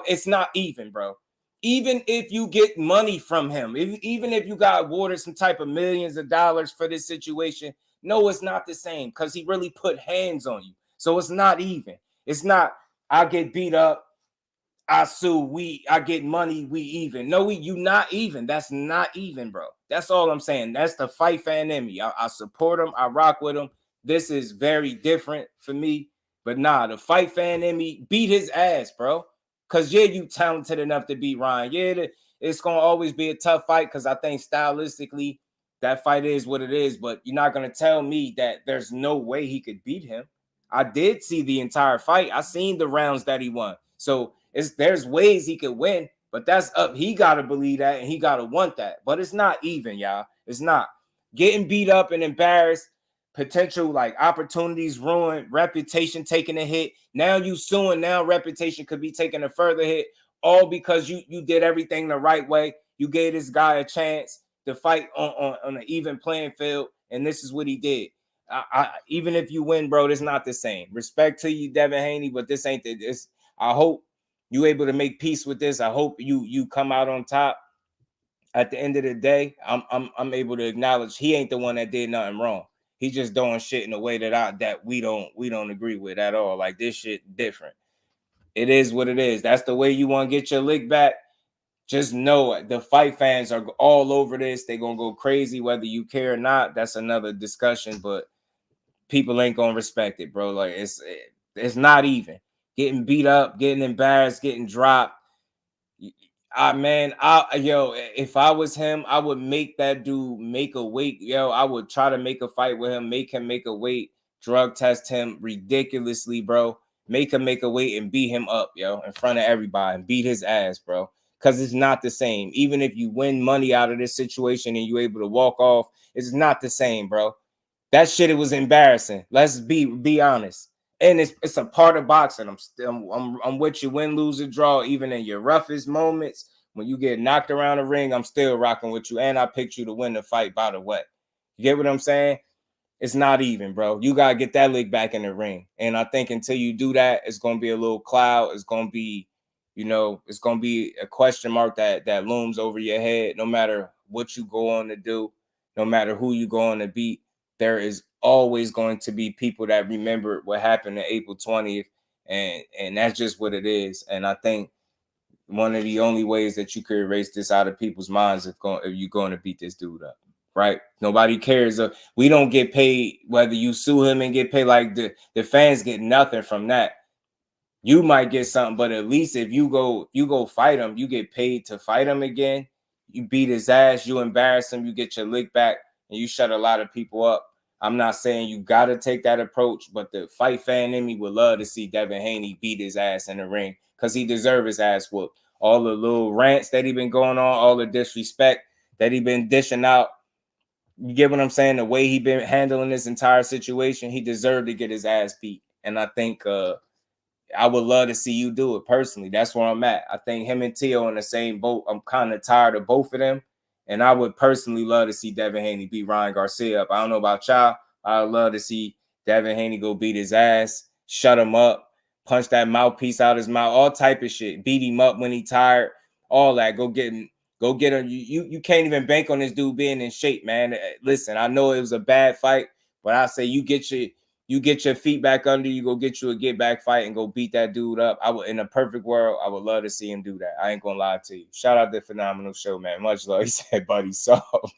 it's not even, bro. Even if you get money from him, even if you got awarded some type of millions of dollars for this situation, no, it's not the same, because he really put hands on you. So it's not even. It's not, I get beat up, I sue, I get money, we even. No, you not even. That's not even, bro. That's all I'm saying. That's the fight fan in me. I support him. I rock with him. This is very different for me. But nah, the fight fan in me, beat his ass, bro. Because, yeah, you talented enough to beat Ryan. Yeah, it's going to always be a tough fight, because I think stylistically that fight is what it is. But you're not going to tell me that there's no way he could beat him. I did see the entire fight. I seen the rounds that he won. So there's ways he could win, but that's up. He got to believe that, and he got to want that. But it's not even, y'all. It's not. Getting beat up and embarrassed, potential like opportunities ruined, reputation taking a hit. Now you suing, now reputation could be taking a further hit, all because you did everything the right way. You gave this guy a chance to fight on an even playing field, and this is what he did. Even if you win, bro, it's not the same. Respect to you, Devin Haney, but this ain't this. I hope you able to make peace with this. I hope you come out on top. At the end of the day, I'm able to acknowledge he ain't the one that did nothing wrong. He's just doing shit in a way that we don't agree with at all. Like, this shit different. It is what it is. That's the way you want to get your lick back. Just know the fight fans are all over this. They're gonna go crazy whether you care or not. That's another discussion, but people ain't gonna respect it, bro. Like, it's not even. Getting beat up, getting embarrassed, getting dropped. If I was him, I would make that dude make a weight. I would try to make a fight with him, make him make a weight, drug test him ridiculously, bro. Make him make a weight and beat him up, in front of everybody, and beat his ass, bro. Because it's not the same. Even if you win money out of this situation and you're able to walk off, it's not the same, bro. That shit, it was embarrassing. Let's be honest. And it's a part of boxing. I'm with you, win, lose, or draw. Even in your roughest moments, when you get knocked around the ring, I'm still rocking with you. And I picked you to win the fight, by the way. You get what I'm saying? It's not even, bro. You got to get that leg back in the ring. And I think until you do that, it's going to be a little cloud. It's going to be, it's going to be a question mark that looms over your head. No matter what you go on to do, no matter who you go on to beat, there is always going to be people that remember what happened on April 20th. And that's just what it is. And I think one of the only ways that you could erase this out of people's minds if you're going to beat this dude up, right? Nobody cares. We don't get paid whether you sue him and get paid. Like, the fans get nothing from that. You might get something, but at least if you go fight him, you get paid to fight him again. You beat his ass, you embarrass him, you get your lick back, and you shut a lot of people up. I'm not saying you got to take that approach, but the fight fan in me would love to see Devin Haney beat his ass in the ring, because he deserves his ass whooped. All the little rants that he been going on, all the disrespect that he been dishing out, you get what I'm saying? The way he been handling this entire situation, he deserved to get his ass beat. And I think I would love to see you do it personally. That's where I'm at. I think him and Tio in the same boat. I'm kind of tired of both of them. And I would personally love to see Devin Haney beat Ryan Garcia up. I don't know about y'all. I would love to see Devin Haney go beat his ass, shut him up, punch that mouthpiece out his mouth, all type of shit. Beat him up when he tired, all that. Go get him. You can't even bank on this dude being in shape, man. Listen, I know it was a bad fight, but I say you get your feet back under you, go get you a get back fight and go beat that dude up. I would, in a perfect world, I would love to see him do that. I ain't gonna lie to you. Shout out to Phenomenal Show, man. Much love. He said, buddy, soft.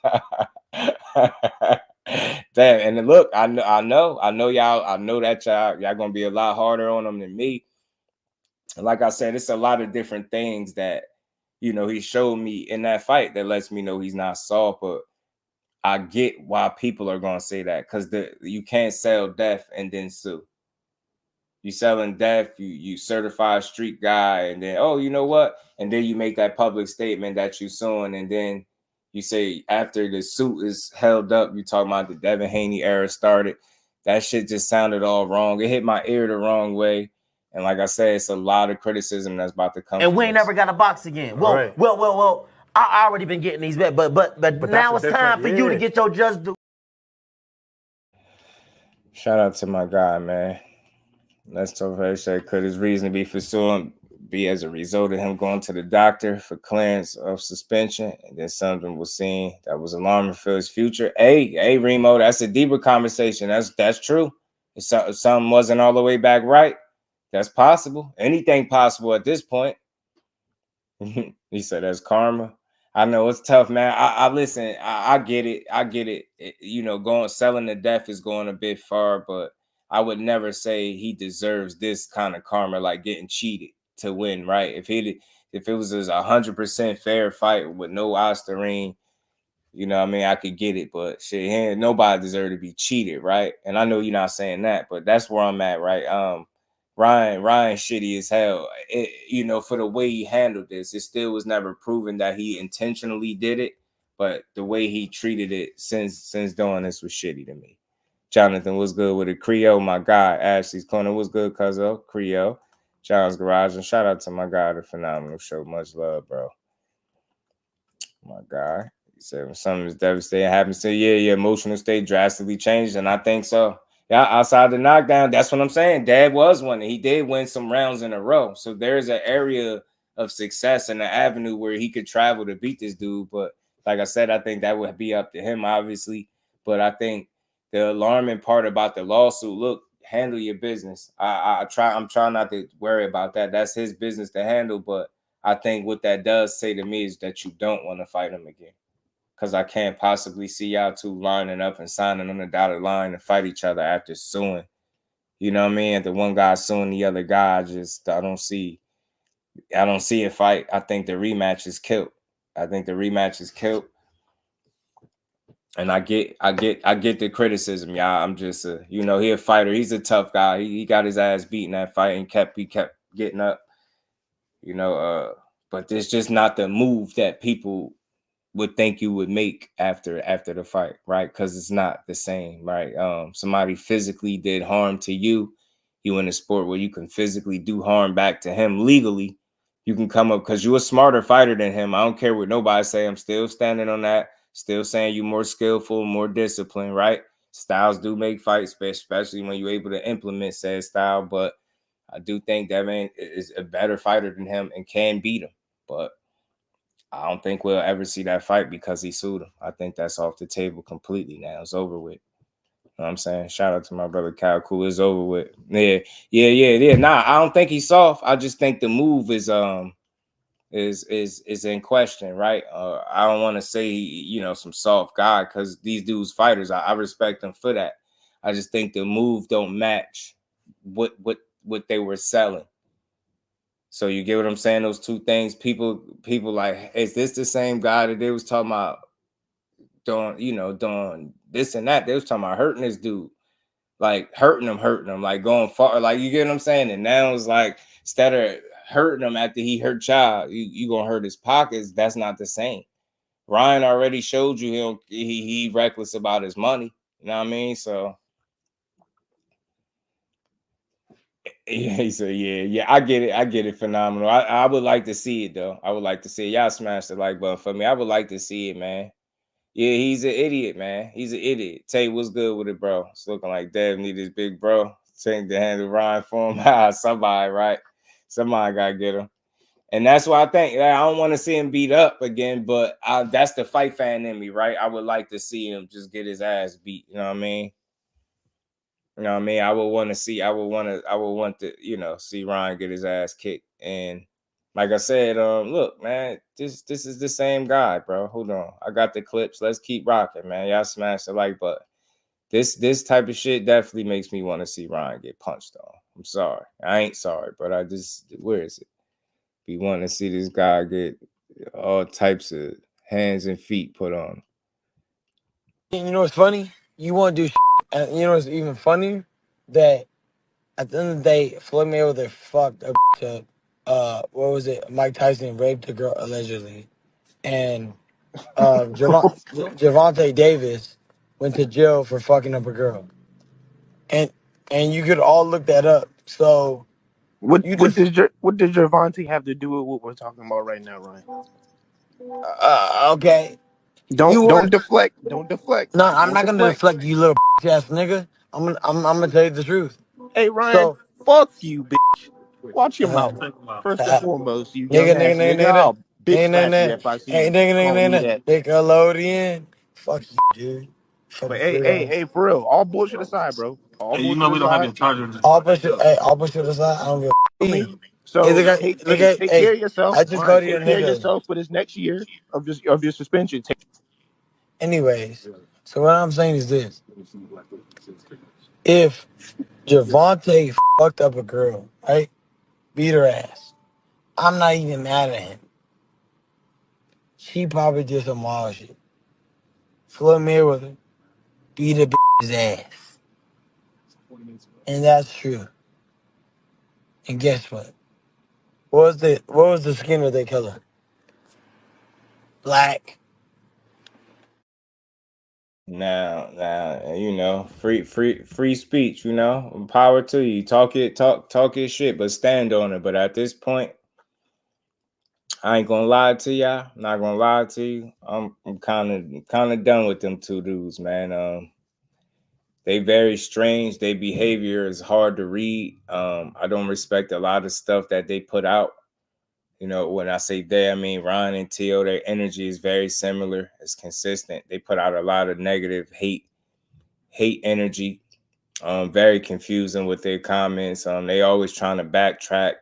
Damn, and look, I know y'all. I know that y'all gonna be a lot harder on him than me. And like I said, it's a lot of different things that he showed me in that fight that lets me know he's not soft. But I get why people are gonna say that, because you can't sell death and then sue. You selling death, you certified street guy, and then you know what? And then you make that public statement that you suing, and then you say after the suit is held up, you talking about the Devin Haney era started. That shit just sounded all wrong. It hit my ear the wrong way. And like I said, it's a lot of criticism that's about to come. And we ain't never got to box again. Well, Right. well. I already been getting these bets, but now it's time for you to get your just due. Shout out to my guy, man. Let's talk about it. Could his reason be for suing be as a result of him going to the doctor for clearance of suspension, and then something was seen that was alarming for his future? Hey, Remo, that's a deeper conversation. That's true. If something wasn't all the way back right, that's possible. Anything possible at this point. He said that's karma. I know it's tough, man. I listen. I get it. Selling to death is going a bit far, but I would never say he deserves this kind of karma, like getting cheated to win, right? If it was a 100% fair fight with no Osterine, I could get it. But shit, nobody deserves to be cheated, right? And I know you're not saying that, but that's where I'm at, right? Ryan shitty as hell. For the way he handled this, it still was never proven that he intentionally did it, but the way he treated it since doing this was shitty to me. Jonathan, what's good with it? Creole, my guy. Ashley's corner, what's good, cuzzo? Creole. John's Garage, and shout out to my guy, the Phenomenal Show. Much love, bro. My guy. He said when something is devastating happens to your emotional state drastically changed, and I think so. Yeah, outside the knockdown, that's what I'm saying. Dad was one, and he did win some rounds in a row. So there's an area of success and an avenue where he could travel to beat this dude. But like I said, I think that would be up to him, obviously. But I think the alarming part about the lawsuit, look, handle your business. I'm trying not to worry about that. That's his business to handle. But I think what that does say to me is that you don't want to fight him again. Because I can't possibly see y'all two lining up and signing on the dotted line and fight each other after suing. You know what I mean? The one guy suing the other guy, I don't see a fight. I think the rematch is killed. And I get the criticism, y'all. I'm just he a fighter. He's a tough guy. He got his ass beat in that fight and he kept getting up. But it's just not the move that people would think you would make after the fight, right? Because it's not the same, right? Somebody physically did harm to you. You in a sport where you can physically do harm back to him legally. You can come up because you're a smarter fighter than him. I don't care what nobody say. I'm still standing on that. Still saying you more skillful, more disciplined, right? Styles do make fights, especially when you're able to implement said style. But I do think Devin is a better fighter than him and can beat him. But I don't think we'll ever see that fight because he sued him. I think that's off the table completely now. It's over with. You know what I'm saying? Shout out to my brother Kyle Cool. It's over with. Yeah. Nah, I don't think he's soft. I just think the move is in question, right? I don't want to say, some soft guy because these dudes fighters. I respect them for that. I just think the move don't match what they were selling. So you get what I'm saying? Those two things, people like, is this the same guy that they was talking about doing this and that? They was talking about hurting this dude, like hurting him, like going far, like you get what I'm saying? And now it's like, instead of hurting him after he hurt child, you gonna hurt his pockets. That's not the same. Ryan already showed you he reckless about his money. You know what I mean? So Yeah, he said, yeah. I get it. Phenomenal. I would like to see it though. I would like to see it. Y'all smash the like button for me. I would like to see it, man. Yeah, he's an idiot, man. He's an idiot. Tay, what's good with it, bro? It's looking like Dev need his big bro. Take the handle Ryan for him. Somebody, right? Somebody gotta get him. And that's why I think I don't want to see him beat up again, but that's the fight fan in me, right? I would like to see him just get his ass beat. You know what I mean? You know what I mean? I would want to, see Ryan get his ass kicked. And like I said, look, man, this is the same guy, bro. Hold on. I got the clips. Let's keep rocking, man. Y'all smash the like button. This type of shit definitely makes me want to see Ryan get punched on. I'm sorry. I ain't sorry, but where is it? We want to see this guy get all types of hands and feet put on. You know what's funny? You want to do shit, and you know what's even funnier? That at the end of the day, Floyd Mayweather fucked a bitch up. What was it? Mike Tyson raped a girl allegedly, and Gervonta Davis went to jail for fucking up a girl, and you could all look that up. So What you what just does Gervonta have to do with what we're talking about right now, Ryan? okay. You Don't want deflect. Don't deflect. no? I'm Don't not gonna deflect. deflect you, little ass nigga. I'm gonna tell you the truth. Hey Ryan, So. fuck you, bitch. Watch your Uh, mouth. First and foremost, you Nigga, young nigga, ass nigga, nigga. nigga, nigga, I'll bitch nigga, slap you nigga, if I see hey, you nigga, nigga, calling me nigga, that. Nickelodeon. Fuck you, dude. But Fucking hey, weirdo. hey, hey, for real. All bullshit aside, bro. All bullshit aside. All bullshit, hey, all bullshit aside, I don't give a For me. f***. Hey, So look at, look at, take hey, care of yourself. I just go Ryan, to your take care of nigga. yourself for this next year of your suspension. Anyways, so what I'm saying is this. If Gervonta fucked up a girl, right? Beat her ass. I'm not even mad at him. She probably did some wild shit. Floyd Mayweather beat a bitch's ass. And that's true. And guess what? What was the skin of their color? Black. Now, free speech, power to you. Talk your shit, but stand on it. But at this point, I ain't gonna lie to y'all. I'm not gonna lie to you. I'm kind of done with them two dudes, man. They very strange. Their behavior is hard to read. I don't respect a lot of stuff that they put out. When I say they, I mean Ron and Tio. Their energy is very similar. It's consistent. They put out a lot of negative hate energy. Very confusing with their comments. They always trying to backtrack,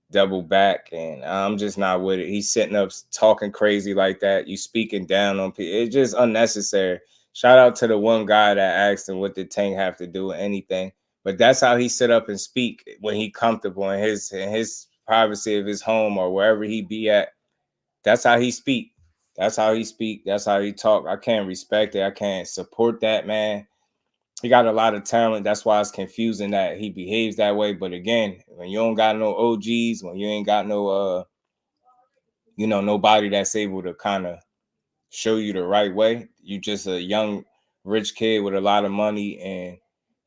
double back, and I'm just not with it. He's sitting up talking crazy like that. You speaking down on people. It's just unnecessary. Shout out to the one guy that asked him what did Tank have to do with anything. But that's how he sit up and speak when he comfortable in his privacy of his home or wherever he be at. That's how he speak. That's how he speak. That's how he talk. I can't respect it. I can't support that, man. He got a lot of talent. That's why it's confusing that he behaves that way. But again, when you don't got no OGs, when you ain't got no nobody that's able to kind of show you the right way, you just a young rich kid with a lot of money, and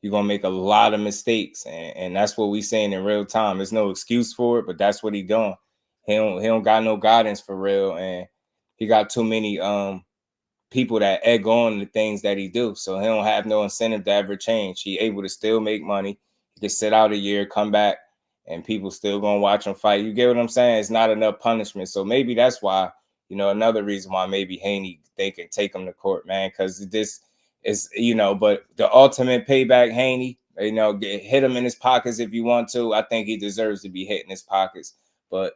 you're gonna make a lot of mistakes. And that's what we saying in real time. There's no excuse for it, but that's what he doing. He don't got no guidance for real, and he got too many people that egg on the things that he do. So he don't have no incentive to ever change. He able to still make money. He can sit out a year, come back, and people still gonna watch him fight. You get what I'm saying? It's not enough punishment. So maybe that's why, another reason why maybe Haney, they can take him to court, man, because this is, but the ultimate payback, Haney, hit him in his pockets if you want to. I think he deserves to be hit in his pockets. But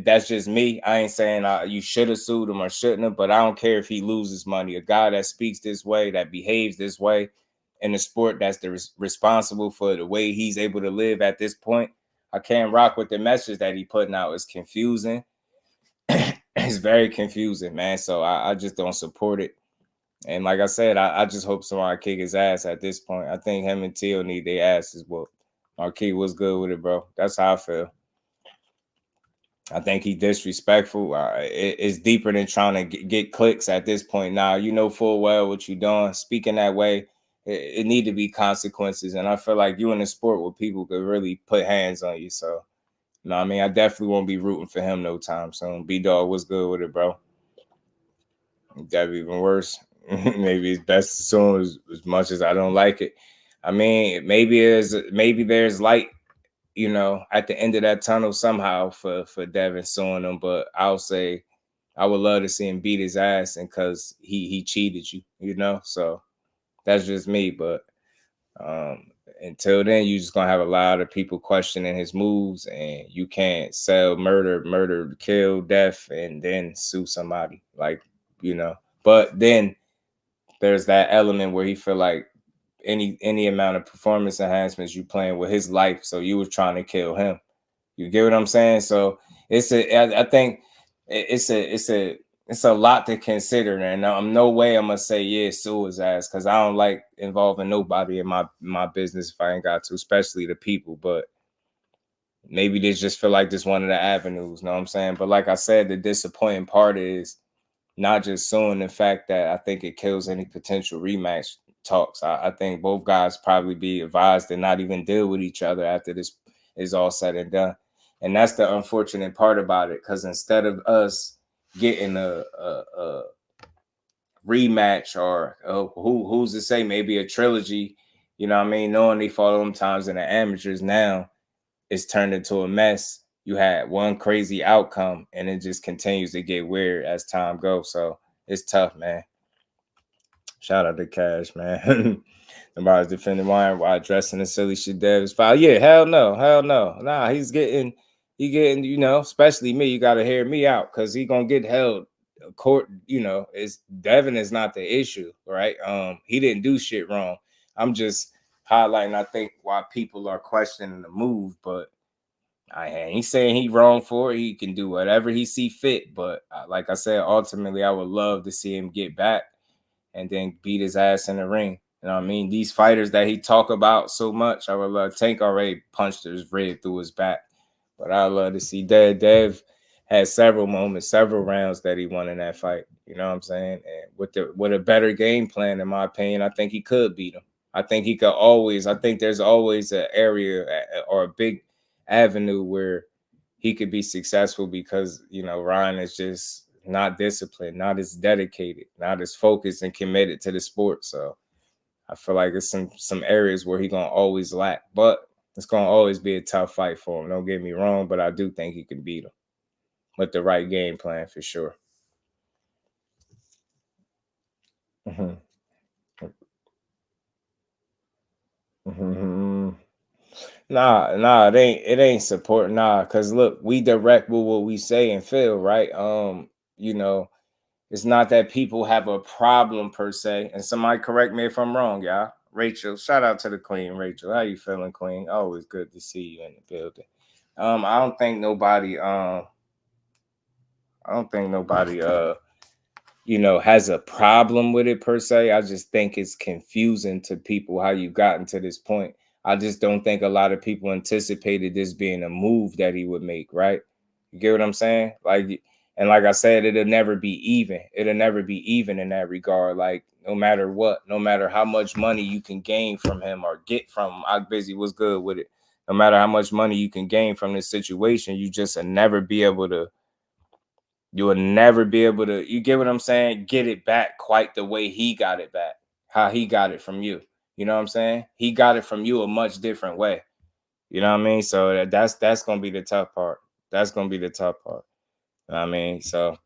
that's just me. I ain't saying you should have sued him or shouldn't have, but I don't care if he loses money. A guy that speaks this way, that behaves this way in the sport, that's responsible for the way he's able to live at this point. I can't rock with the message that he putting out. It's confusing. It's very confusing, man. So I just don't support it. And like I said, I just hope somebody kick his ass at this point. I think him and Teal need their asses whooped. Marquis, what's good with it, bro? That's how I feel. I think he disrespectful. It's deeper than trying to get clicks at this point. Now, you know full well what you're doing. Speaking that way it need to be consequences. And I feel like you in a sport where people could really put hands on you. So, you know what I mean? I definitely won't be rooting for him no time soon. B-Dog, what's good with it, bro? That'd be even worse. Maybe it's best as soon as much as I don't like it. I mean, maybe there's light, you know, at the end of that tunnel somehow for Devin suing him. But I'll say I would love to see him beat his ass, and because he cheated you, you know. So that's just me. But until then, you're just gonna have a lot of people questioning his moves, and you can't sell murder, kill, death, and then sue somebody, like, you know. But then there's that element where he feel like any amount of performance enhancements you playing with his life, so you was trying to kill him. You get what I'm saying? So I think it's a lot to consider, and I'm no way I'm gonna say yeah, sue his ass, because I don't like involving nobody in my business if I ain't got to, especially the people. But maybe they just feel like this one of the avenues. Know what I'm saying? But like I said, the disappointing part is not just suing the fact that I think it kills any potential rematch talks. I think both guys probably be advised to not even deal with each other after this is all said and done. And that's the unfortunate part about it, because instead of us getting a rematch, or who's to say maybe a trilogy, you know what I mean, knowing they fought them times in the amateurs, now it's turned into a mess. You had one crazy outcome, and it just continues to get weird as time goes. So it's tough, man. Shout out to Cash, man. Nobody's defending Ryan while addressing the silly shit Dev's file. Yeah, hell no. Nah, he's getting, you know, especially me, you gotta hear me out, because he gonna get held court, you know. It's Devin is not the issue, right? He didn't do shit wrong. I'm just highlighting, I think, why people are questioning the move, but I ain't saying he wrong for it. He can do whatever he see fit. But like I said, ultimately, I would love to see him get back and then beat his ass in the ring. You know what I mean? These fighters that he talk about so much, I would love. Tank already punched his rib through his back. But I'd love to see Dev had several moments, several rounds that he won in that fight. You know what I'm saying? And with a better game plan, in my opinion, I think he could beat him. I think there's always an area or a big avenue where he could be successful, because, you know, Ryan is just not disciplined, not as dedicated, not as focused and committed to the sport. So I feel like it's some areas where he's gonna always lack, but it's gonna always be a tough fight for him. Don't get me wrong, but I do think he can beat him with the right game plan for sure. Mm-hmm. Mm-hmm. Nah, it ain't support. Nah, because look, we direct with what we say and feel, right? You know, it's not that people have a problem per se. And somebody correct me if I'm wrong, y'all. Rachel, shout out to the Queen. Rachel, how you feeling, Queen? Always good to see you in the building. I don't think nobody you know, has a problem with it per se. I just think it's confusing to people how you gotten to this point. I just don't think a lot of people anticipated this being a move that he would make, right? You get what I'm saying? Like, and like I said, it'll never be even. It'll never be even in that regard. Like, no matter what, no matter how much money you can gain from him or get from him, busy was good with it. No matter how much money you can gain from this situation, you just will never be able to, you get what I'm saying? Get it back quite the way he got it back, how he got it from you. You know what I'm saying? He got it from you a much different way. You know what I mean? So that's going to be the tough part. That's going to be the tough part. You know what I mean? So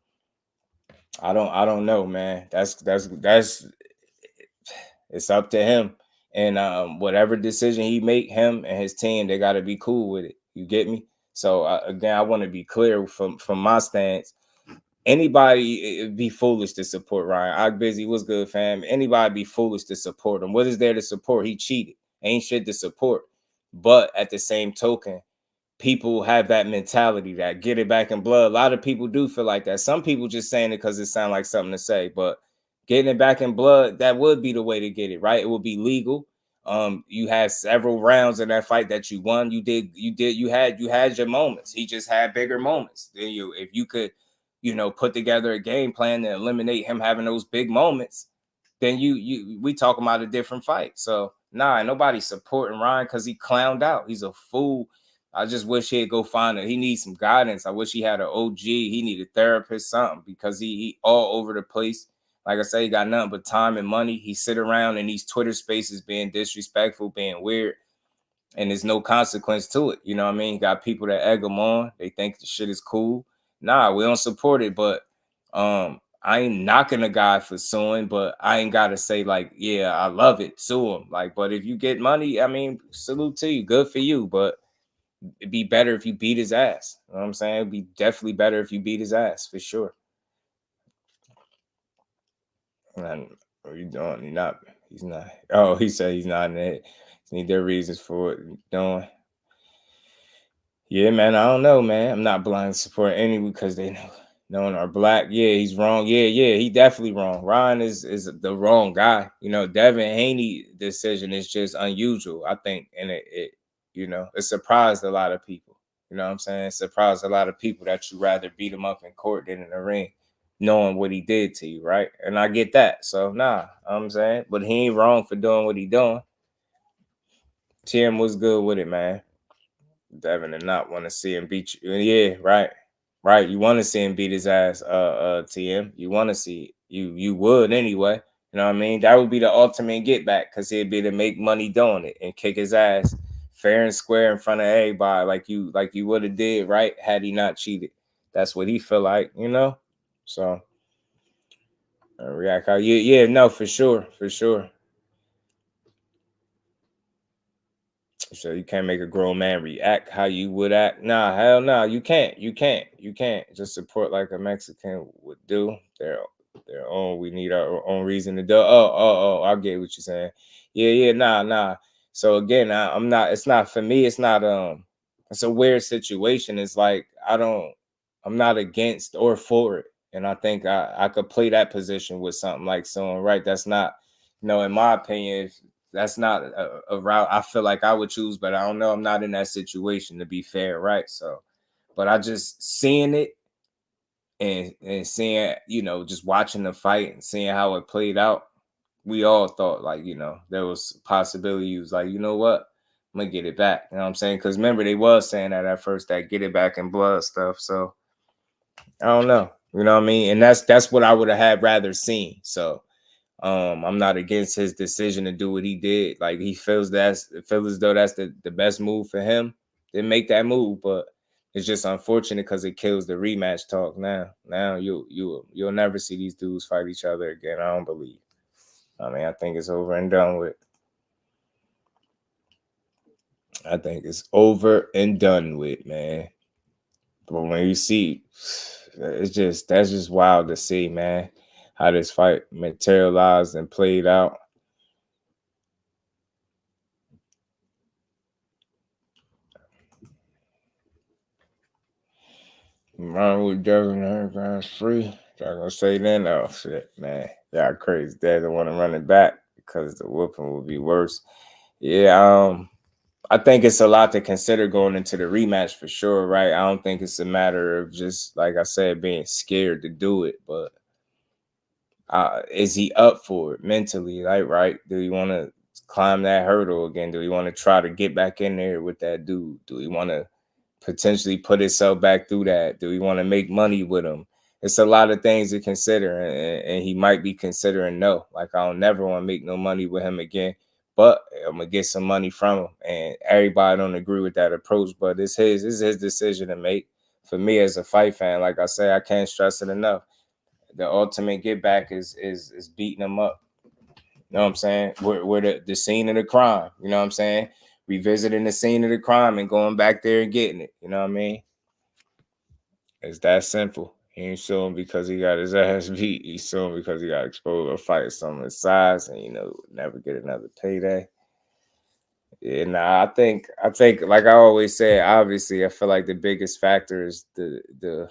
I don't know, man. That's it's up to him. And whatever decision he make, him and his team, they got to be cool with it. You get me? So again, I want to be clear from my stance. Anybody be foolish to support Ryan. I'm busy. What's good, fam? Anybody be foolish to support him. What is there to support? He cheated. Ain't shit to support. But at the same token, people have that mentality that get it back in blood. A lot of people do feel like that. Some people just saying it because it sounds like something to say. But getting it back in blood, that would be the way to get it, right? It would be legal. You had several rounds in that fight that you won. You had your moments. He just had bigger moments than you. If you could, you know, put together a game plan to eliminate him having those big moments, then we talking about a different fight. So nah, nobody supporting Ryan because he clowned out. He's a fool. I just wish he'd go find it. He needs some guidance. I wish he had an OG. He need a therapist, something, because he all over the place. Like I say, he got nothing but time and money. He sit around in these Twitter spaces being disrespectful, being weird, and there's no consequence to it. You know what I mean? You got people that egg him on. They think the shit is cool. Nah, we don't support it, but I ain't knocking a guy for suing, but I ain't got to say, like, yeah, I love it, sue him. Like, but if you get money, I mean, salute to you, good for you, but it'd be better if you beat his ass. You know what I'm saying? It'd be definitely better if you beat his ass, for sure. And what are you doing? He's not. Oh, he said he's not in it. Need their reasons for it. Doing. Yeah, man, I don't know, man. I'm not blind to support any because they knowing are black. Yeah, he's wrong. Yeah, he definitely wrong. Ryan is the wrong guy. You know, Devin Haney decision is just unusual, I think, and it it surprised a lot of people. You know what I'm saying? It surprised a lot of people that you rather beat him up in court than in the ring, knowing what he did to you, right? And I get that. So nah, I'm saying, but he ain't wrong for doing what he doing. Tim was good with it, man. Devin did not want to see him beat you. Yeah, right. You want to see him beat his ass, TM. You want to see it. You would anyway. You know what I mean? That would be the ultimate get back, because he'd be to make money doing it and kick his ass fair and square in front of everybody, like you would have did, right? Had he not cheated. That's what he feel like, you know? So react how no, for sure. So you can't make a grown man react how you would act. Nah, hell no, you can't. You can't just support like a Mexican would do. Their own. We need our own reason to do. Oh, I get what you're saying. Yeah, nah. So again, I'm not. It's not for me. It's not. It's a weird situation. It's like I'm not against or for it, and I think I could play that position with something like someone, right? That's not, in my opinion. That's not a route I feel like I would choose, but I don't know. I'm not in that situation, to be fair, right? So, but I just seeing it and seeing, just watching the fight and seeing how it played out, we all thought, like, there was possibilities, like, you know what? I'm gonna get it back. You know what I'm saying? Because remember, they was saying that at first, that get it back in blood stuff. So I don't know. You know what I mean? And that's what I would have had rather seen. So I'm not against his decision to do what he did. Like, he feels as though that's the best move for him. Then make that move, but it's just unfortunate because it kills the rematch talk. Now you'll never see these dudes fight each other again. I don't believe. I mean, I think it's over and done with. I think it's over and done with, man. But when you see, that's just wild to see, man, how this fight materialized and played out. Run with Devin Haney free. I'm gonna say then, oh shit, man, y'all crazy. Dad don't want to run it back because the whooping will be worse. Yeah, I think it's a lot to consider going into the rematch for sure, right? I don't think it's a matter of just, like I said, being scared to do it, but is he up for it mentally? Like, right? Do he want to climb that hurdle again? Do he want to try to get back in there with that dude? Do he want to potentially put himself back through that? Do we want to make money with him? It's a lot of things to consider, and he might be considering no. Like, I don't never want to make no money with him again, but I'm gonna get some money from him. And everybody don't agree with that approach, but it's his decision to make. For me as a fight fan, like I say, I can't stress it enough. The ultimate get back is beating him up. You know what I'm saying? We're the scene of the crime. You know what I'm saying? Revisiting the scene of the crime and going back there and getting it. You know what I mean? It's that simple. He ain't suing because he got his ass beat. He's suing because he got exposed or fight some of his size and, never get another payday. Yeah, nah, I think like I always say, obviously, I feel like the biggest factor is the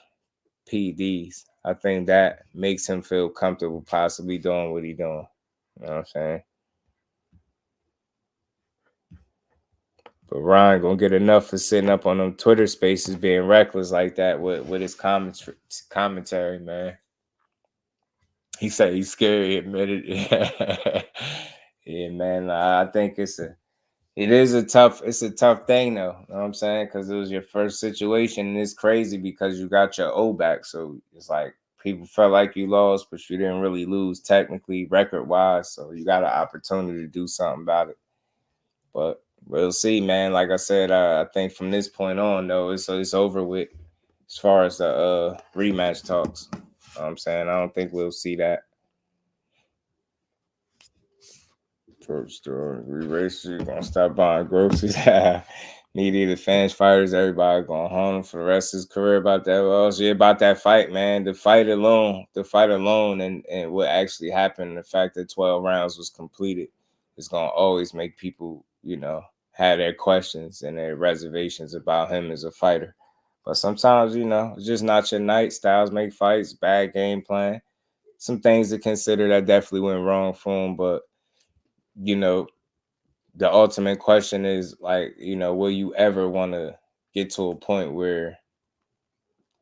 PDs. I think that makes him feel comfortable possibly doing what he's doing. You know what I'm saying? But Ryan gonna get enough for sitting up on them Twitter spaces being reckless like that with his commentary, man. He said he's scared. He admitted. Yeah, man. I think it's a tough thing though. You know what I'm saying? Because it was your first situation, and it's crazy because you got your O back. So it's like people felt like you lost, but you didn't really lose technically record wise. So you got an opportunity to do something about it. But we'll see, man. Like I said, I think from this point on though, it's over with as far as the rematch talks. You know what I'm saying? I don't think we'll see that. Store re-race, you gonna stop buying groceries. Need either fans, fighters, everybody going home for the rest of his career about that. Well, yeah, about that fight, man. The fight alone, and what actually happened, the fact that 12 rounds was completed, is gonna always make people, have their questions and their reservations about him as a fighter. But sometimes, it's just not your night. Styles make fights, bad game plan. Some things to consider that definitely went wrong for him, but the ultimate question is like, will you ever want to get to a point where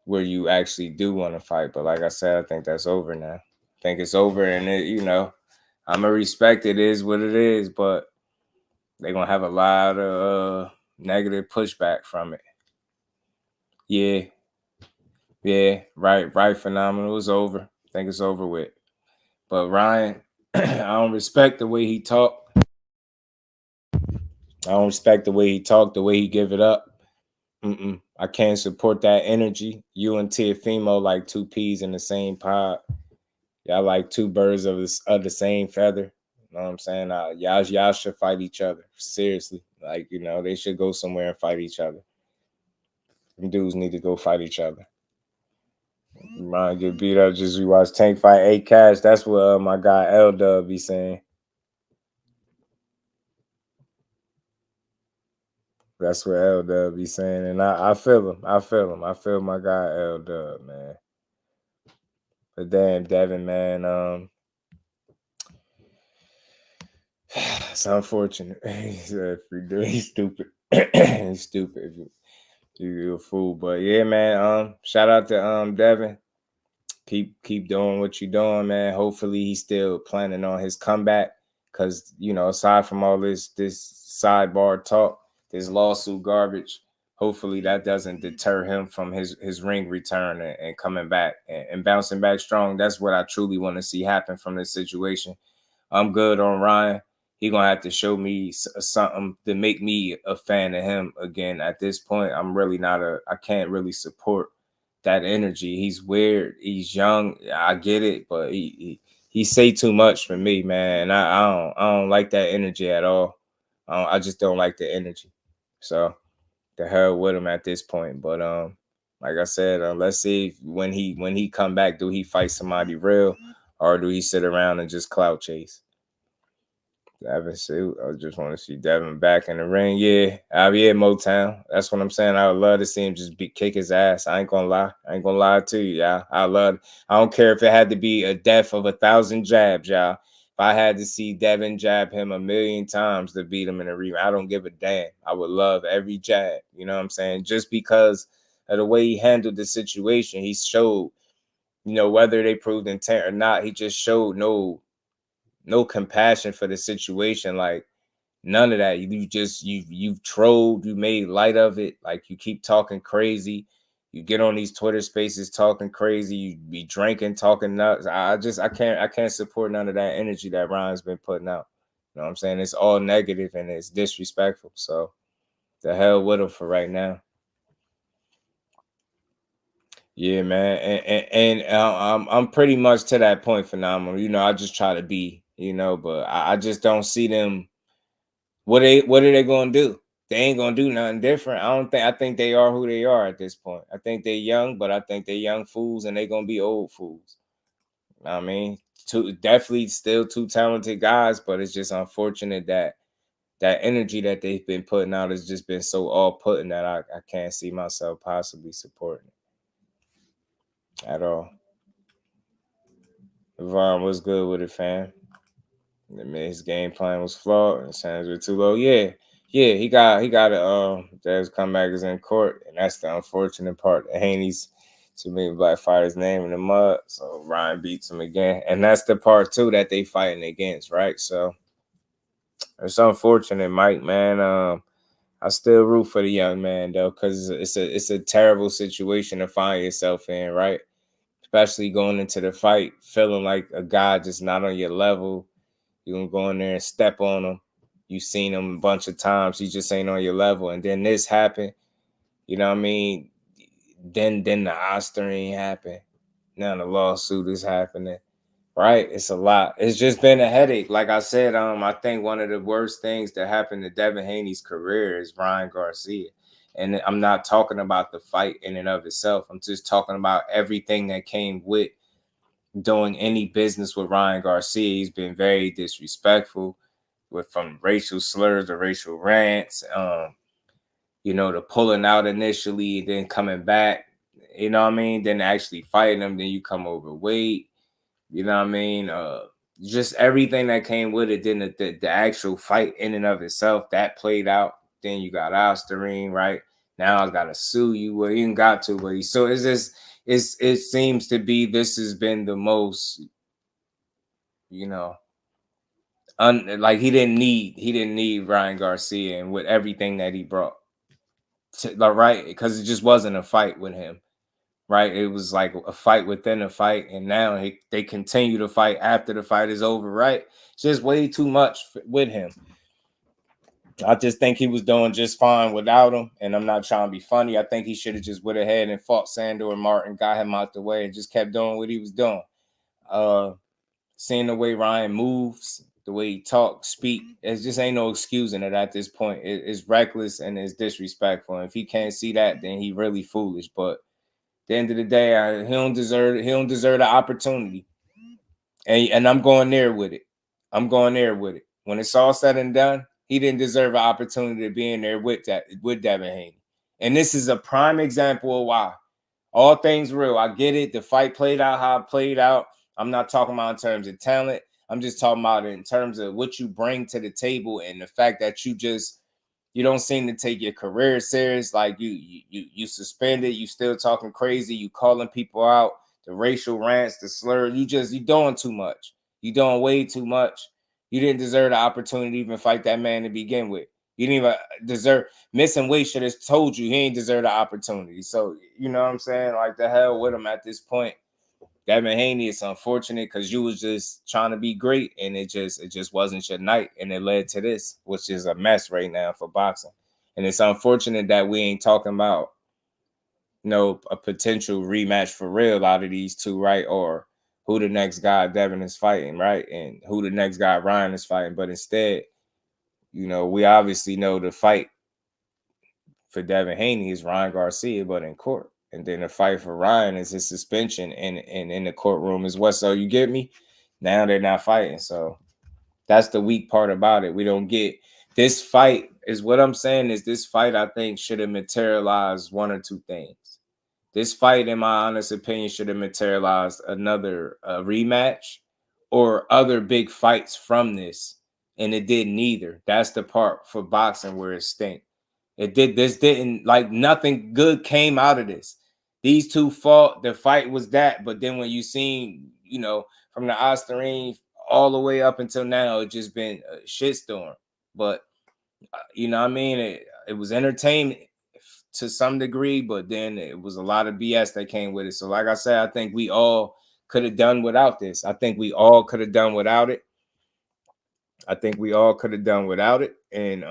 you actually do want to fight? But like I said, I think that's over now. I think it's over, and I'm gonna respect it is what it is, but they're gonna have a lot of negative pushback from it. Yeah, right. Phenomenal. It's over. I think it's over with. But Ryan, I don't respect the way he talked. I don't respect the way he talked, the way he give it up. I can't support that energy. You and Tiafimo like two peas in the same pod. Y'all like two birds of the same feather. You know what I'm saying? Y'all should fight each other. Seriously. Like, they should go somewhere and fight each other. Them dudes need to go fight each other. Ryan get beat up just we watch Tank fight 8 Cash. That's what my guy L-Dub be saying. That's what L-Dub be saying. And I feel him. I feel my guy L-Dub, man. But damn, Devin, man, it's unfortunate. He's stupid. He's stupid. You're a fool. But yeah, man, shout out to Devin. Keep doing what you're doing, man. Hopefully he's still planning on his comeback. Cause aside from all this sidebar talk, this lawsuit garbage, hopefully that doesn't deter him from his ring return and coming back and bouncing back strong. That's what I truly want to see happen from this situation. I'm good on Ryan. He gonna have to show me something to make me a fan of him again. At this point, I'm really I can't really support that energy. He's weird. He's young. I get it, but he say too much for me, man. I don't like that energy at all. I just don't like the energy. So the hell with him at this point. But like I said, let's see when he come back, do he fight somebody real or do he sit around and just clout chase? Devin, I just want to see Devin back in the ring. Yeah, I'll be at Motown. That's what I'm saying. I would love to see him just kick his ass. I ain't gonna lie to you, y'all. I don't care if it had to be a death of 1,000 jabs, y'all. If I had to see Devin jab him 1,000,000 times to beat him in a rematch, I don't give a damn. I would love every jab. You know what I'm saying? Just because of the way he handled the situation, he showed, whether they proved intent or not, he just showed no compassion for the situation. Like none of that. You've trolled, you made light of it. Like you keep talking crazy. You get on these Twitter spaces talking crazy. You be drinking, talking nuts. I can't support none of that energy that Ryan's been putting out. You know what I'm saying? It's all negative and it's disrespectful. So the hell with him for right now. Yeah, man, and I'm pretty much to that point. Phenomenal. I just try to be, but I just don't see them. What are they gonna do? They ain't gonna do nothing different. I think they are who they are at this point. I think they're young, but I think they're young fools and they're gonna be old fools. I mean, definitely still two talented guys, but it's just unfortunate that energy that they've been putting out has just been so all-putting that I can't see myself possibly supporting it at all. Vaughn was good with it, fam. I mean, his game plan was flawed and standards were too low. Yeah, he got a Dad's comeback is in court, and that's the unfortunate part. Haney's Too many black fighters' name in the mud. So Ryan beats him again. And that's the part too that they fighting against, right? So it's unfortunate, Mike, man. I still root for the young man though, because it's a terrible situation to find yourself in, right? Especially going into the fight, feeling like a guy just not on your level. You're gonna go in there and step on him. You've seen him a bunch of times. He just ain't on your level. And then this happened. You know what I mean? Then the Osterine happened. Now the lawsuit is happening. Right? It's a lot. It's just been a headache. Like I said, I think one of the worst things that happened to Devin Haney's career is Ryan Garcia. And I'm not talking about the fight in and of itself. I'm just talking about everything that came with doing any business with Ryan Garcia. He's been very disrespectful from racial slurs to racial rants. The pulling out initially, then coming back. You know what I mean? Then actually fighting him. Then you come overweight. You know what I mean? Just everything that came with it. Then the actual fight in and of itself, that played out. Then you got Osterine, right? Now I gotta sue you. Well, you ain't got to, but so it's just it seems to be this has been the most, like he didn't need Ryan Garcia and with everything that he brought right, because it just wasn't a fight with him. Right, it was like a fight within a fight, and now they continue to fight after the fight is over. Right, it's just way too much with him. I just think he was doing just fine without him, and I'm not trying to be funny. I think he should have just went ahead and fought Sandor and Martin, got him out the way, and just kept doing what he was doing. Seeing the way Ryan moves, the way he talks, speak, it just ain't no excusing it at this point. It's reckless and it's disrespectful. And if he can't see that, then he really foolish. But the end of the day, he don't deserve the opportunity. And I'm going there with it. When it's all said and done, he didn't deserve an opportunity to be in there with Devin Haney. And this is a prime example of why. All things real. I get it. The fight played out how it played out. I'm not talking about in terms of talent. I'm just talking about in terms of what you bring to the table and the fact that you don't seem to take your career serious. Like you suspended, you still talking crazy, you calling people out, the racial rants, the slur, you doing too much. You doing way too much. You didn't deserve the opportunity to even fight that man to begin with. You didn't even deserve. Missing weight should have told you he ain't deserve the opportunity. So you know what I'm saying? Like the hell with him at this point. Devin Haney, it's unfortunate because you was just trying to be great and it just wasn't your night, and it led to this, which is a mess right now for boxing. And it's unfortunate that we ain't talking about a potential rematch for real out of these two, right? Or who the next guy Devin is fighting, right? And who the next guy Ryan is fighting. But instead, we obviously know the fight for Devin Haney is Ryan Garcia, but in court. And then the fight for Ryan is his suspension and in the courtroom as well. So you get me? Now they're not fighting. So that's the weak part about it. We don't get this fight is what I'm saying is this fight, I think, should have materialized one or two things. This fight, in my honest opinion, should have materialized another rematch or other big fights from this. And it did neither. That's the part for boxing where it stinks. Didn't like nothing good came out of this. These two fought, the fight was that, but then when you seen, from the Osterine all the way up until now, it just been a shitstorm. But you know what I mean? It was entertainment to some degree, but then it was a lot of BS that came with it. So like I said, I think we all could have done without this. I think we all could have done without it. And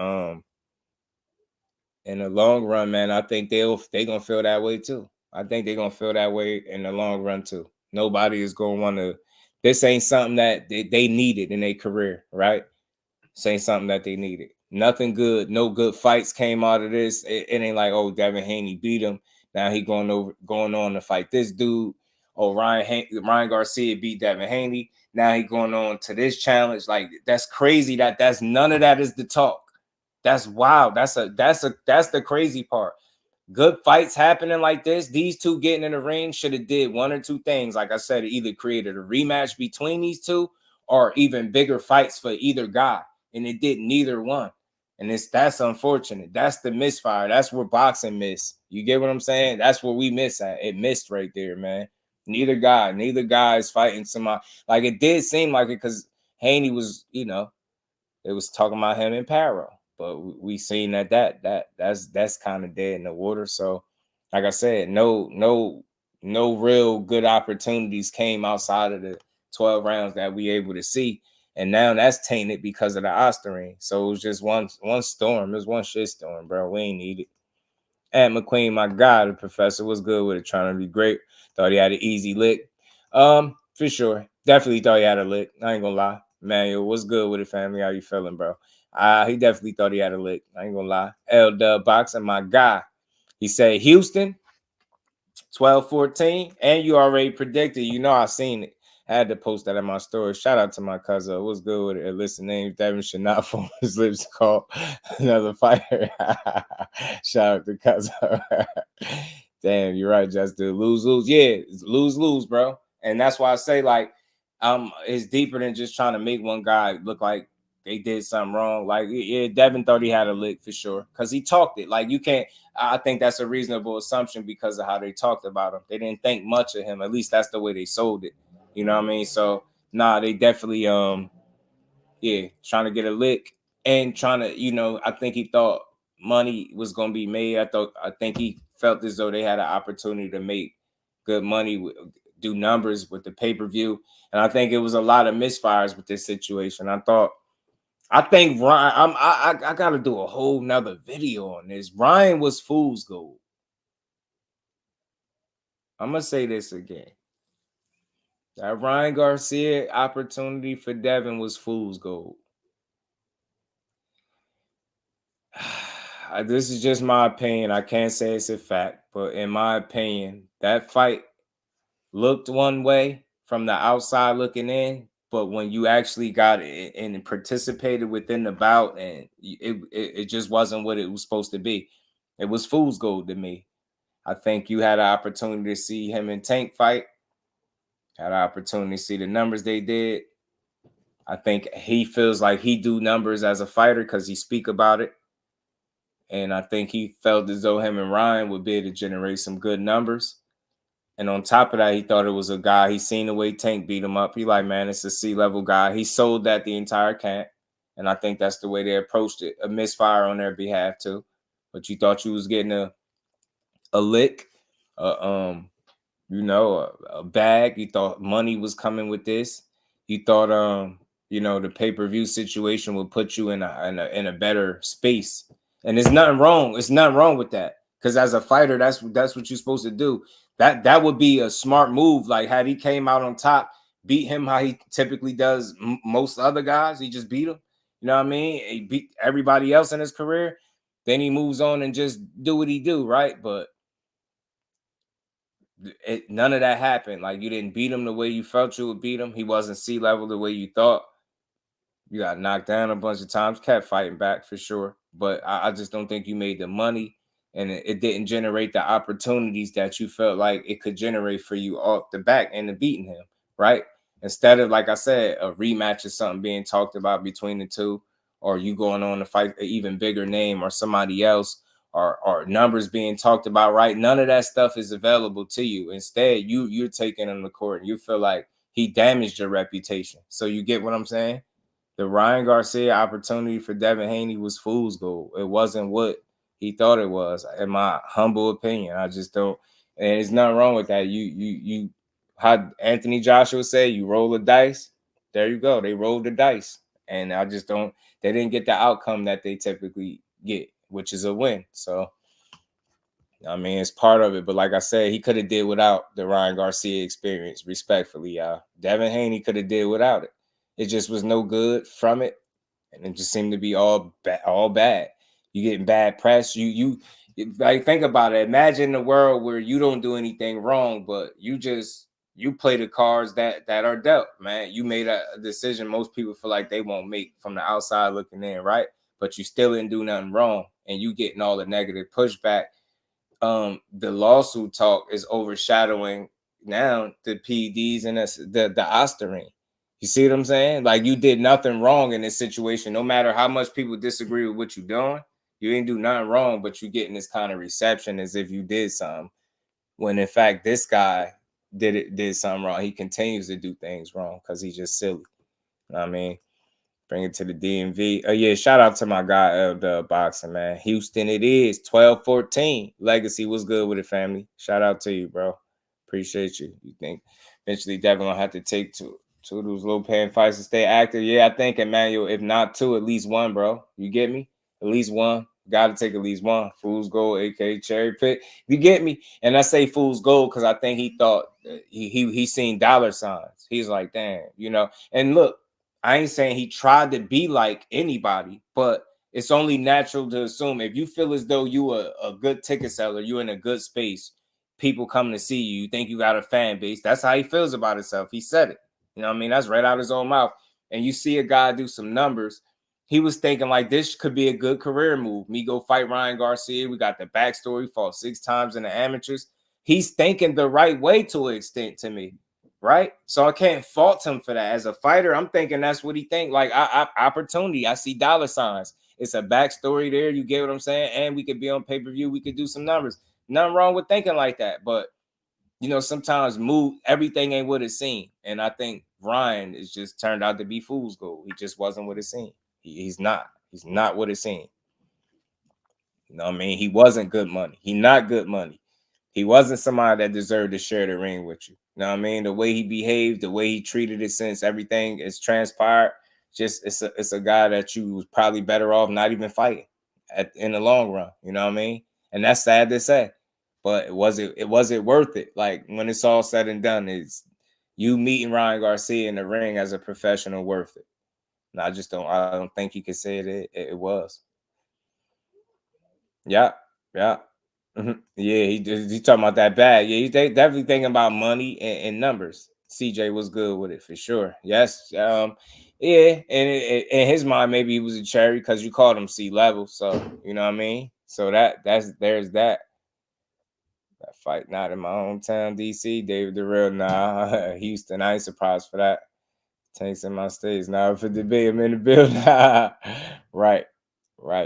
in the long run, man, I think they gonna feel that way too. I think they're gonna feel that way in the long run too. Nobody is gonna want to. This ain't something that they needed in their career, right? This ain't something that they needed. Nothing good, no good fights came out of this. It ain't like, oh, Devin Haney beat him. Now he going on to fight this dude. Oh, Ryan Garcia beat Devin Haney. Now he going on to this challenge. Like that's crazy. That's none of that is the talk. That's wild. That's the crazy part. Good fights happening like this. These two getting in the ring should have did one or two things. Like I said, it either created a rematch between these two or even bigger fights for either guy. And it did neither one. And that's unfortunate. That's the misfire. That's where boxing missed. You get what I'm saying? That's where we miss at. It missed right there, man. Neither guy is fighting somebody. Like, it did seem like it because Haney was, you know, it was talking about him in Paro. But we seen that's kind of dead in the water. So, like I said, no real good opportunities came outside of the 12 rounds that we able to see. And now that's tainted because of the Osterine. So it was just one storm. It was one shit storm, bro. We ain't need it. At McQueen, my God, the professor was good with it, trying to be great. Thought he had an easy lick. For sure. Definitely thought he had a lick. I ain't gonna lie. Manuel, what's good with it, family? How you feeling, bro? He definitely thought he had a lick. I ain't gonna lie. LWBoxing, my guy. He said Houston, 12-14. And you already predicted. You know I seen it. I had to post that in my story. Shout out to my cousin. What's good with it? Listen, name Devin should not form his lips to call another fighter. Shout out to cousin. Damn, you're right, Justin. Lose. Yeah, lose, bro. And that's why I say, like, it's deeper than just trying to make one guy look like they did something wrong. Like, yeah, Devin thought he had a lick for sure because he talked it. Like, you can't. I think that's a reasonable assumption because of how they talked about him. They didn't think much of him. At least that's the way they sold it. You know what I mean? So, they definitely, trying to get a lick and trying to, I think he thought money was going to be made. I think he felt as though they had an opportunity to make good money, do numbers with the pay-per-view. And I think it was a lot of misfires with this situation. I think Ryan, I got to do a whole nother video on this. Ryan was fool's gold. I'm going to say this again. That Ryan Garcia opportunity for Devin was fool's gold. This is just my opinion. I can't say it's a fact, but in my opinion, that fight looked one way from the outside looking in, but when you actually got it and participated within the bout, and it just wasn't what it was supposed to be. It was fool's gold to me. I think you had an opportunity to see him and Tank fight. Had an opportunity to see the numbers they did. I think he feels like he do numbers as a fighter because he speak about it. And I think he felt as though him and Ryan would be able to generate some good numbers. And on top of that, he thought it was a guy. He seen the way Tank beat him up. He like, man, it's a C-level guy. He sold that the entire camp. And I think that's the way they approached it. A misfire on their behalf too. But you thought you was getting a lick, a bag. You thought money was coming with this. You thought, the pay-per-view situation would put you in a better space. And there's nothing wrong. It's nothing wrong with that. Because as a fighter, that's what you're supposed to do. That would be a smart move. Like, had he came out on top, beat him how he typically does most other guys, he just beat him. You know what I mean? He beat everybody else in his career. Then he moves on and just do what he do, right? But none of that happened. Like, you didn't beat him the way you felt you would beat him. He wasn't C-level the way you thought. You got knocked down a bunch of times, kept fighting back for sure. But I just don't think you made the money, and it didn't generate the opportunities that you felt like it could generate for you off the back and the beating him, right? Instead of, like I said, a rematch or something being talked about between the two, or you going on to fight an even bigger name or somebody else, or numbers being talked about, right? None of that stuff is available to you. Instead, you're taking him to court and you feel like he damaged your reputation. So you get what I'm saying? The Ryan Garcia opportunity for Devin Haney was fool's gold. It wasn't what he thought it was, in my humble opinion. I just don't, and there's nothing wrong with that. You how Anthony Joshua say, you roll the dice. There you go. They rolled the dice. And I just don't, they didn't get the outcome that they typically get, which is a win. So, I mean, it's part of it. But like I said, he could have did without the Ryan Garcia experience, respectfully, y'all. Devin Haney could have did without it. It just was no good from it. And it just seemed to be all bad. You getting bad press. You like, think about it. Imagine a world where you don't do anything wrong, but you play the cards that are dealt, man. You made a decision most people feel like they won't make from the outside looking in, right? But you still didn't do nothing wrong, and you getting all the negative pushback. The lawsuit talk is overshadowing now the PEDs and the Osterine. You see what I'm saying? Like, you did nothing wrong in this situation. No matter how much people disagree with what you're doing, you didn't do nothing wrong, but you getting this kind of reception as if you did something. When in fact, this guy did something wrong. He continues to do things wrong because he's just silly. You know what I mean? Bring it to the DMV. Oh, yeah, shout out to my guy, Boxing, man. Houston, it is 12-14. Legacy was good with it, family. Shout out to you, bro. Appreciate you. You think eventually Devin will have to take two of those low-paying fights to stay active? Yeah, I think, Emmanuel, if not two, at least one, bro. You get me? At least one. Got to take at least one. Fool's Gold, aka Cherry Pick. You get me? And I say Fool's Gold because I think he thought he seen dollar signs. He's like, damn, you know. And look, I ain't saying he tried to be like anybody, but it's only natural to assume if you feel as though you are a good ticket seller, you're in a good space, people come to see you, you think you got a fan base. That's how he feels about himself. He said it. You know what I mean? That's right out of his own mouth. And you see a guy do some numbers. He was thinking like this could be a good career move. Me go fight Ryan Garcia. We got the backstory, fought 6 times in the amateurs. He's thinking the right way to an extent to me. Right, so I can't fault him for that. As a fighter, I'm thinking that's what he think. Like, opportunity. I see dollar signs. It's a backstory there. You get what I'm saying? And we could be on pay-per-view. We could do some numbers. Nothing wrong with thinking like that. But you know, sometimes everything ain't what it seemed. And I think Ryan is just turned out to be fool's gold. He just wasn't what it seemed. He's not. He's not what it seemed. You know what I mean? He wasn't good money. He not good money. He wasn't somebody that deserved to share the ring with you. You know what I mean? The way he behaved, the way he treated it since everything is transpired, just it's a guy that you was probably better off not even fighting in the long run. You know what I mean? And that's sad to say. But it wasn't worth it. Like, when it's all said and done, it's you meeting Ryan Garcia in the ring as a professional worth it. And I don't think you could say it was. Yeah. Yeah, he talking about that bag. Yeah, he's definitely thinking about money and numbers. CJ was good with it for sure. Yes, yeah, and in his mind, maybe he was a cherry because you called him C-level. So you know what I mean. So there's that fight. Not in my hometown, DC. David Durrell, nah. Houston, I ain't surprised for that. Tanks in my states. Now for debate, I'm in the building. Right.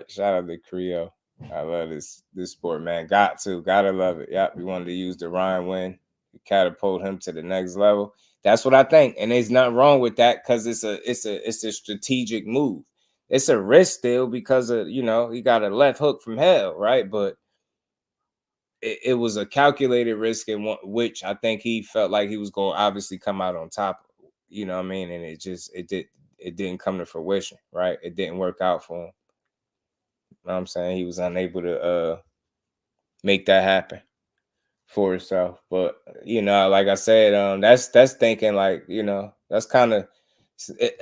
Shout out to Creo. I love this sport, man. Gotta love it. Yep, we wanted to use the Ryan win, catapult him to the next level. That's what I think, and there's nothing wrong with that because it's a strategic move. It's a risk still because of he got a left hook from hell, right? But it was a calculated risk in which I think he felt like he was going to obviously come out on top. You know what I mean? And it didn't come to fruition, right? It didn't work out for him. You know what I'm saying? He was unable to make that happen for himself. But like I said, that's thinking like, that's kind of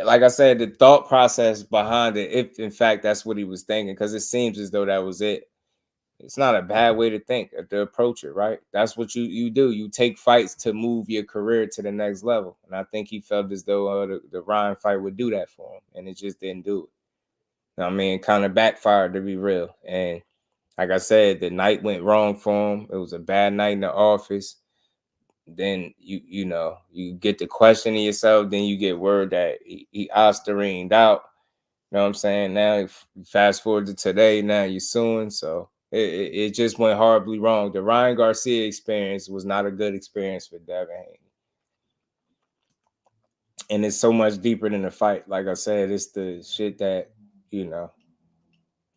like I said, the thought process behind it, if in fact that's what he was thinking, because it seems as though that was it. It's not a bad way to think, to approach it, right? That's what you do. You take fights to move your career to the next level. And I think he felt as though the Ryan fight would do that for him, and it just didn't do it. I mean, kind of backfired, to be real. And like I said, the night went wrong for him. It was a bad night in the office. Then you get to questioning yourself. Then you get word that he Osterened out. You know what I'm saying? Now, fast forward to today, now you're suing. So it just went horribly wrong. The Ryan Garcia experience was not a good experience for Devin Haney. And it's so much deeper than the fight. Like I said, it's the shit that,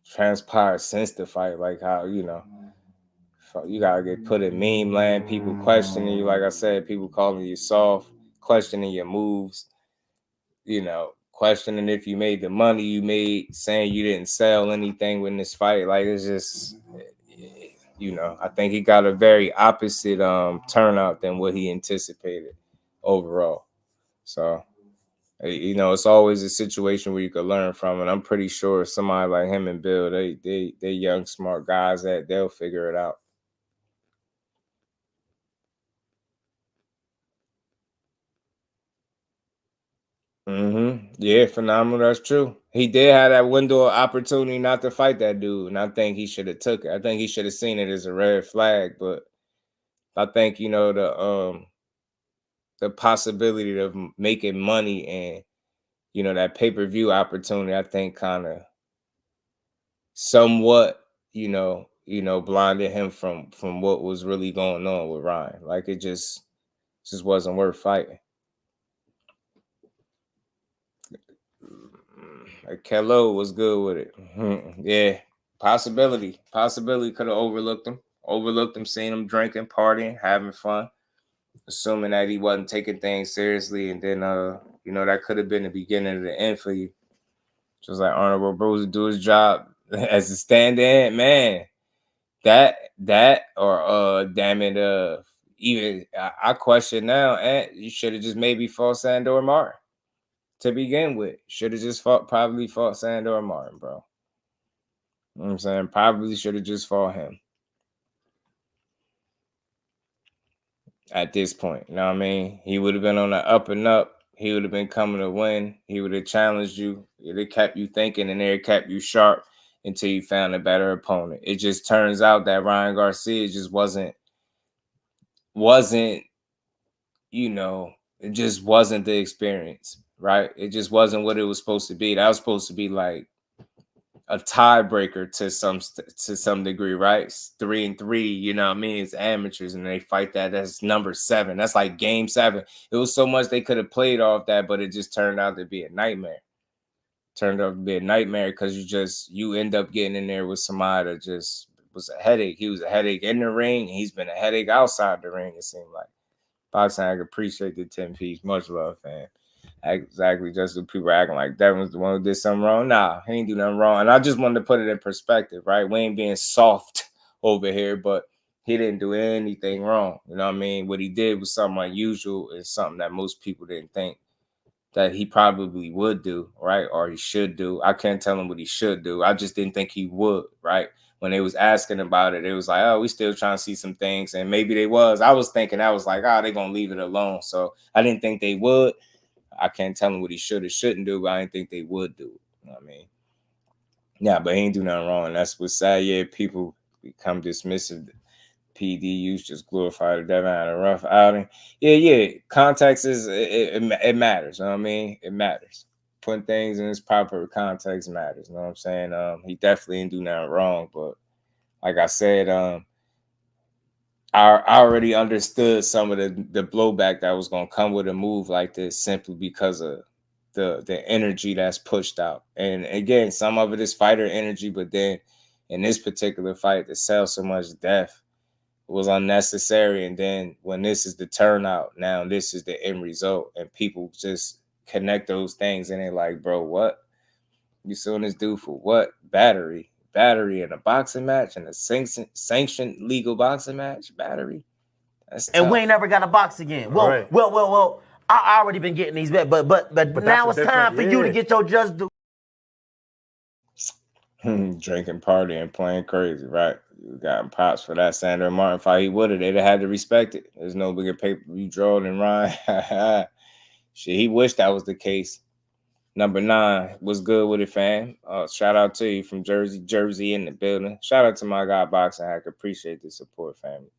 transpired since the fight, like how you gotta get put in meme land, people questioning you, like I said, people calling you soft, questioning your moves, questioning if you made the money you made, saying you didn't sell anything in this fight. Like, it's just I think he got a very opposite turnout than what he anticipated overall. So it's always a situation where you could learn from, and I'm pretty sure somebody like him and Bill, they young, smart guys that they'll figure it out. Yeah, phenomenal. That's true. He did have that window of opportunity not to fight that dude, and I think he should have took it. I think he should have seen it as a red flag, but I think the the possibility of making money and, you know, that pay-per-view opportunity, I think kind of somewhat, you know, blinded him from what was really going on with Ryan. Like it just wasn't worth fighting. Kello was good with it. Yeah, possibility could have overlooked him, seeing him drinking, partying, having fun, assuming that he wasn't taking things seriously, and then you know, that could have been the beginning of the end for you. Just like Arnold Rose do his job as a stand-in, man. That or damn it, even I question now, and you should have just maybe fought Sandor Martin to begin with. Should have just probably fought Sandor Martin, bro. You know what I'm saying? Probably should have just fought him at this point. You know what I mean? He would have been on the up and up. He would have been coming to win. He would have challenged you. It would have kept you thinking, and it kept you sharp until you found a better opponent. It just turns out that Ryan Garcia just wasn't, you know, it just wasn't the experience, right? It just wasn't what it was supposed to be. That was supposed to be like a tiebreaker to some degree, right? 3-3, you know what I mean? It's amateurs and they fight that. That's number 7. That's like game 7. It was so much they could have played off that, but it just turned out to be a nightmare. Because you end up getting in there with somebody that just was a headache. He was a headache in the ring. He's been a headache outside the ring, it seemed like. Boxing, I appreciate the 10-piece. Much love, fam. Exactly, just the people acting like Devin was the one who did something wrong. Nah, he ain't do nothing wrong. And I just wanted to put it in perspective, right? We ain't being soft over here, but he didn't do anything wrong. You know what I mean? What he did was something unusual and something that most people didn't think that he probably would do, right? Or he should do. I can't tell him what he should do. I just didn't think he would, right? When they was asking about it, it was like, oh, we still trying to see some things. And maybe they was. I was thinking, I was like, oh, they're going to leave it alone. So I didn't think they would. I can't tell him what he should or shouldn't do, but I didn't think they would do. You know what I mean? Yeah, but he ain't do nothing wrong. And that's what's sad. Yeah, people become dismissive. PDUs just glorify the Devin had a rough outing. Yeah. Context is it matters. You know what I mean? It matters. Putting things in its proper context matters. You know what I'm saying? He definitely didn't do nothing wrong, but like I said, I already understood some of the blowback that was gonna come with a move like this simply because of the energy that's pushed out. And again, some of it is fighter energy, but then in this particular fight, to sell so much death was unnecessary. And then when this is the turnout, now this is the end result, and people just connect those things and they're like, bro, what? You suing this dude for what? Battery in a boxing match, and a sanctioned legal boxing match? Battery? That's and tough. we ain't never got a box again. Well, Right. well. I already been getting these back, but now it's time for you to get your just due. Drinking, partying, playing crazy, right? You got props for that Sandor Martin fight. He would have. They'd have had to respect it. There's no bigger pay-per-view draw than Ryan. Shit, he wished that was the case. Number 9 was good with it, fam. Shout out to you from Jersey in the building. Shout out to my guy Boxing Hack. Appreciate the support, family.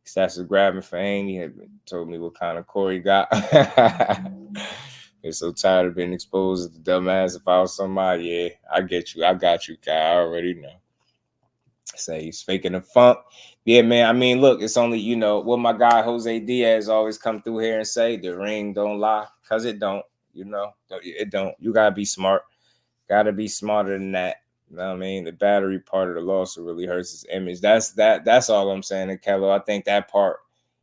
Stats was grabbing for Haney. Had told me what kind of core he got. They're so tired of being exposed as the dumbass. If I was somebody, yeah, I get you. I got you, Kai. I already know. Say he's faking the funk. Yeah, man. I mean, look, it's only, you know, what my guy Jose Diaz always come through here and say, the ring don't lie, because it don't. You know, it don't. You got to be smart. Got to be smarter than that. You know what I mean? The battery part of the lawsuit really hurts his image. That's all I'm saying. And Kello, I think that part,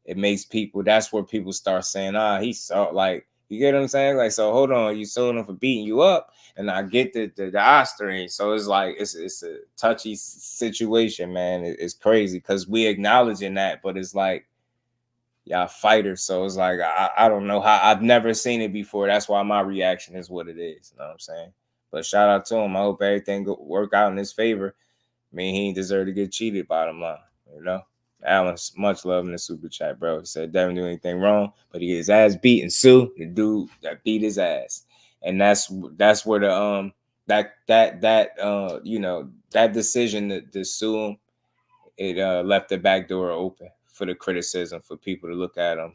it makes people, that's where people start saying, he's so, like, you get what I'm saying? Like, so hold on, you suing him for beating you up, and I get the eye strain. So it's like, it's a touchy situation, man. It's crazy because we acknowledging that, but it's like, y'all fighters. So it's like, I don't know how, I've never seen it before. That's why my reaction is what it is. You know what I'm saying? But shout out to him. I hope everything work out in his favor. I mean, he ain't deserve to get cheated, bottom line, you know? Alan, much love in the super chat, bro. He said, Devin do anything wrong, but he get his ass beat. And Sue, the dude that beat his ass. And that's where the, you know, that decision to sue him, it left the back door open for the criticism, for people to look at him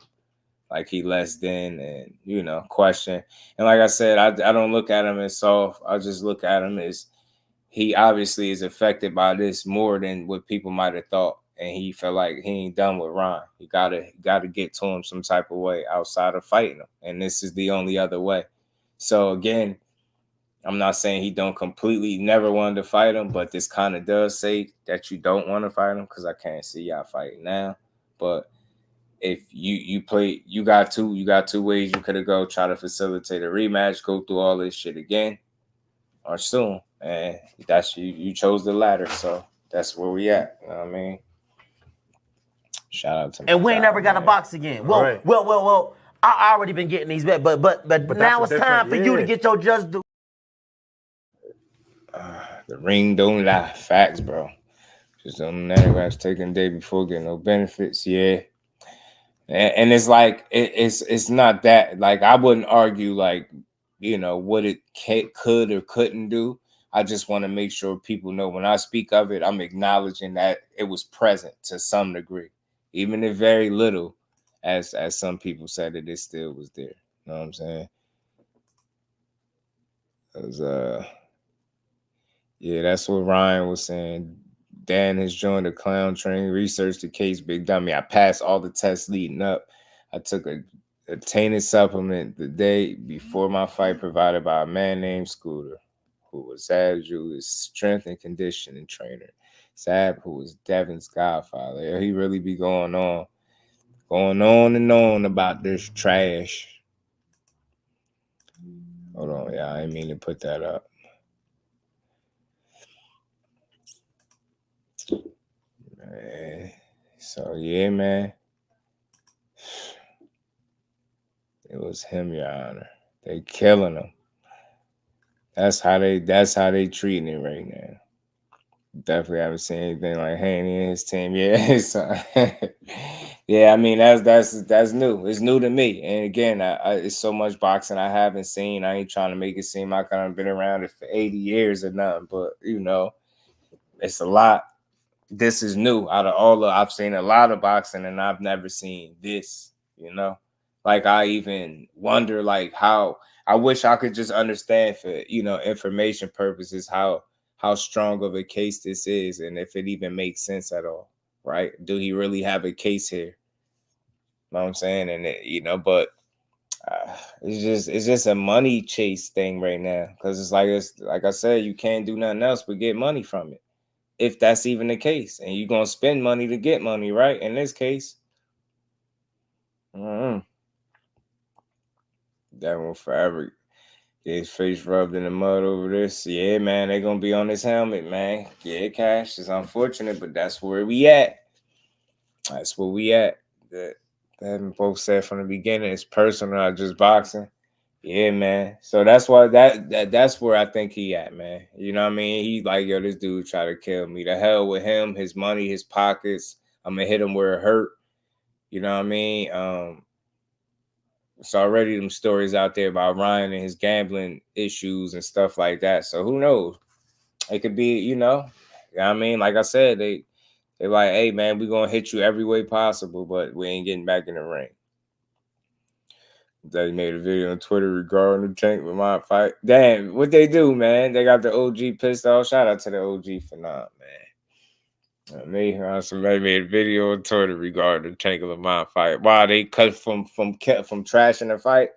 like he less than and, you know, question. And like I said, I don't look at him as soft. I just look at him as he obviously is affected by this more than what people might have thought. And he felt like he ain't done with Ron. You gotta get to him some type of way outside of fighting him. And this is the only other way. So again, I'm not saying he don't completely never wanted to fight him, but this kind of does say that you don't want to fight him because I can't see y'all fighting now. But if you play, you got two ways you could have go try to facilitate a rematch, go through all this shit again, or soon. And that's you chose the latter, so that's where we at. You know what I mean? Shout out to me. And we ain't never got to box again. Well, Right. well. I already been getting these bet, but now it's time for you to get your just do. The ring don't lie. Facts, bro. Just on nanograms taken the day before getting no benefits. Yeah. And it's like it's not that, like, I wouldn't argue like, you know, what it could or couldn't do. I just want to make sure people know when I speak of it, I'm acknowledging that it was present to some degree, even if very little, as some people said it still was there. You know what I'm saying? It was yeah, that's what Ryan was saying. Dan has joined the clown train, researched the case, big dummy. I passed all the tests leading up. I took a tainted supplement the day before my fight provided by a man named Scooter, who was Zad's strength and conditioning trainer. Zab, who was Devin's godfather. He really be going on and on about this trash. Hold on, yeah, I didn't mean to put that up. So yeah, man, it was him, Your Honor. They killing him. That's how they treating it right now. Definitely haven't seen anything like Haney and his team. Yeah, so, yeah. I mean, that's new. It's new to me. And again, it's so much boxing I haven't seen. I ain't trying to make it seem like I've been around it for 80 years or nothing. But you know, it's a lot. This is new. Out of all I've seen a lot of boxing, and I've never seen this. You know, like I even wonder, like how I wish I could just understand for, you know, information purposes how strong of a case this is, and if it even makes sense at all, right? Do he really have a case here? You know what I'm saying? And you know, but it's just a money chase thing right now, because it's like I said, you can't do nothing else but get money from it, if that's even the case. And you're gonna spend money to get money, right? In this case, that one forever. His face rubbed in the mud over this. Yeah, man, they're gonna be on this helmet, man. Yeah, Cash, is unfortunate, but that's where we at. That's where we at. That both said from the beginning, it's personal, not just boxing. Yeah, man. So that's why that's where I think he at, man. You know what I mean? He like, yo, this dude tried to kill me. The hell with him, his money, his pockets. I'm gonna hit him where it hurt. You know what I mean? It's already them stories out there about Ryan and his gambling issues and stuff like that. So who knows? It could be, you know what I mean? Like I said, they're like, hey, man, we're going to hit you every way possible, but we ain't getting back in the ring. They made a video on Twitter regarding the Tank with my fight. Damn, what they do, man? They got the OG pissed off. Shout out to the OG for not, man. Somebody made a video on Twitter regarding the Tank of my fight. Wow, they cut from trashing the fight.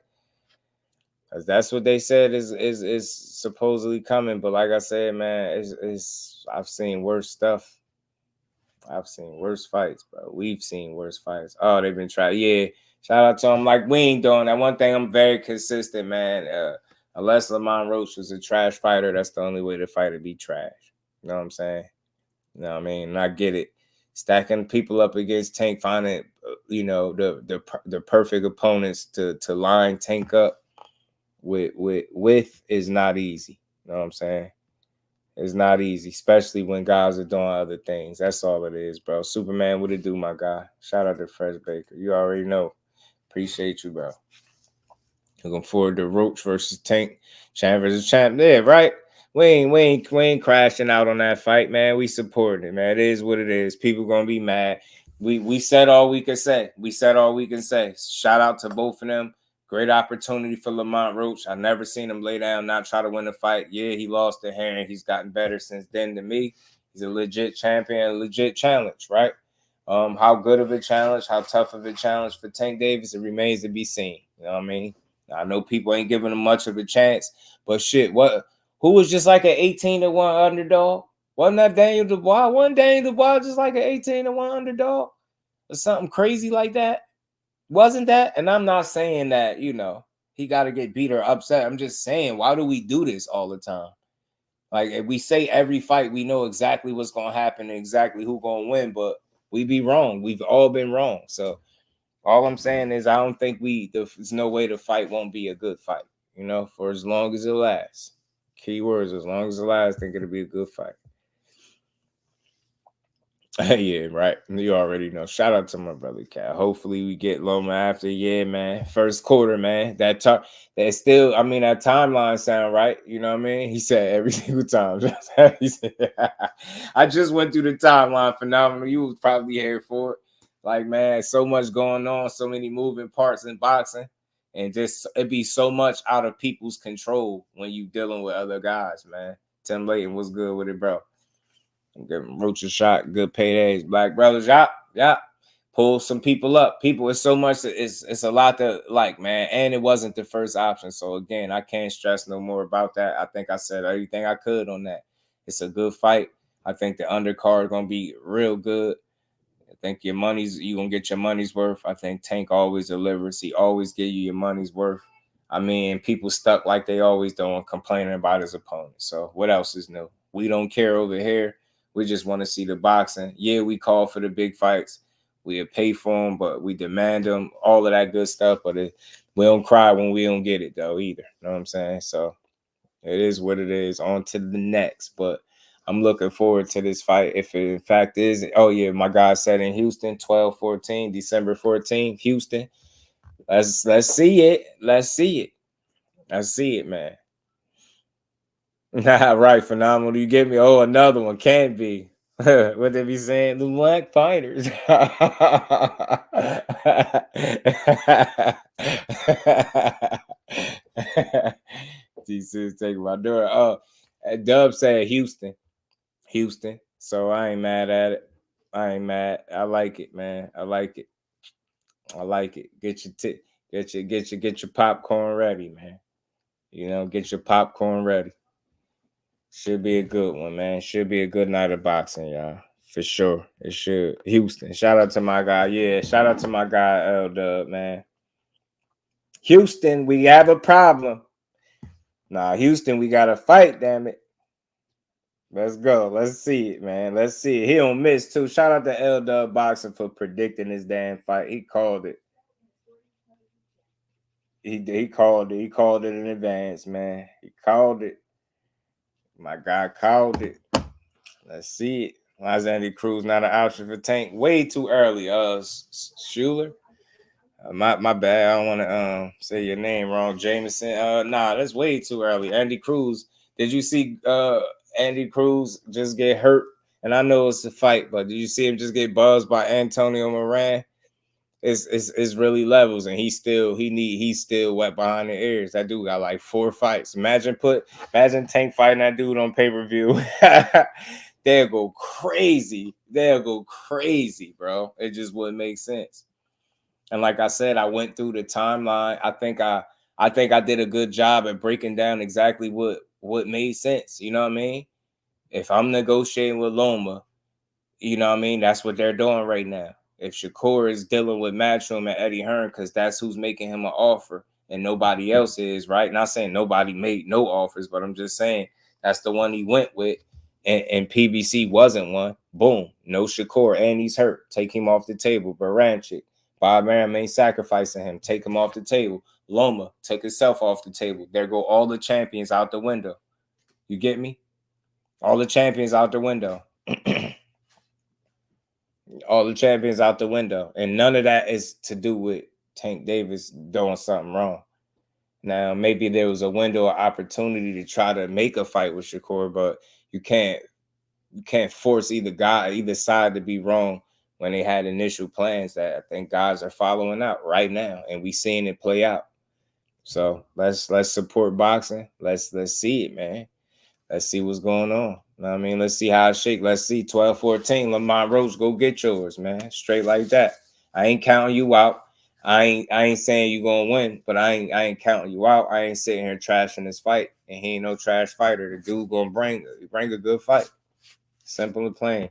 Cause that's what they said is supposedly coming. But like I said, man, I've seen worse stuff. I've seen worse fights, bro. We've seen worse fights. Oh, they've been trying. Yeah, shout out to them. Like, we ain't doing that. One thing, I'm very consistent, man. Unless Lamont Roach was a trash fighter, that's the only way the fighter be trash. You know what I'm saying? You know what I mean? And I get it. Stacking people up against Tank, finding, you know, the perfect opponents to line Tank up with is not easy. You know what I'm saying? It's not easy, especially when guys are doing other things. That's all it is, bro. Superman, what it do, my guy? Shout out to Fresh Baker. You already know. Appreciate you, bro. Looking forward to Roach versus Tank, champ versus champ. Yeah, right. We ain't crashing out on that fight, man. We supporting it, man. It is what it is. People gonna be mad. we said all we could say. We said all we can say. Shout out to both of them. Great opportunity for Lamont Roach. I never seen him lay down, not try to win a fight. Yeah, he lost to Hearn. He's gotten better since then to me. He's a legit champion, a legit challenge, right? How good of a challenge, how tough of a challenge for Tank Davis, it remains to be seen. You know what I mean? I know people ain't giving him much of a chance, but shit, who was just like an 18-1 underdog? Wasn't that Daniel Dubois? Wasn't Daniel Dubois just like an 18-1 underdog? Or something crazy like that? Wasn't that? And I'm not saying that, he got to get beat or upset. I'm just saying, why do we do this all the time? Like, if we say every fight, we know exactly what's going to happen and exactly who's going to win, but we be wrong. We've all been wrong. So all I'm saying is I don't think there's no way the fight won't be a good fight, for as long as it lasts. Keywords, as long as it lasts, I think it'll be a good fight. Yeah, right. You already know. Shout out to my brother Cal. Hopefully we get Loma after. Yeah, man. First quarter, man. That timeline sound right. You know what I mean? He said every single time. He said, I just went through the timeline. Phenomenal. You was probably here for it. Like, man, so much going on, so many moving parts in boxing. And just it be so much out of people's control when you dealing with other guys, man. Tim Layton was good with it, bro. Give Roach a shot, good paydays. Black brothers, yeah. Pull some people up. People, it's so much, it's a lot to like, man. And it wasn't the first option. So again, I can't stress no more about that. I think I said everything I could on that. It's a good fight. I think the undercard is gonna be real good. I think you're gonna get your money's worth. I think Tank always delivers. He always give you your money's worth. I mean, people stuck like they always do, complaining about his opponent. So what else is new? We don't care over here. We just want to see the boxing. Yeah, we call for the big fights. We pay for them, but we demand them, all of that good stuff. But we don't cry when we don't get it, though, either. You know what I'm saying? So it is what it is. On to the next. But I'm looking forward to this fight. If it in fact is, oh, yeah, my guy said in Houston, 12-14, December 14th, Houston. Let's see it. Let's see it. Let's see it, man. Right, phenomenal. You get me? Oh, another one can't be. What they be saying? The black fighters. DC taking my door. Oh, Dub said Houston. So I ain't mad at it. I ain't mad. I like it, man. I like it. Get your popcorn ready, man. Get your popcorn ready. Should be a good one, man. Should be a good night of boxing, y'all. For sure. It should. Houston. Shout out to my guy. Yeah, shout out to my guy, L-Dub, man. Houston, we have a problem. Nah, Houston, we got to fight, damn it. Let's go. Let's see it, man. Let's see it. He don't miss, too. Shout out to L-Dub Boxing for predicting this damn fight. He called it. He called it. He called it in advance, man. He called it. My guy called it. Let's see it. Why is Andy Cruz not an option for Tank? Way too early. Schuler. My bad. I don't want to say your name wrong, Jameson. Nah, that's way too early. Andy Cruz. Did you see Andy Cruz just get hurt? And I know it's a fight, but did you see him just get buzzed by Antonio Moran? It's really levels, and he's still wet behind the ears. That dude got like 4 fights. Imagine Tank fighting that dude on pay-per-view. They'll go crazy. Bro. It just wouldn't make sense. And like I said, I went through the timeline. I think I did a good job at breaking down exactly what made sense. You know what I mean? If I'm negotiating with Loma, you know what I mean? That's what they're doing right now. If Shakur is dealing with Matchroom and Eddie Hearn, because that's who's making him an offer and nobody else is, right? Not saying nobody made no offers, but I'm just saying that's the one he went with. And PBC wasn't one. Boom. No Shakur. And he's hurt. Take him off the table. Baranchik. Bob Arum ain't sacrificing him. Take him off the table. Loma took himself off the table. There go all the champions out the window. You get me? All the champions out the window. All the champions out the window. And none of that is to do with Tank Davis doing something wrong. Now, maybe there was a window of opportunity to try to make a fight with Shakur, but you can't force either side to be wrong when they had initial plans that I think guys are following out right now, and we seeing it play out. So let's support boxing. Let's see it, man. Let's see what's going on. You know what I mean? Let's see how it shake. Let's see 12-14. Lamont Roach, go get yours, man. Straight like that. I ain't counting you out. I ain't saying you gonna win, but I ain't counting you out. I ain't sitting here trashing this fight, and he ain't no trash fighter. The dude gonna bring a good fight. Simple and plain.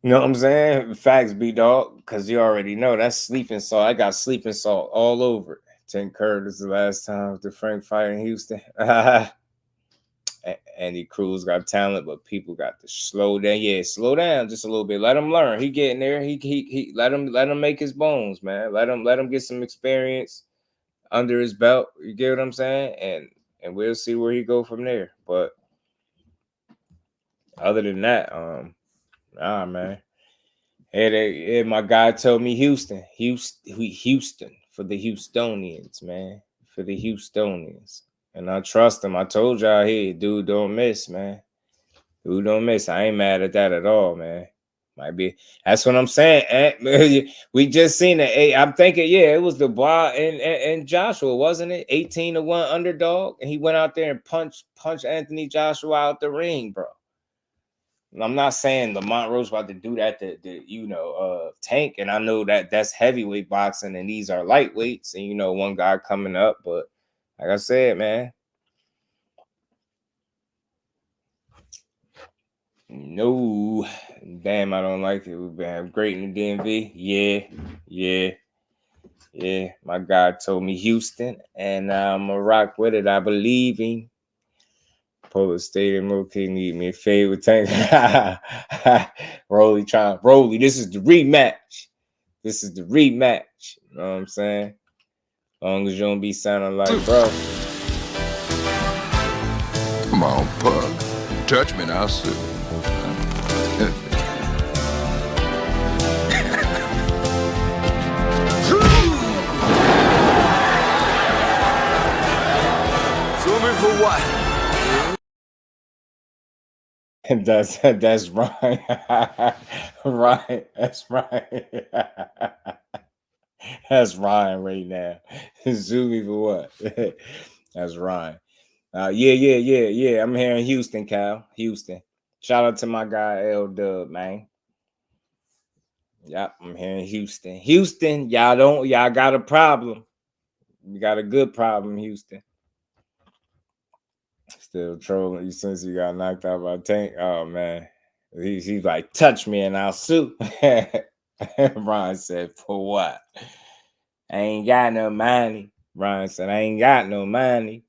You know what I'm saying? Facts, B-Dog, because you already know that's sleeping salt. I got sleeping salt all over it. Tim Curtis the last time the Frank fight in Houston. Andy Cruz got talent, but people got to slow down. Yeah, slow down just a little bit. Let him learn. He getting there. He let him make his bones, man. Let him get some experience under his belt. You get what I'm saying? And we'll see where he go from there. But other than that, nah, man. Hey, my guy told me Houston for the Houstonians, man, for the Houstonians. And I trust him. I told y'all here, dude, don't miss, man. Dude, don't miss. I ain't mad at that at all, man. Might be. That's what I'm saying. We just seen it. I'm thinking, yeah, it was the Dubois and Joshua, wasn't it? 18-1 underdog, and he went out there and punched Anthony Joshua out the ring, bro. I'm not saying Lamont Roach about to do that to Tank, and I know that that's heavyweight boxing, and these are lightweights, and one guy coming up, but. Like I said, man. No. Damn, I don't like it. We've been great in the DMV. Yeah. My guy told me Houston, and I'm going to rock with it. I believe in. Polar Stadium, okay, need me a favor. Tank. Rolly, this is the rematch. You know what I'm saying? As long as you don't be sounding like, bro. Come on, pug. Touch me and I'll sue. Sue me for what? That's right. Right. That's right. That's Ryan right now. Sue me for what? That's Ryan. Yeah. I'm here in Houston, Cal. Houston. Shout out to my guy L Dub, man. Yep, I'm here in Houston. Houston, y'all got a problem. You got a good problem, Houston. Still trolling you since you got knocked out by Tank. Oh man. He's like, touch me and I'll sue. Ryan said, for what? I ain't got no money. Ryan said, I ain't got no money.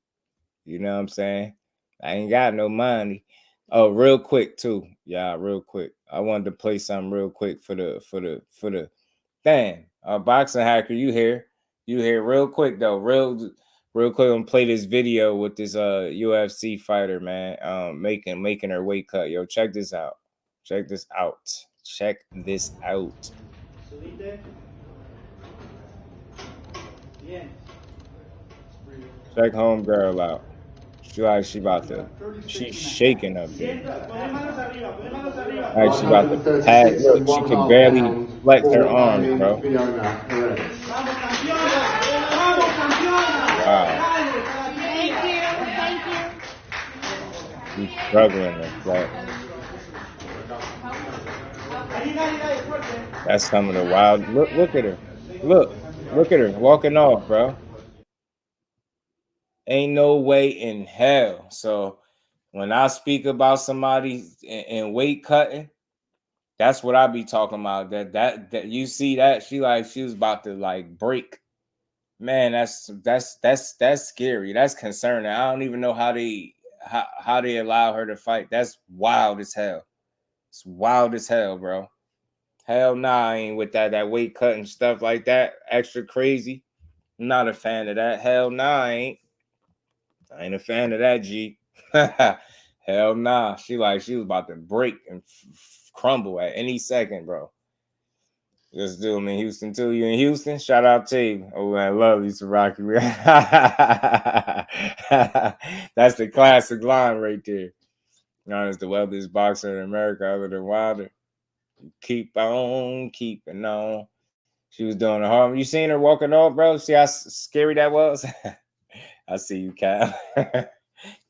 You know what I'm saying? I ain't got no money. Oh, real quick too. Yeah, real quick. I wanted to play something real quick for the damn. Boxing hacker, you here real quick though. Real quick, I'm gonna play this video with this UFC fighter, man. Making her weight cut. Yo, check this out. Check this out. Check homegirl out. She's shaking up there. Like she about to pass. Look, she can barely flex her arms, bro. Wow. She's struggling to flex. That's some of the wild. Look at her. Look at her walking off, bro. Ain't no way in hell. So when I speak about somebody in weight cutting, that's what I be talking about. That you see that she was about to like break. Man, that's scary. That's concerning. I don't even know how they allow her to fight. That's wild as hell. It's wild as hell, bro. Hell nah, I ain't with that weight cutting stuff like that. Extra crazy. I'm not a fan of that. Hell nah, I ain't a fan of that, G. Hell nah. She was about to break and crumble at any second, bro. Just do them in Houston too. You in Houston? Shout out to you. Oh, I love you, Rocky. That's the classic line right there. Known as the wealthiest boxer in America other than Wilder. Keep on keeping on. She was doing the harm. You seen her walking off, bro? See how scary that was? I see you, Cal.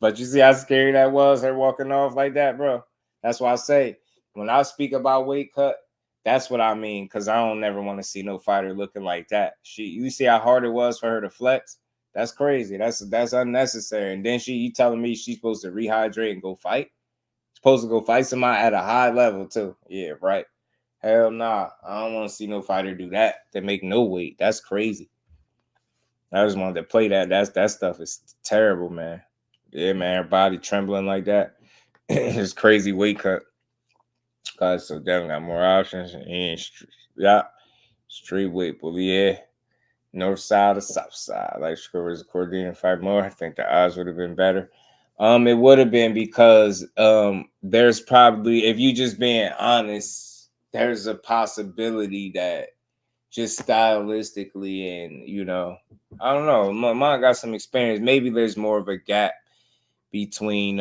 But you see how scary that was, her walking off like that, bro? That's why I say, when I speak about weight cut, that's what I mean, because I don't never want to see no fighter looking like that. You see how hard it was for her to flex? That's crazy. That's unnecessary. And then you telling me she's supposed to rehydrate and go fight? Supposed to go fight somebody at a high level, too. Yeah, right. Hell nah. I don't want to see no fighter do that to make no weight. That's crazy. I just wanted to play that. That stuff is terrible, man. Yeah, man. Her body trembling like that. It's crazy weight cut. So Devin got more options. Street weight, but yeah. North side or south side. Like Scrivers Cordina fight more. I think the odds would have been better. It would have been because there's probably, if you just being honest, there's a possibility that just stylistically and, you know, I don't know. Mine got some experience. Maybe there's more of a gap between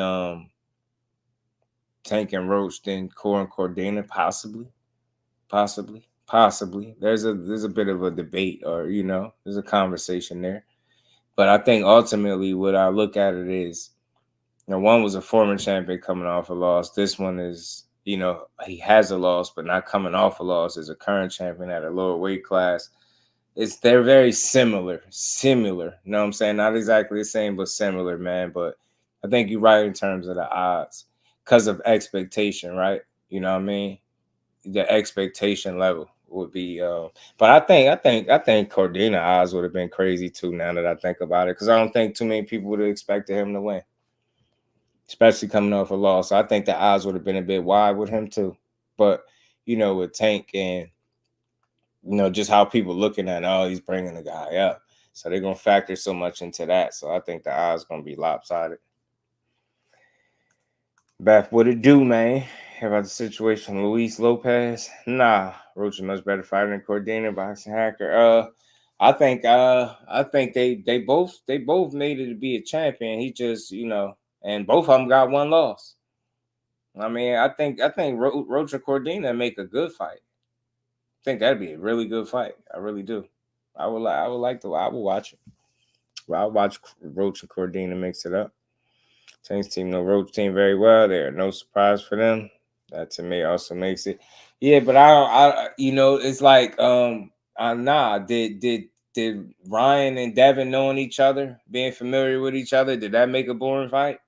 Tank and Roach than Core and Cordina, possibly. There's a bit of a debate, or, you know, there's a conversation there. But I think ultimately what I look at it is, you know, one was a former champion coming off a loss. This one is, you know, he has a loss, but not coming off a loss, as a current champion at a lower weight class. They're very similar. You know what I'm saying? Not exactly the same, but similar, man. But I think you're right in terms of the odds because of expectation, right? You know what I mean? The expectation level would be, but I think Cordina odds would have been crazy too. Now that I think about it, because I don't think too many people would have expected him to win, especially coming off a loss. I think the odds would have been a bit wide with him too. But, you know, with Tank and, you know, just how people looking at, oh, he's bringing the guy up, so they're gonna factor so much into that. So I think the odds gonna be lopsided. Back, what it do, man? How about the situation? Luis Lopez? Nah, Roach is much better fighter than Cordina, boxing hacker. I think they both made it to be a champion. He just, you know, and both of them got one loss. I mean, I think Roach and Cordina make a good fight. I think that'd be a really good fight. I really do. I would watch it. I'll watch Roach and Cordina mix it up. Tank's team, no Roach team very well. There, no surprise for them. That to me also makes it. Yeah, but I you know, it's like did Ryan and Devin knowing each other, being familiar with each other, did that make a boring fight?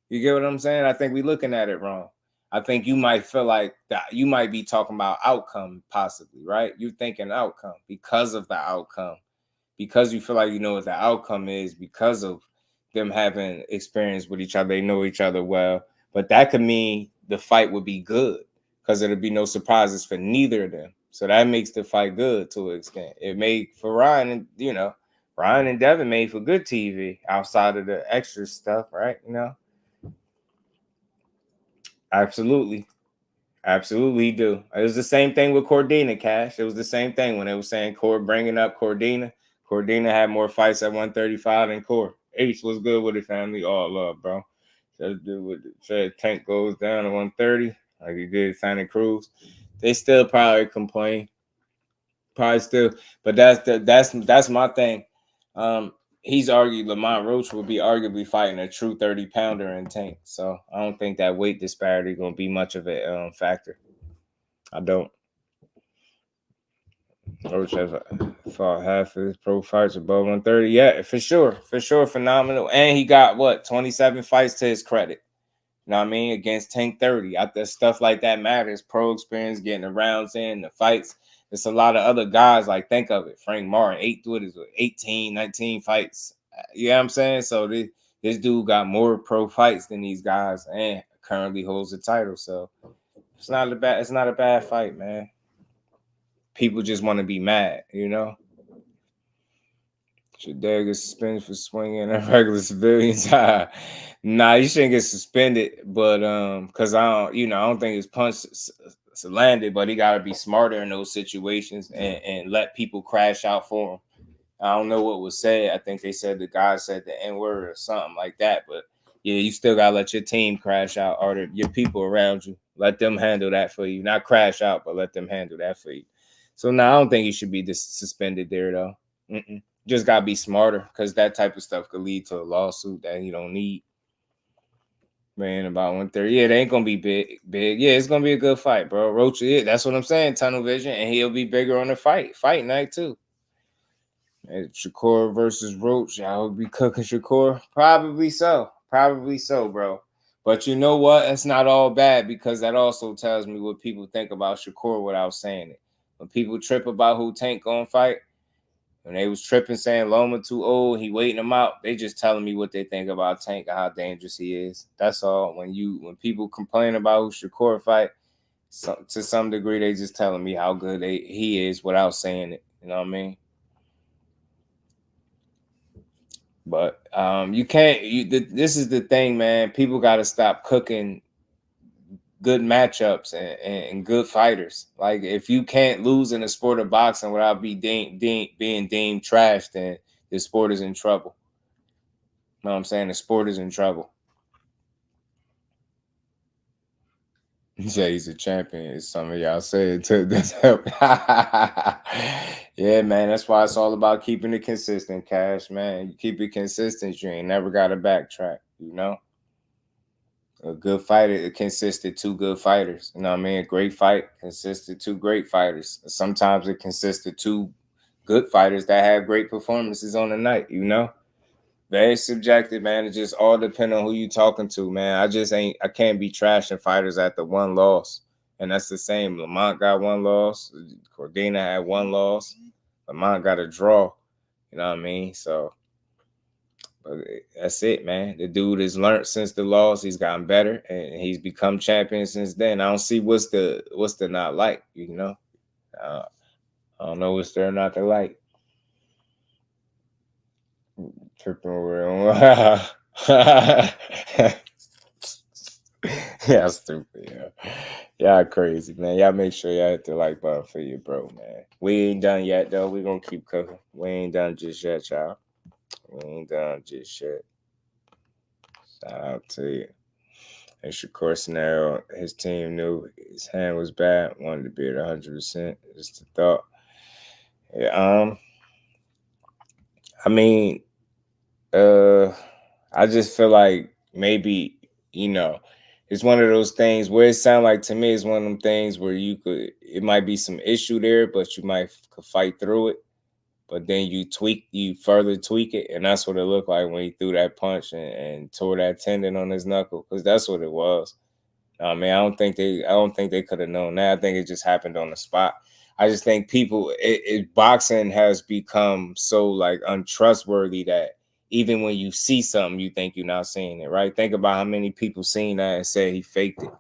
You get what I'm saying? I think we're looking at it wrong. I think you might feel like that you might be talking about outcome, possibly, right? You're thinking outcome because of the outcome, because you feel like you know what the outcome is because of them having experience with each other. They know each other well, but that could mean the fight would be good because there'd be no surprises for neither of them. So that makes the fight good to an extent. It made for Ryan, and you know, Ryan and Devin made for good TV outside of the extra stuff, right? You know, absolutely do. It was the same thing with Cordina, Cash. It was the same thing when they were saying bringing up Cordina. Cordina had more fights at 135 than Core. H was good with it, family. All love, bro. Said Tank goes down to 130 like he did Santa Cruz. They still probably complain. Probably still, but that's my thing. He's argued Lamont Roach will be arguably fighting a true 30-pounder in Tank. So I don't think that weight disparity gonna be much of a factor. I don't. Roach has fought half of his pro fights above 130. Yeah, for sure, phenomenal. And he got 27 fights to his credit. You know what I mean? Against Tank 30. Stuff like that matters. Pro experience, getting the rounds in, the fights. There's a lot of other guys, like, think of it. Frank Martin, 18, 19 fights. You know what I'm saying? So this dude got more pro fights than these guys and currently holds the title. So it's not a bad fight, man. People just want to be mad, you know? Should Derek get suspended for swinging at regular civilians? Nah, you shouldn't get suspended, but because I don't think his punch landed, but he got to be smarter in those situations and let people crash out for him. I don't know what was said. I think they said the guy said the N-word or something like that, but yeah, you still got to let your team crash out or your people around you. Let them handle that for you. Not crash out, but let them handle that for you. So now I don't think he should be suspended there, though. Just got to be smarter, because that type of stuff could lead to a lawsuit that he don't need. Man, about 130. Yeah, they ain't going to be big. Yeah, it's going to be a good fight, bro. Roach, yeah, that's what I'm saying, tunnel vision, and he'll be bigger on the fight night, too. And Shakur versus Roach, I would be cooking Shakur. Probably so, bro. But you know what? It's not all bad, because that also tells me what people think about Shakur without saying it. When people trip about who Tank gonna fight, when they was tripping saying Loma too old, he waiting him out, they just telling me what they think about Tank and how dangerous he is. That's all. When people complain about who Shakur fight, to some degree, they just telling me how good he is without saying it. You know what I mean? But you can't. This is the thing, man. People got to stop cooking good matchups and good fighters. Like, if you can't lose in the sport of boxing without being deemed trash, then the sport is in trouble. You know what I'm saying? The sport is in trouble. Jay's a champion. Some of y'all say it too. That's help. Yeah, man. That's why it's all about keeping it consistent, Cash, man. You keep it consistent, you ain't never got to backtrack, you know? A good fighter, it consists of two good fighters. You know what I mean? A great fight consists of two great fighters. Sometimes it consists of two good fighters that have great performances on the night, you know? Very subjective, man. It just all depends on who you talking to, man. I can't be trashing fighters at the one loss. And that's the same. Lamont got one loss. Cordina had one loss. Lamont got a draw. You know what I mean? So, but that's it, man. The dude has learned since the loss. He's gotten better, and he's become champion since then. I don't see what's the not like, you know? I don't know what's there not to like. Tripping over. Yeah, stupid. Y'all crazy, man. Y'all make sure y'all hit the like button for your bro, man. We ain't done yet, though. We gonna keep cooking. We ain't done just yet, y'all. We ain't done just yet. Shout out to you. And Shakur scenario, his team knew his hand was bad, wanted to be at 100%. Just a thought. Yeah, I mean, I just feel like maybe, you know, it's one of those things where it sounds like, to me, it's one of them things where it might be some issue there, but you could fight through it. But then you further tweak it, and that's what it looked like when he threw that punch and tore that tendon on his knuckle, because that's what it was. I mean, I don't think they could have known that. I think it just happened on the spot. I just think boxing has become so like untrustworthy that even when you see something, you think you're not seeing it, right? Think about how many people seen that and said he faked it,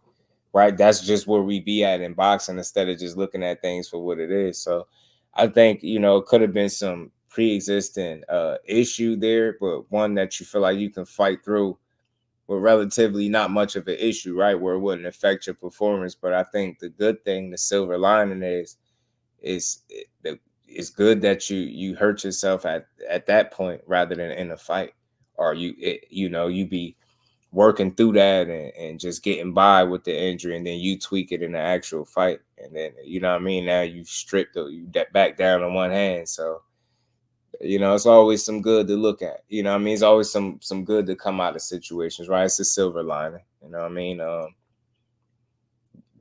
right? That's just where we be at in boxing, instead of just looking at things for what it is. So I think, you know, it could have been some pre-existing issue there, but one that you feel like you can fight through with relatively not much of an issue, right? Where it wouldn't affect your performance. But I think the good thing, the silver lining is it's good that you hurt yourself at that point rather than in a fight, or you be working through that and just getting by with the injury, and then you tweak it in the actual fight, and then, you know what I mean, now you stripped you back down on one hand. So, you know, it's always some good to look at. You know what I mean? It's always some good to come out of situations, right? It's a silver lining. You know what I mean?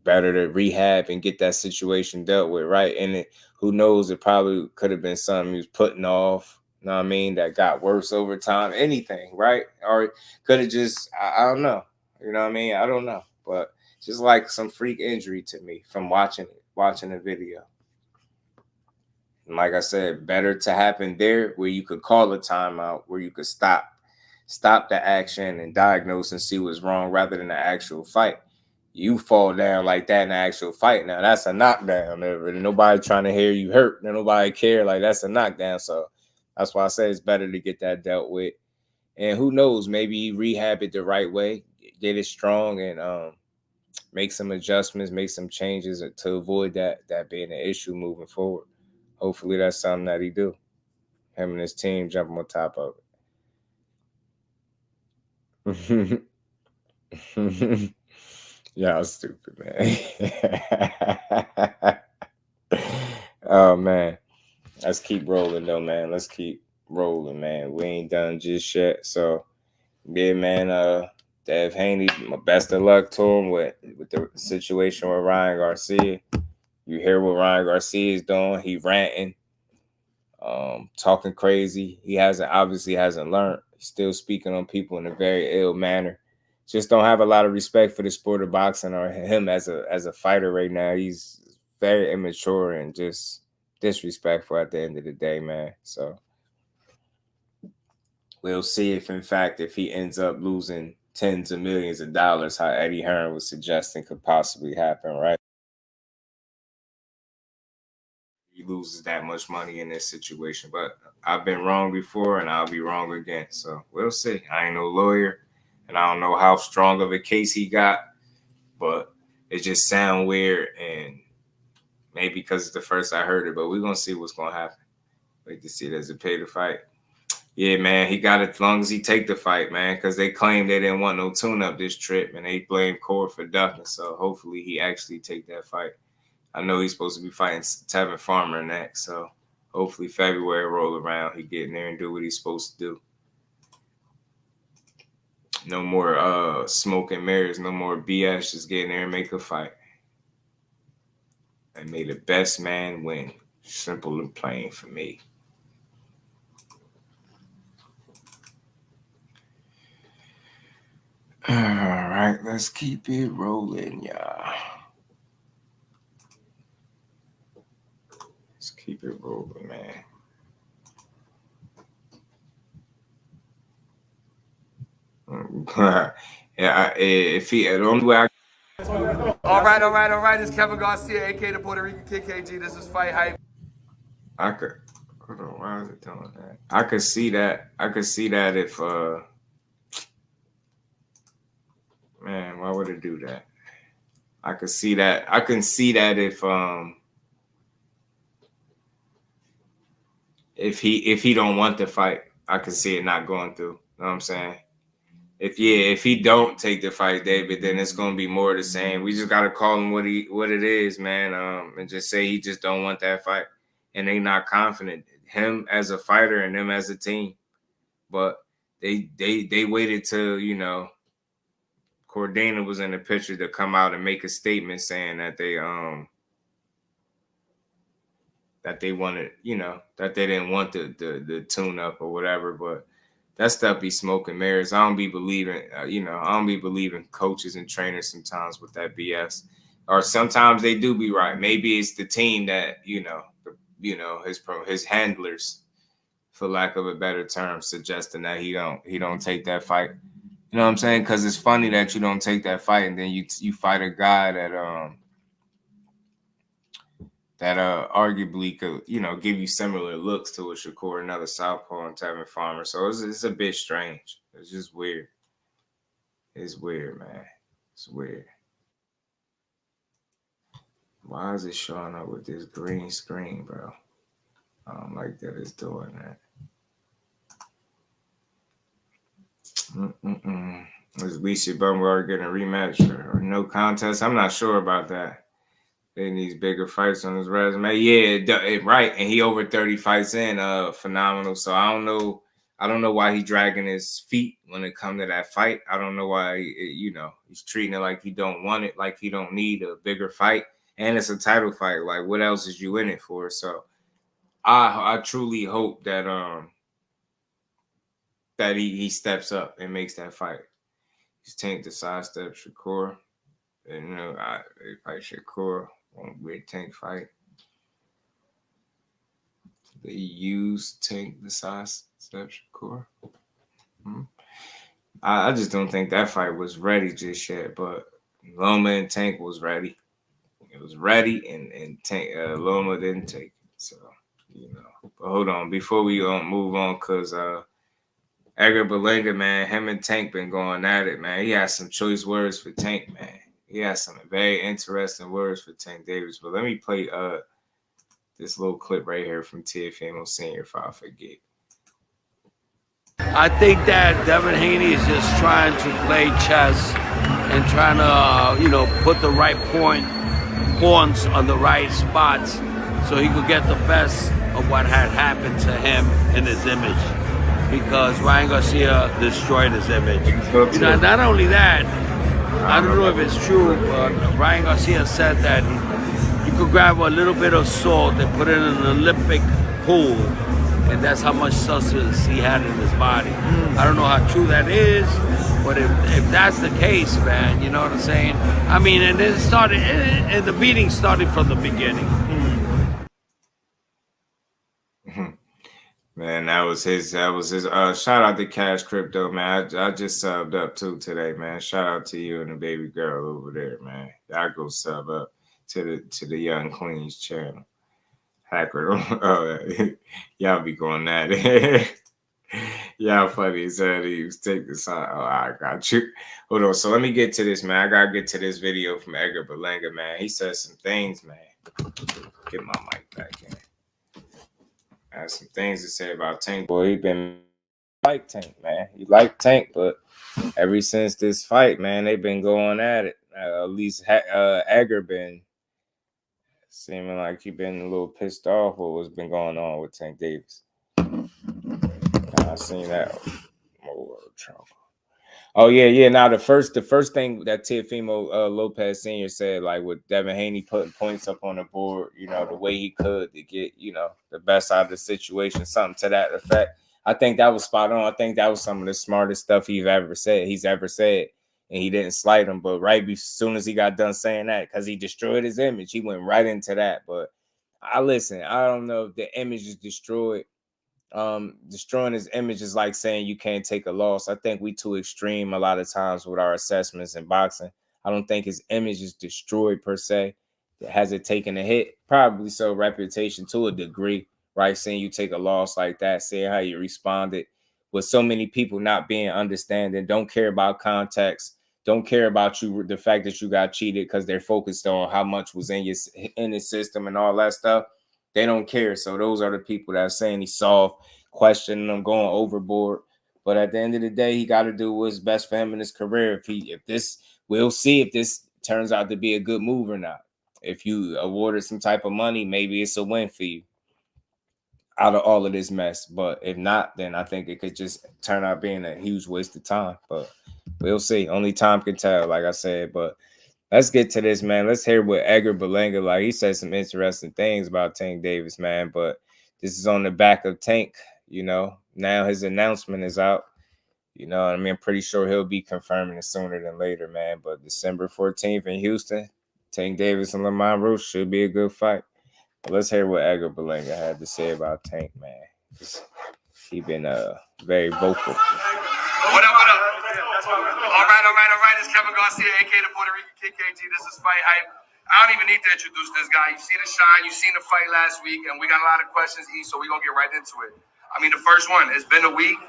Better to rehab and get that situation dealt with, right? And who knows, it probably could have been something he was putting off, you know what I mean, that got worse over time, anything, right? Or could have just, I don't know, you know what I mean? I don't know, but just like some freak injury to me from watching the video. And like I said, better to happen there where you could call a timeout, where you could stop the action and diagnose and see what's wrong, rather than the actual fight. You fall down like that in the actual fight, now that's a knockdown. Nobody trying to hear you hurt. Nobody care. Like, that's a knockdown. So that's why I say it's better to get that dealt with. And who knows, maybe rehab it the right way, get it strong, and make some adjustments, make some changes to avoid that being an issue moving forward. Hopefully that's something that he do. Him and his team jumping on top of it. Y'all stupid, man. Oh, man. Let's keep rolling, though, man. Let's keep rolling, man. We ain't done just yet. So, yeah, man. Devin Haney, my best of luck to him with the situation with Ryan Garcia. You hear what Ryan Garcia is doing. He ranting, talking crazy. He obviously hasn't learned. He's still speaking on people in a very ill manner. Just don't have a lot of respect for the sport of boxing or him as a fighter right now. He's very immature and just disrespectful at the end of the day, man. So we'll see if, in fact, if he ends up losing tens of millions of dollars, how Eddie Hearn was suggesting could possibly happen, right? He loses that much money in this situation. But I've been wrong before and I'll be wrong again. So we'll see. I ain't no lawyer and I don't know how strong of a case he got, but it just sounds weird, and maybe because it's the first I heard it, but we're going to see what's going to happen. Wait to see it as a pay to fight. Yeah, man, he got it as long as he take the fight, man, because they claimed they didn't want no tune-up this trip, and they blamed Cord for ducking, so hopefully he actually take that fight. I know he's supposed to be fighting Tevin Farmer next, so hopefully February roll around, he get in there and do what he's supposed to do. No more smoke and mirrors, no more BS, just get in there and make a fight. And may the best man win. Simple and plain for me. All right, let's keep it rolling, y'all. Let's keep it rolling, man. Yeah, if he the only way All right. It's Kevin Garcia, aka the Puerto Rican KKG. This is Fight Hype. I could hold on. Why is it doing that? I could see that. I could see that if man, why would it do that? I could see that. I can see that if he don't want to fight, I can see it not going through. You know what I'm saying? If he don't take the fight, David, then it's gonna be more of the same. We just gotta call him what it is, man. And just say he just don't want that fight, and they not confident him as a fighter and them as a team. But they waited till Cordana was in the picture to come out and make a statement saying that they wanted, that they didn't want the tune up or whatever, but. That stuff be smoke and mirrors. I don't be believing, I don't be believing coaches and trainers sometimes with that BS. Or sometimes they do be right. Maybe it's the team that, his handlers, for lack of a better term, suggesting that he don't take that fight. You know what I'm saying? Because it's funny that you don't take that fight and then you fight a guy that arguably could, give you similar looks to a Shakur, another southpaw, and Tevin Farmer. So it's a bit strange. It's just weird. It's weird, man. It's weird. Why is it showing up with this green screen, bro? I don't like that it's doing that. Is Alicia Bumgarner getting a rematch or no contest? I'm not sure about that. They need bigger fights on his resume. Yeah, right. And he over 30 fights in, phenomenal. So I don't know why he dragging his feet when it comes to that fight. I don't know why, he's treating it like he don't want it, like he don't need a bigger fight. And it's a title fight. Like, what else is you in it for? So I truly hope that that he steps up and makes that fight. He's tanked to sidestep Shakur. And, they fight Shakur. Won't be a tank fight. They use tank the size step Shakur. I just don't think that fight was ready just yet, but Loma and Tank was ready. It was ready, and Tank Loma didn't take it. So, But hold on, before we move on, because Edgar Berlanga, man, him and Tank been going at it, man. He has some choice words for Tank, man. He has some very interesting words for Tank Davis. But let me play this little clip right here from Teofimo Sr. if I forget. I think that Devin Haney is just trying to play chess and trying to, you know, put the right pawns on the right spots so he could get the best of what had happened to him in his image. Because Ryan Garcia destroyed his image. You know, not only that, I don't know if it's true, but Ryan Garcia said that you could grab a little bit of salt and put it in an Olympic pool, and that's how much substance he had in his body. I don't know how true that is, but if that's the case, man, you know what I'm saying? I mean, and it started, and the beating started from the beginning. Man, that was his. Shout out to Cash Crypto, man. I just subbed up too today, man. Shout out to you and the baby girl over there, man. I go sub up to the Young Queens channel. Hacker, y'all be going at it. Y'all funny as hell. He was taking the side. Oh, I got you. Hold on. So let me get to this, man. I gotta get to this video from Edgar Berlanga, man. He said some things, man. Get my mic back in. I have some things to say about Tank. Boy, he been like Tank, man. He like Tank, but ever since this fight, man, they've been going at it. At least Edgar been seeming like he been a little pissed off with what's been going on with Tank Davis. I seen that. Oh yeah. Now the first thing that Teofimo Lopez Sr. said, like with Devin Haney putting points up on the board, you know, the way he could to get, you know, the best out of the situation, something to that effect. I think that was spot on. I think that was some of the smartest stuff he's ever said, and he didn't slight him. But as soon as he got done saying that, because he destroyed his image, he went right into that. But I don't know if the image is destroyed. Destroying his image is like saying you can't take a loss. I think we too extreme a lot of times with our assessments in boxing. I don't think his image is destroyed per se. Has it taken a hit? Probably so. Reputation to a degree, right? Seeing you take a loss like that, seeing how you responded, with so many people not being understanding, don't care about context, don't care about you, the fact that you got cheated because they're focused on how much was in the system and all that stuff. They don't care. So those are the people that are saying he's soft, questioning him, going overboard. But at the end of the day, he got to do what's best for him in his career. We'll see if this turns out to be a good move or not. If you awarded some type of money, maybe it's a win for you out of all of this mess. But if not, then I think it could just turn out being a huge waste of time. But we'll see. Only time can tell, like I said. But let's get to this, man. Let's hear what Edgar Berlanga, like, he said some interesting things about Tank Davis, man. But this is on the back of Tank, you know. Now his announcement is out. You know, I mean, I'm pretty sure he'll be confirming it sooner than later, man. But December 14th in Houston, Tank Davis and Lamont Roach should be a good fight. But let's hear what Edgar Berlanga had to say about Tank, man. He's been very vocal. What up? All right. It's Kevin Garcia, a.k.a. the Puerto Rican KKG. This is Fight Hype. I don't even need to introduce this guy. You've seen the shine. You've seen the fight last week, and we got a lot of questions, so we're going to get right into it. I mean, the first one, it's been a week.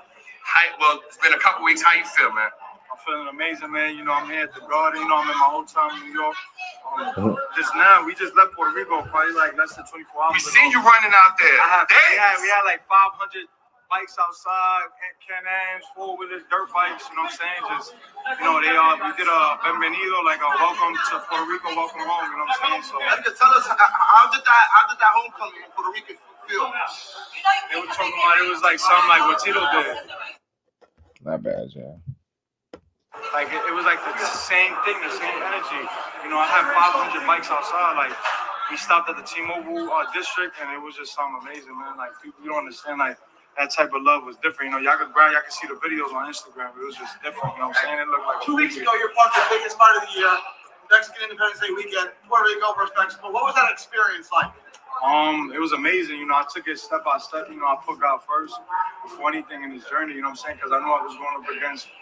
It's been a couple weeks. How you feel, man? I'm feeling amazing, man. You know, I'm here at the Garden. You know, I'm in my hotel in New York. Just now, we just left Puerto Rico probably like less than 24 hours We seen you running out there. We had like 500 bikes outside, Can-Ams, four-wheelers, dirt bikes, you know what I'm saying? Just, you know, we did a bienvenido, like a welcome to Puerto Rico, welcome home, you know what I'm saying? So, Edgar, tell us, how did that homecoming in Puerto Rico feel? They were talking about it was like something like what Tito did. Not bad, yeah. Like, it was like the same thing, the same energy. You know, I had 500 bikes outside, like, we stopped at the T-Mobile district, and it was just something amazing, man. Like, people, you don't understand, like, that type of love was different. You know, y'all could see the videos on Instagram. It was just different. You know what I'm saying? It looked like 2 weeks ago, you're part of the biggest fight of the year, Mexican Independence Day weekend, Puerto Rico versus Mexico. What was that experience like? It was amazing. You know, I took it step by step. You know, I put God first before anything in this journey. You know what I'm saying? Because I knew I was going up against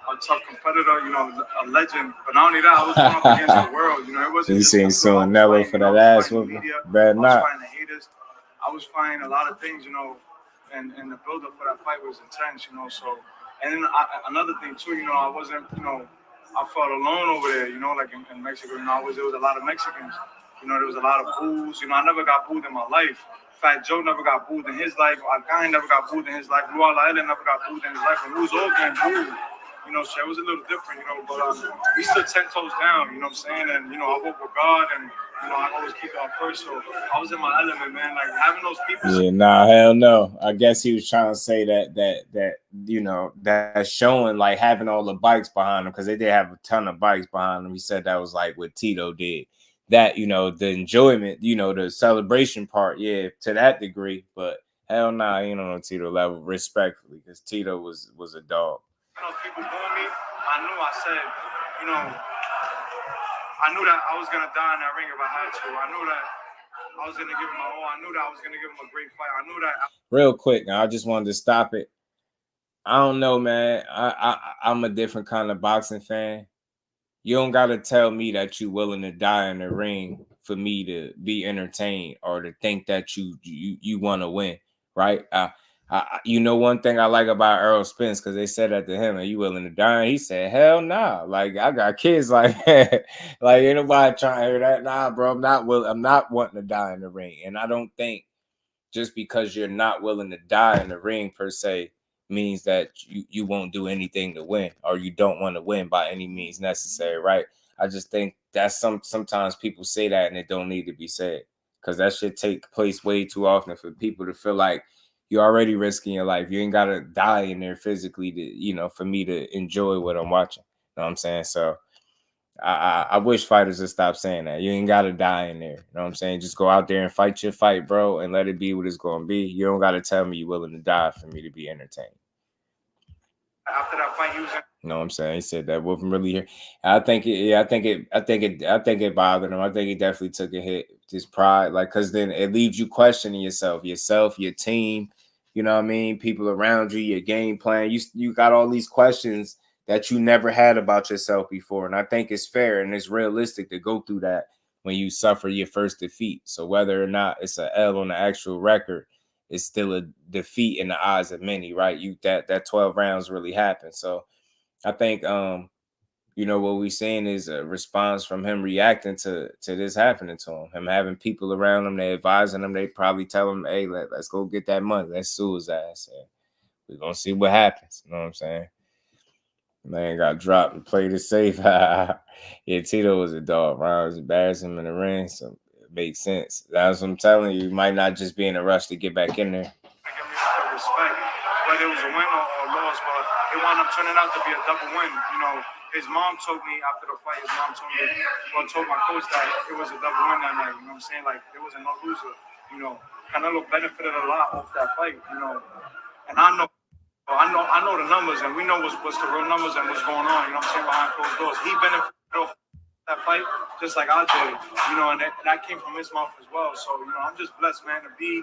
a tough competitor. You know, a legend. But not only that, I was going up against the world. You know, it wasn't. You seen Sonello for that ass whooping? Bad not. I was fighting the haters. I was fighting a lot of things. You know. And the build-up for that fight was intense, you know, so, and then another thing, too, you know, I wasn't, you know, I felt alone over there, you know, like in Mexico, you know, there was a lot of Mexicans, you know, there was a lot of boos, you know, I never got booed in my life. Fat Joe never got booed in his life, Alcine never got booed in his life, Lua Laela never got booed in his life, and we was all getting booed, You know, so it was a little different, you know, but we stood 10 toes down, you know what I'm saying? And, you know, I work with God and, you know, I always keep God first. So I was in my element, man. Like having those people. Yeah, nah, hell no. I guess he was trying to say that you know, that's showing like having all the bikes behind him, because they did have a ton of bikes behind him. He said that was like what Tito did. That, you know, the enjoyment, you know, the celebration part, yeah, to that degree. But hell nah, you know, on Tito level, respectfully, because Tito was a dog. You know, people booing me. I knew. I said, you know, I knew that I was gonna die in that ring if I had to. I knew that I was gonna give him my all. I knew that I was gonna give him a great fight. I knew that. Real quick, now I just wanted to stop it. I don't know, man. I'm a different kind of boxing fan. You don't gotta tell me that you willing to die in the ring for me to be entertained or to think that you want to win, right? You know, one thing I like about Earl Spence, because they said that to him, "Are you willing to die?" He said, "Hell nah." Like, I got kids like like ain't nobody trying to hear that. Nah, bro, I'm not wanting to die in the ring, and I don't think just because you're not willing to die in the ring per se means that you won't do anything to win, or you don't want to win by any means necessary, right? I just think that's sometimes people say that and it don't need to be said, because that should take place way too often for people to feel like you're already risking your life. You ain't gotta die in there physically to, you know, for me to enjoy what I'm watching. You know what I'm saying? So I wish fighters would stop saying that. You ain't got to die in there. You know what I'm saying? Just go out there and fight your fight, bro, and let it be what it's going to be. You don't got to tell me you're willing to die for me to be entertained. After that fight, he was. You know what I'm saying? He said that wasn't really here. I think it bothered him. I think he definitely took a hit, his pride, like, because then it leaves you questioning yourself, your team. You know what I mean? People around you, your game plan. You got all these questions that you never had about yourself before. And I think it's fair and it's realistic to go through that when you suffer your first defeat. So whether or not it's an L on the actual record, it's still a defeat in the eyes of many, right? That 12 rounds really happened. So I think you know, what we're seeing is a response from him reacting to this happening to him having people around him, they advising him, they probably tell him, hey, let's go get that money, let's sue his ass. And we're gonna see what happens. You know what I'm saying? Man got dropped and played it safe. Yeah, Tito was a dog. Ron was embarrassing him in the ring, so it makes sense. That's what I'm telling you. You might not just be in a rush to get back in there. Give me respect, whether it was a win or loss, but it wound up turning out to be a double win. You know, his mom told me after the fight, told my coach that it was a double win that night. You know what I'm saying? Like, there was no loser. You know, Canelo benefited a lot off that fight, you know, and I know the numbers, and we know what's the real numbers and what's going on. You know what I'm saying, behind closed doors. He benefited off that fight just like I did. You know, and that came from his mouth as well. So, you know, I'm just blessed, man, to be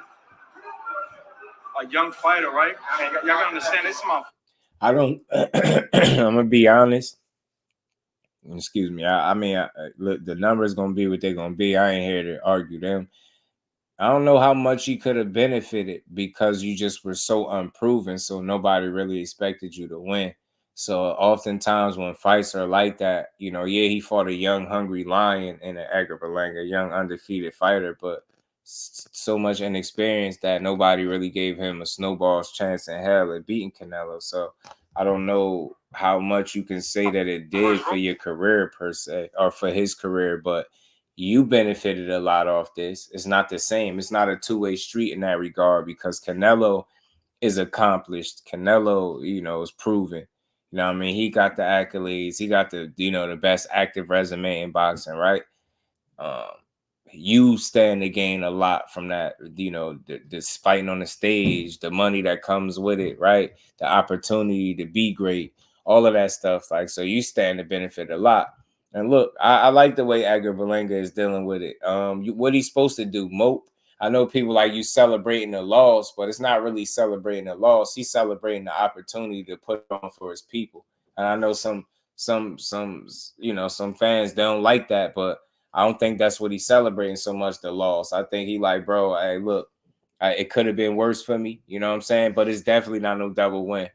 a young fighter, right? And y'all gotta understand, this is my. I don't. I'm gonna be honest. Excuse me. I mean, look, the numbers gonna be what they're gonna be. I ain't here to argue them. I don't know how much you could have benefited because you just were so unproven, so nobody really expected you to win. So oftentimes when fights are like that, you know, yeah, he fought a young, hungry lion in an Edgar Berlanga, a young, undefeated fighter, but so much inexperience that nobody really gave him a snowball's chance in hell at beating Canelo. So I don't know how much you can say that it did for your career per se, or for his career, but you benefited a lot off this. It's not the same. It's not a two-way street in that regard, because Canelo is accomplished. Canelo, you know, is proven. You know what I mean? He got the accolades. He got the, you know, the best active resume in boxing, right? You stand to gain a lot from that, you know, this fighting on the stage, the money that comes with it, right? The opportunity to be great, all of that stuff. Like, so you stand to benefit a lot. And look, I like the way Edgar Berlanga is dealing with it. What he's supposed to do, mope. I know people like you celebrating the loss, but it's not really celebrating the loss. He's celebrating the opportunity to put on for his people. And I know some you know, some fans don't like that, but I don't think that's what he's celebrating so much, the loss. I think he like, bro, hey, look, it could have been worse for me. You know what I'm saying? But it's definitely not no double win.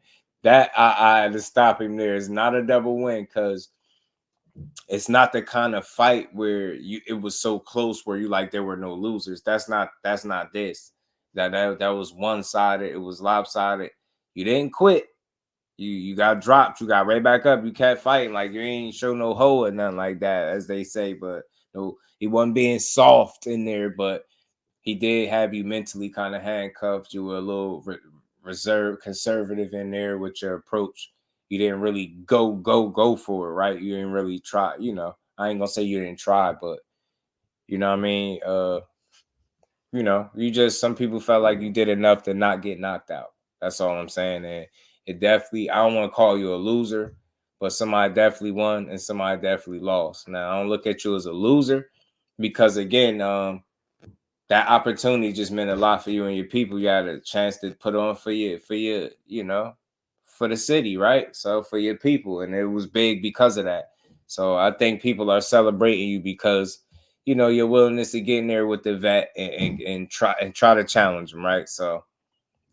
That I had to stop him there. It's not a double win, because it's not the kind of fight where it was so close where you like there were no losers. That's not this. That was one-sided. It was lopsided. You didn't quit. You got dropped, you got right back up, you kept fighting, like you ain't show no hoe or nothing like that, as they say. But no, he wasn't being soft in there, but he did have you mentally kind of handcuffed. You were a little reserved, conservative in there with your approach. You didn't really go for it, right? You didn't really try, you know. I ain't gonna say you didn't try, but you know what I mean? You know, you just, some people felt like you did enough to not get knocked out. That's all I'm saying. And it definitely, I don't want to call you a loser, but somebody definitely won and somebody definitely lost. Now, I don't look at you as a loser because, again, that opportunity just meant a lot for you and your people. You had a chance to put on for your, you know, for the city, right? So for your people, and it was big because of that. So I think people are celebrating you because, you know, your willingness to get in there with the vet and try to challenge him, right? So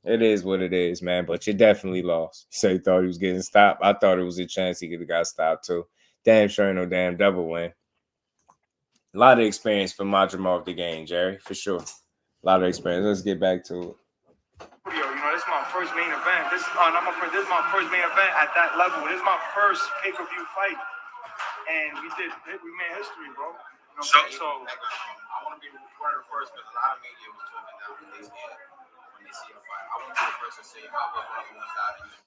it is what it is, man. But you definitely lost. So you thought he was getting stopped. I thought it was a chance he could have got stopped too. Damn sure ain't no damn double win. A lot of experience for Madrim off the game, Jerry, for sure. A lot of experience. Let's get back to it. You know, this is my first main event. This is my first main event at that level. This is my first pay-per-view fight, and we made history, bro. You know what I'm saying? So I want to be one of the first, because a lot of media was talking down when they see a fight. I want to be the first to say I was one of the ones out of you.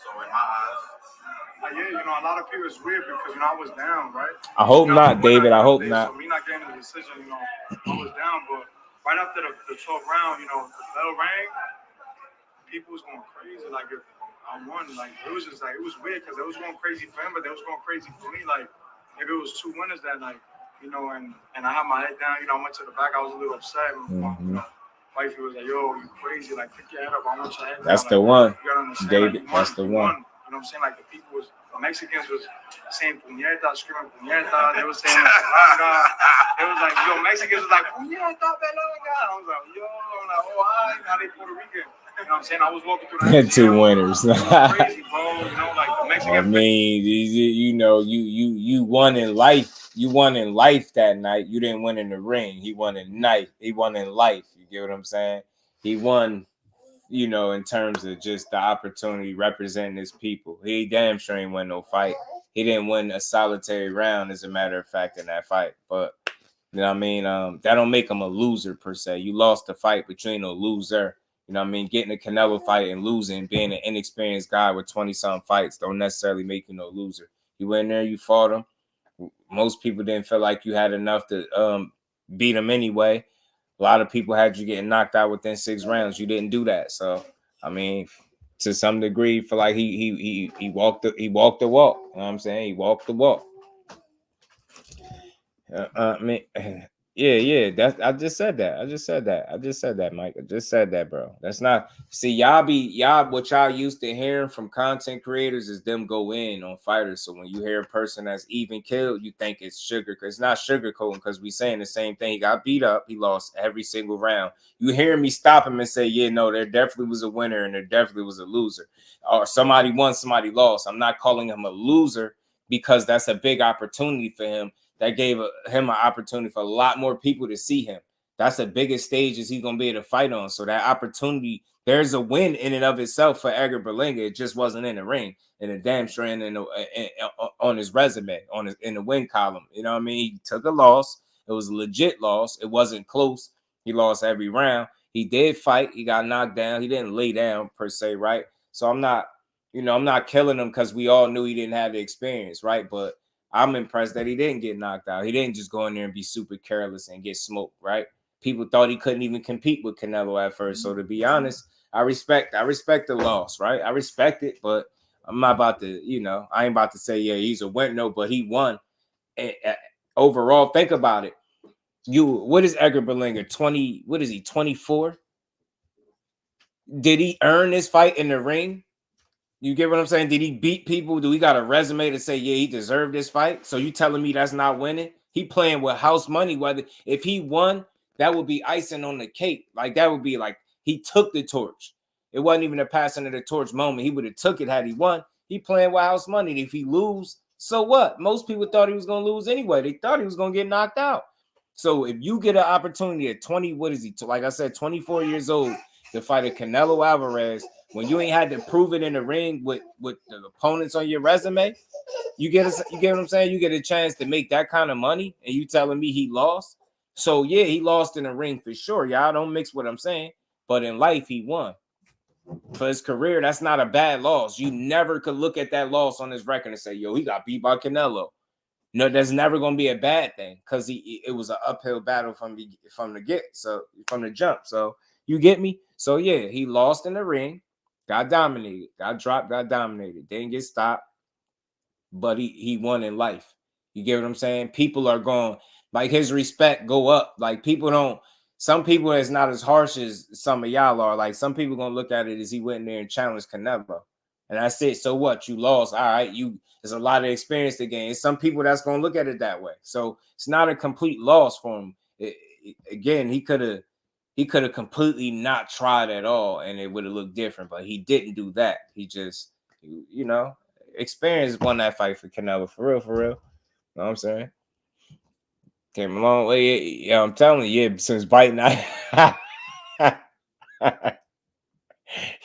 So in my eyes, yeah, you know, a lot of people, it's weird because, you know, I was down, right? I hope not, David. I hope not. So me not getting the decision, you know, I was down, but right after the 12th round, you know, the bell rang, people was going crazy. Like, if I won, like, it was just like, it was weird because it was going crazy for him, but it was going crazy for me. Like, if it was 2 winners that night, you know, and I had my head down, you know, I went to the back, I was a little upset. You know, wifey was like, yo, you crazy, like, pick your head up, I want your head down. That's the one, David. That's the one. You know what I'm saying? Like, the people was, the Mexicans was saying puñeta, screaming puñeta. They was saying Berlanga. It was like, yo, Mexicans was like, puñeta, Berlanga. I was like, yo, I'm like, oh, hi, now they Puerto Rican. You know what I'm saying? I was walking through that. 2 winners. Crazy, bro. You know, like, the Mexicans. I mean, you know, you won in life. You won in life that night. You didn't win in the ring. He won in night. He won in life. You get what I'm saying? He won, you know, in terms of just the opportunity representing his people. He damn sure ain't win no fight. He didn't win a solitary round, as a matter of fact, in that fight. But, you know what I mean? That don't make him a loser, per se. You lost the fight, but you ain't no loser. You know what I mean? Getting a Canelo fight and losing, being an inexperienced guy with 20-something fights don't necessarily make you no loser. You went in there, you fought him. Most people didn't feel like you had enough to beat him anyway. A lot of people had you getting knocked out within 6 rounds. You didn't do that. So, I mean, to some degree, feel like he walked the walk. You know what I'm saying? He walked the walk. I mean, yeah. I just said that, Mike. I just said that, bro. That's not. See, y'all. What y'all used to hearing from content creators is them go in on fighters. So when you hear a person that's even killed, you think it's sugar. Cause it's not sugarcoating. Because we saying the same thing. He got beat up. He lost every single round. You hear me stop him and say, yeah, no, there definitely was a winner and there definitely was a loser. Or somebody won, somebody lost. I'm not calling him a loser because that's a big opportunity for him. That gave him an opportunity for a lot more people to see him. That's the biggest stages he's going to be able to fight on. So that opportunity, there's a win in and of itself for Edgar Berlanga. It just wasn't in the ring, and a damn sure on his resume, in the win column. You know what I mean? He took a loss. It was a legit loss. It wasn't close. He lost every round. He did fight. He got knocked down. He didn't lay down per se, right? So I'm not killing him because we all knew he didn't have the experience, right? But I'm impressed that he didn't get knocked out. He didn't just go in there and be super careless and get smoked, right? People thought he couldn't even compete with Canelo at first. So to be honest, I respect the loss, right? I respect it, but I'm not about to, I ain't about to say, yeah, he's a winner, no, but he won. And, overall, think about it. What is Edgar Berlanga? 20, what is he, 24? Did he earn this fight in the ring? You get what I'm saying? Did he beat people? Do we got a resume to say, yeah, he deserved this fight? So you telling me that's not winning? He playing with house money. Whether if he won, that would be icing on the cake. Like that would be like he took the torch. It wasn't even a passing of the torch moment. He would have took it had he won. He playing with house money. If he lose, so what? Most people thought he was going to lose anyway. They thought he was going to get knocked out. So if you get an opportunity at 20, what is he? Like I said, 24 years old to fight a Canelo Alvarez, when you ain't had to prove it in the ring with the opponents on your resume, you get what I'm saying? You get a chance to make that kind of money, and you telling me he lost? So yeah, he lost in the ring for sure. Y'all don't mix what I'm saying, but in life he won. For his career, that's not a bad loss. You never could look at that loss on his record and say, yo, he got beat by Canelo. No, that's never gonna be a bad thing because it was an uphill battle from the jump. So you get me? So yeah, he lost in the ring, got dominated, got dropped, got dominated, didn't get stopped, but he won in life. You get what I'm saying? People are going, like, his respect go up. Like, some people it's not as harsh as some of y'all are. Like, some people gonna look at it as he went in there and challenged Canelo. And that's it. So what? You lost. All right. There's a lot of experience to gain. Some people that's going to look at it that way. So it's not a complete loss for him. Again, he could have completely not tried at all and it would have looked different, but he didn't do that. He just, experience won that fight for Canelo. For real. You know what I'm saying? Came a long way. Yeah, I'm telling you, since Bite Night.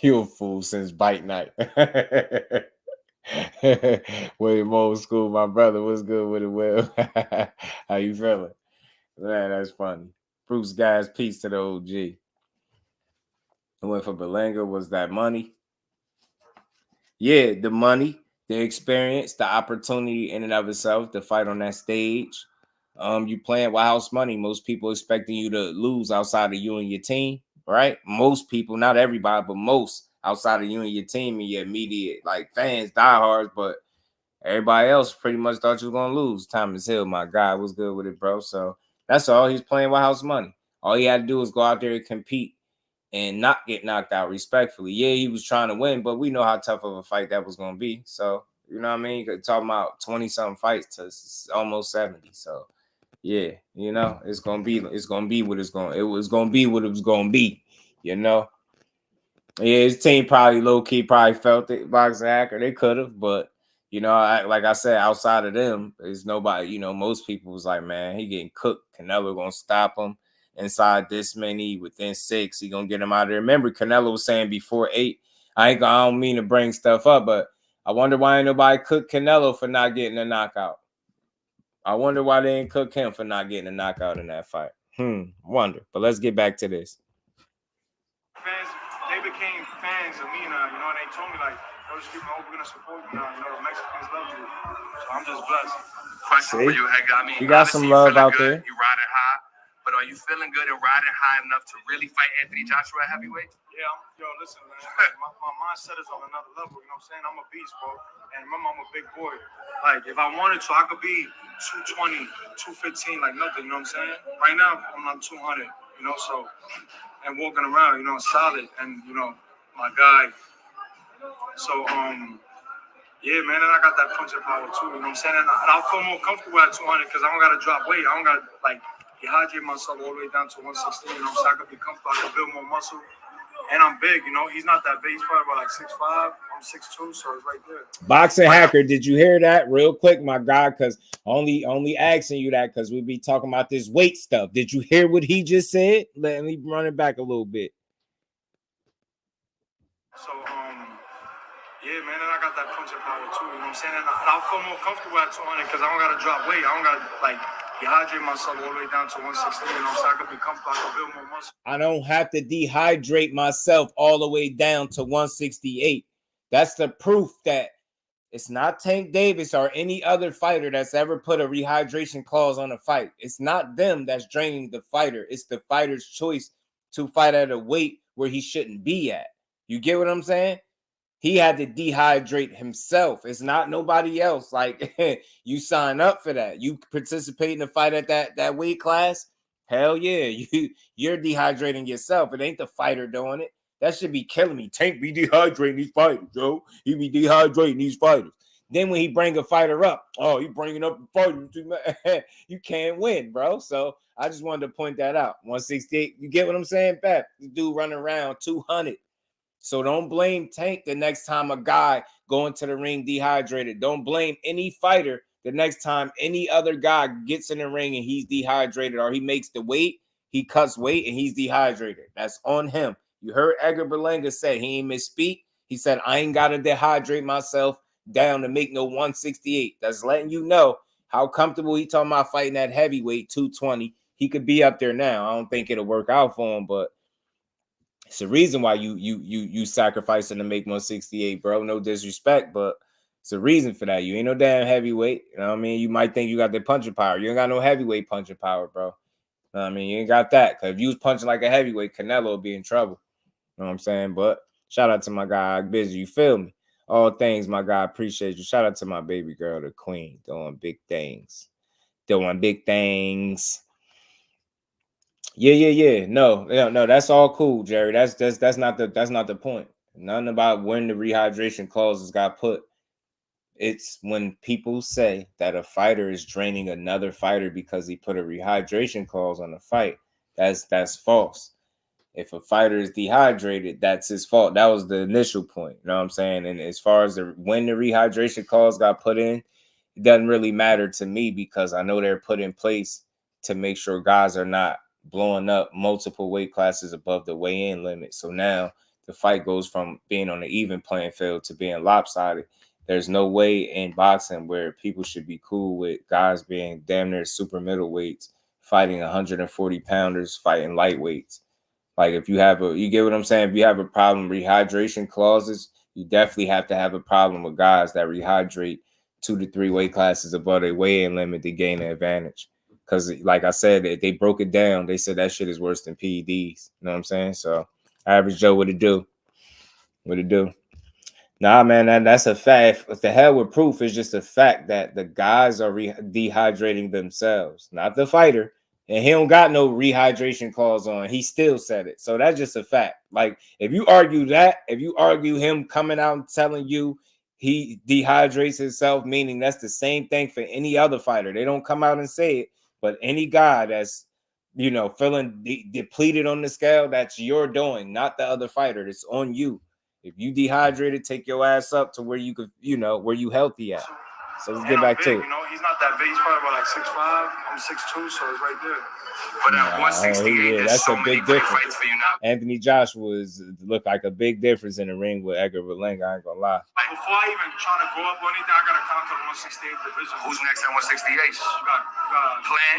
You a fool since Bite Night. William Old School, my brother. What's good with it, Will? How you feeling? Man, that's funny. Bruce Guys, peace to the OG. I went for Berlanga. Was that money? Yeah, the money, the experience, the opportunity in and of itself to fight on that stage. You playing with house money. Most people expecting you to lose outside of you and your team. Right? Most people, not everybody, but most outside of you and your team and your immediate like fans, diehards, but everybody else pretty much thought you was gonna lose. Thomas Hill, my guy, was good with it, bro. So that's all. He's playing with house money. All he had to do was go out there and compete and not get knocked out respectfully. Yeah, he was trying to win, but we know how tough of a fight that was gonna be. So you know what I mean? You could talk about 20-something fights to almost 70. So yeah, it's gonna be what it was gonna be, what it was gonna be, Yeah, his team probably low-key felt it, Boxing Hacker. They could have, but like I said, outside of them, there's nobody, most people was like, man, he getting cooked. Canelo gonna stop him inside this many, within 6, he gonna get him out of there. Remember, Canelo was saying before 8, I don't mean to bring stuff up, but I wonder why ain't nobody cooked Canelo for not getting a knockout. I wonder why they didn't cook him for not getting a knockout in that fight. Wonder. But let's get back to this. Fans, they became fans of me now, and they told me, like, those people, we're going to support you now. The Mexicans love you. So I'm just blessed. Question for you, Edgar. I mean, you got some love out there. You riding high, but are you feeling good and riding high enough to really fight Anthony Joshua at heavyweight? Yeah, listen, man. My mindset is on another level. You know what I'm saying? I'm a beast, bro. And remember, I'm a big boy. Like, if I wanted to, I could be 220, 215, like nothing. You know what I'm saying? Right now, I'm like 200. So, and walking around, solid, and my guy. So, yeah, man, and I got that punching power too. You know what I'm saying? And I'll feel more comfortable at 200 because I don't got to drop weight. I don't got to dehydrate myself all the way down to 116. You know, so I could be comfortable. I could build more muscle. And I'm big, He's not that big. He's probably about 6'5". I'm 6'2", so it's right there. Boxing Hacker, did you hear that? Real quick, my guy, because only asking you that because we be talking about this weight stuff. Did you hear what he just said? Let me run it back a little bit. So, yeah, man, and I got that punching power too. You know what I'm saying? And I'll feel more comfortable at 200 because I don't got to drop weight. I don't got to dehydrate myself all the way down to 116. You know, so I could be comfortable. I could build more muscle. I don't have to dehydrate myself all the way down to 168. That's the proof that it's not Tank Davis or any other fighter that's ever put a rehydration clause on a fight. It's not them that's draining the fighter. It's the fighter's choice to fight at a weight where he shouldn't be at. You get what I'm saying? He had to dehydrate himself. It's not nobody else. Like, you sign up for that. You participate in a fight at that weight class. Hell yeah, you're dehydrating yourself. It ain't the fighter doing it. That should be killing me. Tank be dehydrating these fighters, Joe. He be dehydrating these fighters. Then when he bring a fighter up, you bringing up the fighter. You can't win, bro. So I just wanted to point that out. 168. You get what I'm saying, Pat? The dude running around 200. So don't blame Tank the next time a guy go into the ring dehydrated. Don't blame any fighter the next time any other guy gets in the ring and he's dehydrated or he makes the weight, he cuts weight and he's dehydrated. That's on him. You heard Edgar Berlanga say he ain't misspeak. He said, I ain't got to dehydrate myself down to make no 168. That's letting you know how comfortable he talking about fighting that heavyweight 220. He could be up there now. I don't think it'll work out for him, but it's the reason why you sacrificing to make 168, bro. No disrespect, but it's a reason for that. You ain't no damn heavyweight. You know what I mean? You might think you got the punching power. You ain't got no heavyweight punching power, bro. You know what I mean? You ain't got that. Because if you was punching like a heavyweight, Canelo would be in trouble. You know what I'm saying? But shout out to my guy, Busy. You feel me? All things, my guy. Appreciate you. Shout out to my baby girl, the queen, doing big things. Doing big things. Yeah. No. That's all cool, Jerry. That's not the point. Nothing about when the rehydration clauses got put. It's when people say that a fighter is draining another fighter because he put a rehydration clause on the fight. That's false. If a fighter is dehydrated, that's his fault. That was the initial point. You know what I'm saying? And as far as when the rehydration clause got put in, it doesn't really matter to me because I know they're put in place to make sure guys are not blowing up multiple weight classes above the weigh-in limit. So now the fight goes from being on an even playing field to being lopsided. There's no way in boxing where people should be cool with guys being damn near super middleweights, fighting 140 pounders, fighting lightweights. Like if you get what I'm saying? If you have a problem with rehydration clauses, you definitely have to have a problem with guys that rehydrate 2 to 3 weight classes above their weigh-in limit to gain an advantage. Because like I said, they broke it down. They said that shit is worse than PEDs. You know what I'm saying? So average Joe, what it do? Nah, man, that's a fact. The hell with proof is just a fact that the guys are dehydrating themselves, not the fighter. And he don't got no rehydration clause on. He still said it. So that's just a fact. Like, if you argue him coming out and telling you he dehydrates himself, meaning that's the same thing for any other fighter. They don't come out and say it. But any guy that's, feeling depleted on the scale, that's your doing, not the other fighter. It's on you. If you dehydrated, take your ass up to where you could, where you healthy at. So let's get back to it. He's not that big. He's probably about like 6'5". I'm 6'2", so it's right there. But at 168, that's so a big many difference. fights for you now. Anthony Joshua look like a big difference in the ring with Edgar Berlanga. I ain't gonna lie. Before I even try to go up or anything, I gotta conquer the 168 division. Who's next at 168? You got Plan,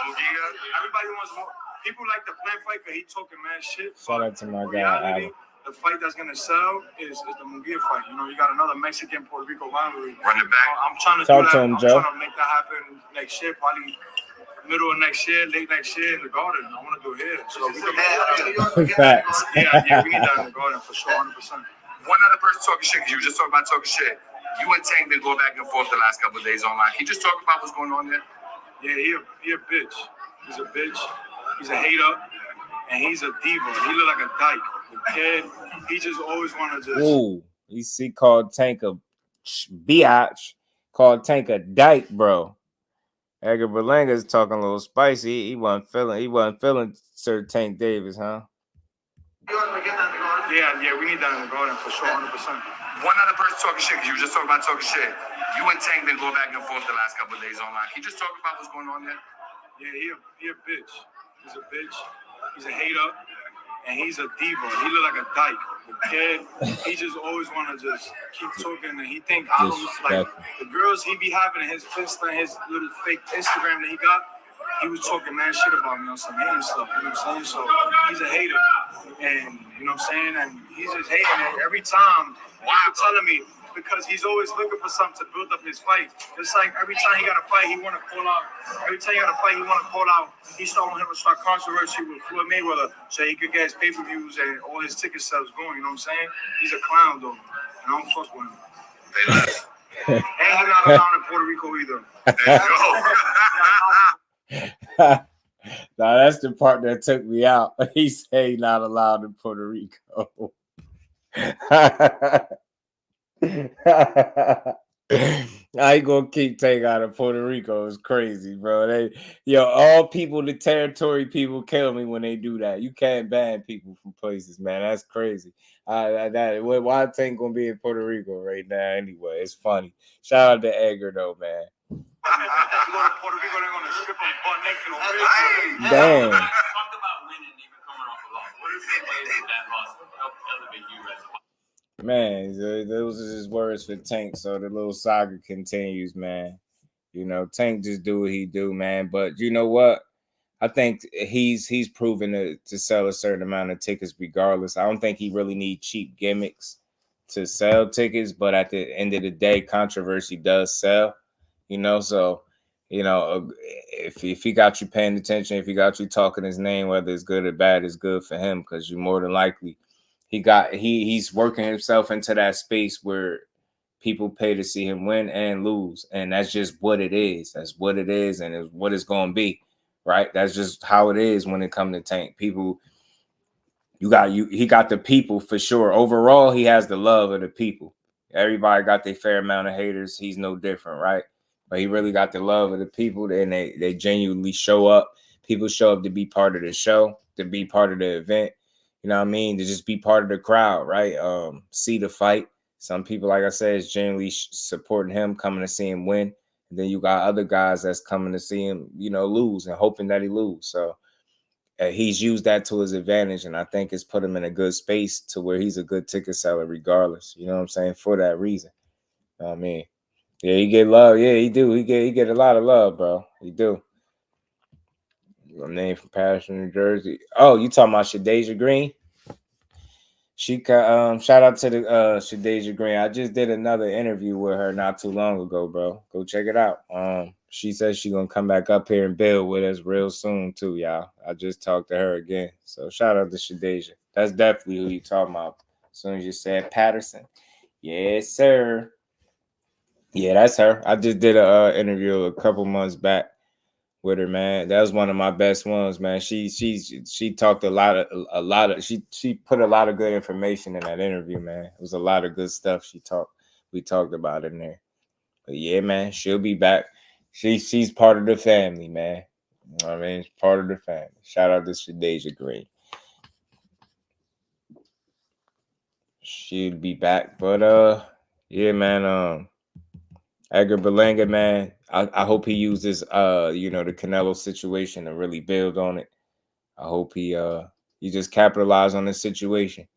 Mugia. Everybody wants more. People like the Plan fight because he talking mad shit. Shout out to my guy. The fight that's gonna sell is the Mugia fight. You got another Mexican Puerto Rico rivalry. Run it back. I'm trying to Talk do that. to him, I'm Joe. trying to make that happen next year, probably middle of next year, late next year in the Garden. I want to do it here. So we can Facts. Yeah, we need that in the Garden for sure, 100%. One other person talking shit, because you were just talking about talking shit. You and Tank been going back and forth the last couple of days online. He just talking about what's going on there? Yeah, he a bitch. He's a bitch. He's a hater. And he's a diva. He look like a dyke. The kid, he just always want to just... Ooh, he called Tank a biatch. Called Tank a dyke, bro. Edgar Berlanga's talking a little spicy. He wasn't feeling Sir Tank Davis, huh? Yeah, we need that in the Garden for sure, 100%. One other person talking shit, because you were just talking about talking shit. You and Tank been going back and forth the last couple of days online. He just talking about what's going on there? Yeah, he a bitch. He's a bitch. He's a hater. And he's a diva. He look like a dyke. The kid, he just always want to just keep talking. And he think I don't like the girls he be having in his fist and his little fake Instagram that he got. He was talking mad shit about me on some hating stuff. You know what I'm saying? So he's a hater. And you know what I'm saying? And he's just hating it every time. He's telling me because he's always looking for something to build up his fight. It's like every time he got a fight, he want to call out. Every time he got a fight, he want to call out. He started him to start controversy with Floyd Mayweather so he could get his pay-per-views and all his ticket sales going. You know what I'm saying? He's a clown, though. And I don't fuck with him. They left. And he's not allowed in Puerto Rico either. There you go. Nah, that's the part that took me out. He said he's not allowed in Puerto Rico. I ain't gonna keep Tank out of Puerto Rico. It's crazy, bro. All people, the territory people kill me when they do that. You can't ban people from places, man. That's crazy. Why Tank gonna be in Puerto Rico right now anyway? It's funny. Shout out to Edgar though, man. Damn. Man, those are his words for Tank. So the little saga continues, man. Tank just do what he do, man. But you know what? I think he's proven to sell a certain amount of tickets regardless. I don't think he really need cheap gimmicks to sell tickets, but at the end of the day, controversy does sell. So if he got you paying attention, if he got you talking his name, whether it's good or bad, it's good for him because you more than likely he's working himself into that space where people pay to see him win and lose, and that's just what it is. That's what it is, and it's what it's going to be, right? That's just how it is when it comes to Tank. People, he got the people for sure. Overall, he has the love of the people. Everybody got their fair amount of haters. He's no different, right? But he really got the love of the people, and they genuinely show up. People show up to be part of the show, to be part of the event. You know what I mean? To just be part of the crowd, right? See the fight. Some people, like I said, is generally supporting him, coming to see him win. And then you got other guys that's coming to see him, lose and hoping that he lose. So he's used that to his advantage, and I think it's put him in a good space to where he's a good ticket seller regardless. You know what I'm saying? For that reason. You know what I mean? Yeah, he get love. Yeah, he do. He get a lot of love, bro. He do. Your name from Patterson, New Jersey. Oh, you talking about Shadeja Green? She shout out to the Shadeja Green. I just did another interview with her not too long ago, bro. Go check it out. She says she's gonna come back up here and build with us real soon too, y'all. I just talked to her again. So shout out to Shadeja. That's definitely who you talking about. As soon as you said Patterson. Yes, sir. Yeah, that's her. I just did a interview a couple months back with her, man. That was one of my best ones, man. She talked a lot of she put a lot of good information in that interview, man. It was a lot of good stuff we talked about in there. But yeah, man, she'll be back. She's part of the family, man. You know what I mean? She's part of the family. Shout out to Shadeja Green. She'll be back. But yeah, man, Edgar Berlanga, man, I hope he uses the Canelo situation to really build on it. I hope he just capitalize on this situation.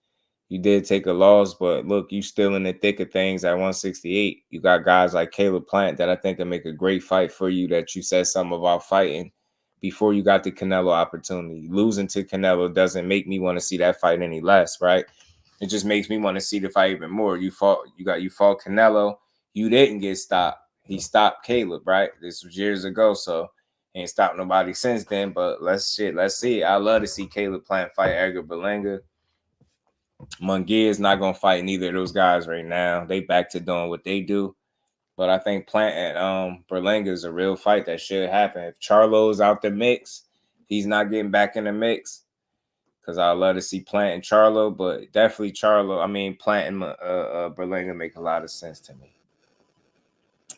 You did take a loss, but look, you still in the thick of things at 168. You got guys like Caleb Plant that I think will make a great fight for you that you said something about fighting before you got the Canelo opportunity. Losing to Canelo doesn't make me want to see that fight any less, right? It just makes me want to see the fight even more. You fought Canelo. You didn't get stopped. He stopped Caleb, right? This was years ago, so ain't stopped nobody since then. But let's see. I love to see Caleb Plant fight Edgar Berlanga. Munguia is not gonna fight neither of those guys right now. They back to doing what they do. But I think Plant and Berlanga is a real fight that should happen. If Charlo's out the mix, he's not getting back in the mix. Because I love to see Plant and Charlo, but definitely Plant and Berlanga make a lot of sense to me.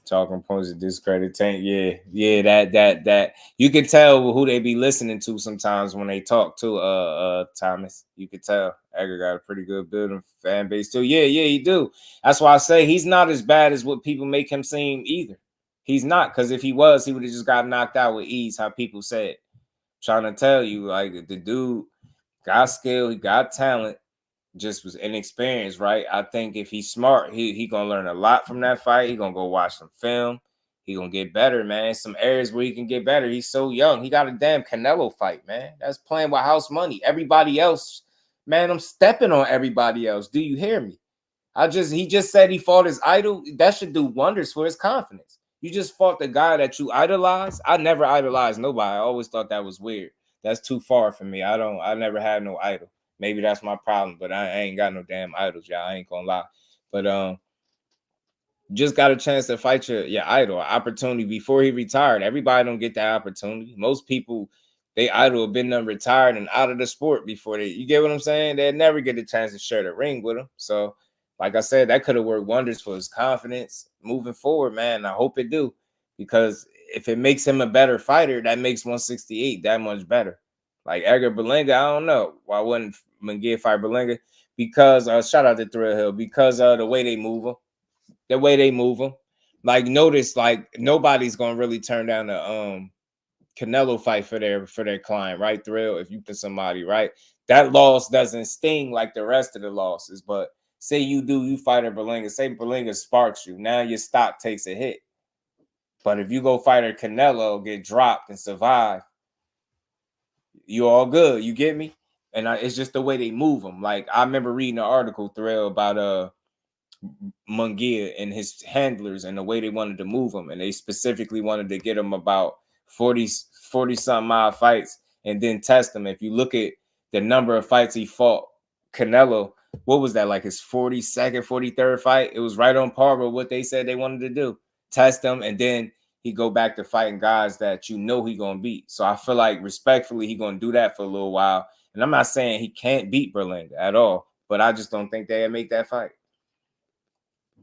Talking points of discredit Tank, yeah, that you can tell who they be listening to sometimes when they talk to Thomas. You could tell Edgar got a pretty good building fan base too. Yeah, he do. That's why I say he's not as bad as what people make him seem either. He's not, because if he was, he would have just got knocked out with ease, how people said. Trying to tell you, like, the dude got skill, he got talent, just was inexperienced, right? I think if he's smart, he gonna learn a lot from that fight. He gonna go watch some film. He gonna get better, man. Some areas where he can get better. He's so young. He got a damn Canelo fight, man. That's playing with house money. Everybody else, man, I'm stepping on everybody else. Do you hear me? He just said he fought his idol. That should do wonders for his confidence. You just fought the guy that you idolize. I never idolized nobody. I always thought that was weird. That's too far from me. I never had no idol. Maybe that's my problem, but I ain't got no damn idols, y'all. I ain't gonna lie. But just got a chance to fight your idol, opportunity before he retired. Everybody don't get that opportunity. Most people, they idol have been done retired and out of the sport before you get what I'm saying? They'll never get a chance to share the ring with him. So like I said, that could have worked wonders for his confidence moving forward, man. I hope it do, because if it makes him a better fighter, that makes 168 that much better. Like Edgar Berlanga, I don't know why wouldn't Munguia fight Berlanga, because shout out to Thrill Hill, because the way they move him, like notice, like nobody's gonna really turn down the Canelo fight for their client, right? Thrill, if you put somebody, right, that loss doesn't sting like the rest of the losses. But say you fight a Berlanga, say Berlanga sparks you, now your stock takes a hit. But if you go fight a Canelo, get dropped and survive, you all good. You get me? And it's just the way they move them. Like I remember reading an article, Thrill, about Munguia and his handlers and the way they wanted to move him, and they specifically wanted to get him about 40 something odd fights and then test him. If you look at the number of fights he fought Canelo, what was that, like his 42nd, 43rd fight? It was right on par with what they said they wanted to do. Test him, and then he go back to fighting guys that he gonna beat. So I feel like respectfully he gonna do that for a little while. And I'm not saying he can't beat Berlanga at all, but I just don't think they'll make that fight.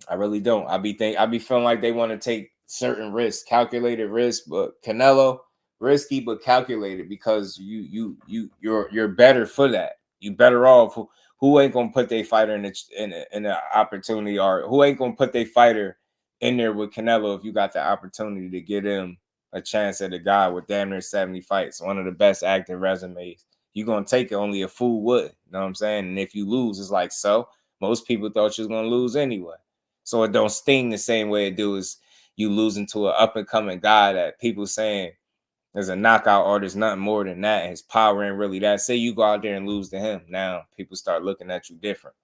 I really don't. I be feeling like they want to take certain risks, calculated risks, but Canelo risky but calculated, because you're better for that. You better off. Who ain't gonna put their fighter in the opportunity, or who ain't gonna put their fighter in there with Canelo if you got the opportunity to get him a chance at a guy with damn near 70 fights, one of the best active resumes. You're gonna take it, only a fool would. You know what I'm saying? And if you lose, it's like, so most people thought you was gonna lose anyway. So it don't sting the same way it do as you losing to an up-and-coming guy that people saying there's a knockout artist, nothing more than that. His power ain't really that. Say you go out there and lose to him. Now people start looking at you different.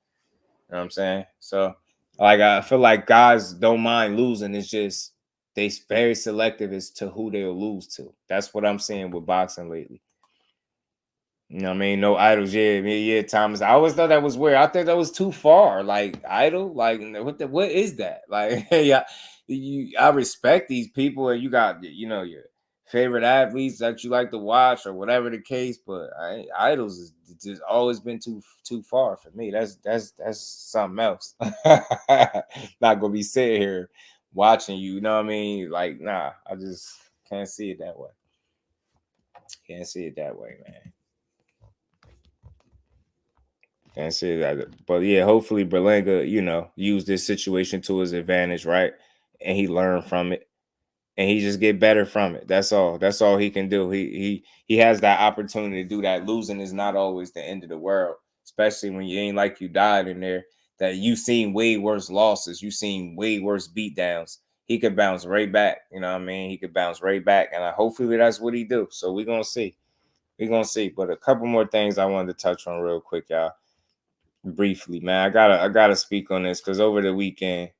You know what I'm saying? So like I feel like guys don't mind losing. It's just they very selective as to who they'll lose to. That's what I'm seeing with boxing lately. You know what I mean? No idols. Yeah, Thomas. I always thought that was weird. I think that was too far. Like idol, like what is that? Like, yeah, I respect these people, and you got your favorite athletes that you like to watch or whatever the case. But idols is just always been too far for me. That's something else. Not gonna be sitting here watching you. You know what I mean? Like, nah, I just can't see it that way. Can't see it that way, man. Can't say that, but yeah, hopefully Berlanga, use this situation to his advantage, right? And he learned from it, and he just get better from it. That's all. That's all he can do. He has that opportunity to do that. Losing is not always the end of the world, especially when you ain't like you died in there. That you seen way worse losses, you seen way worse beatdowns. He could bounce right back. You know what I mean? He could bounce right back, and hopefully that's what he do. So we're gonna see. We're gonna see. But a couple more things I wanted to touch on real quick, y'all. Briefly, man, I gotta speak on this because over the weekend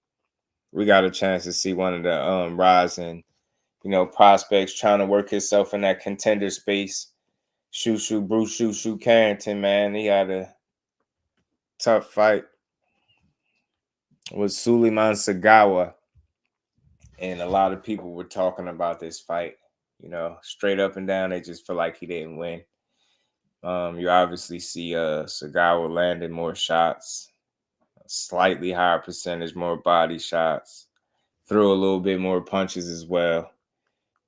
we got a chance to see one of the rising, prospects trying to work himself in that contender space. Bruce Carrington, man, he had a tough fight with Suleiman Sagawa, and a lot of people were talking about this fight. Straight up and down, they just feel like he didn't win. You obviously see Sagawa landed more shots, slightly higher percentage, more body shots, threw a little bit more punches as well.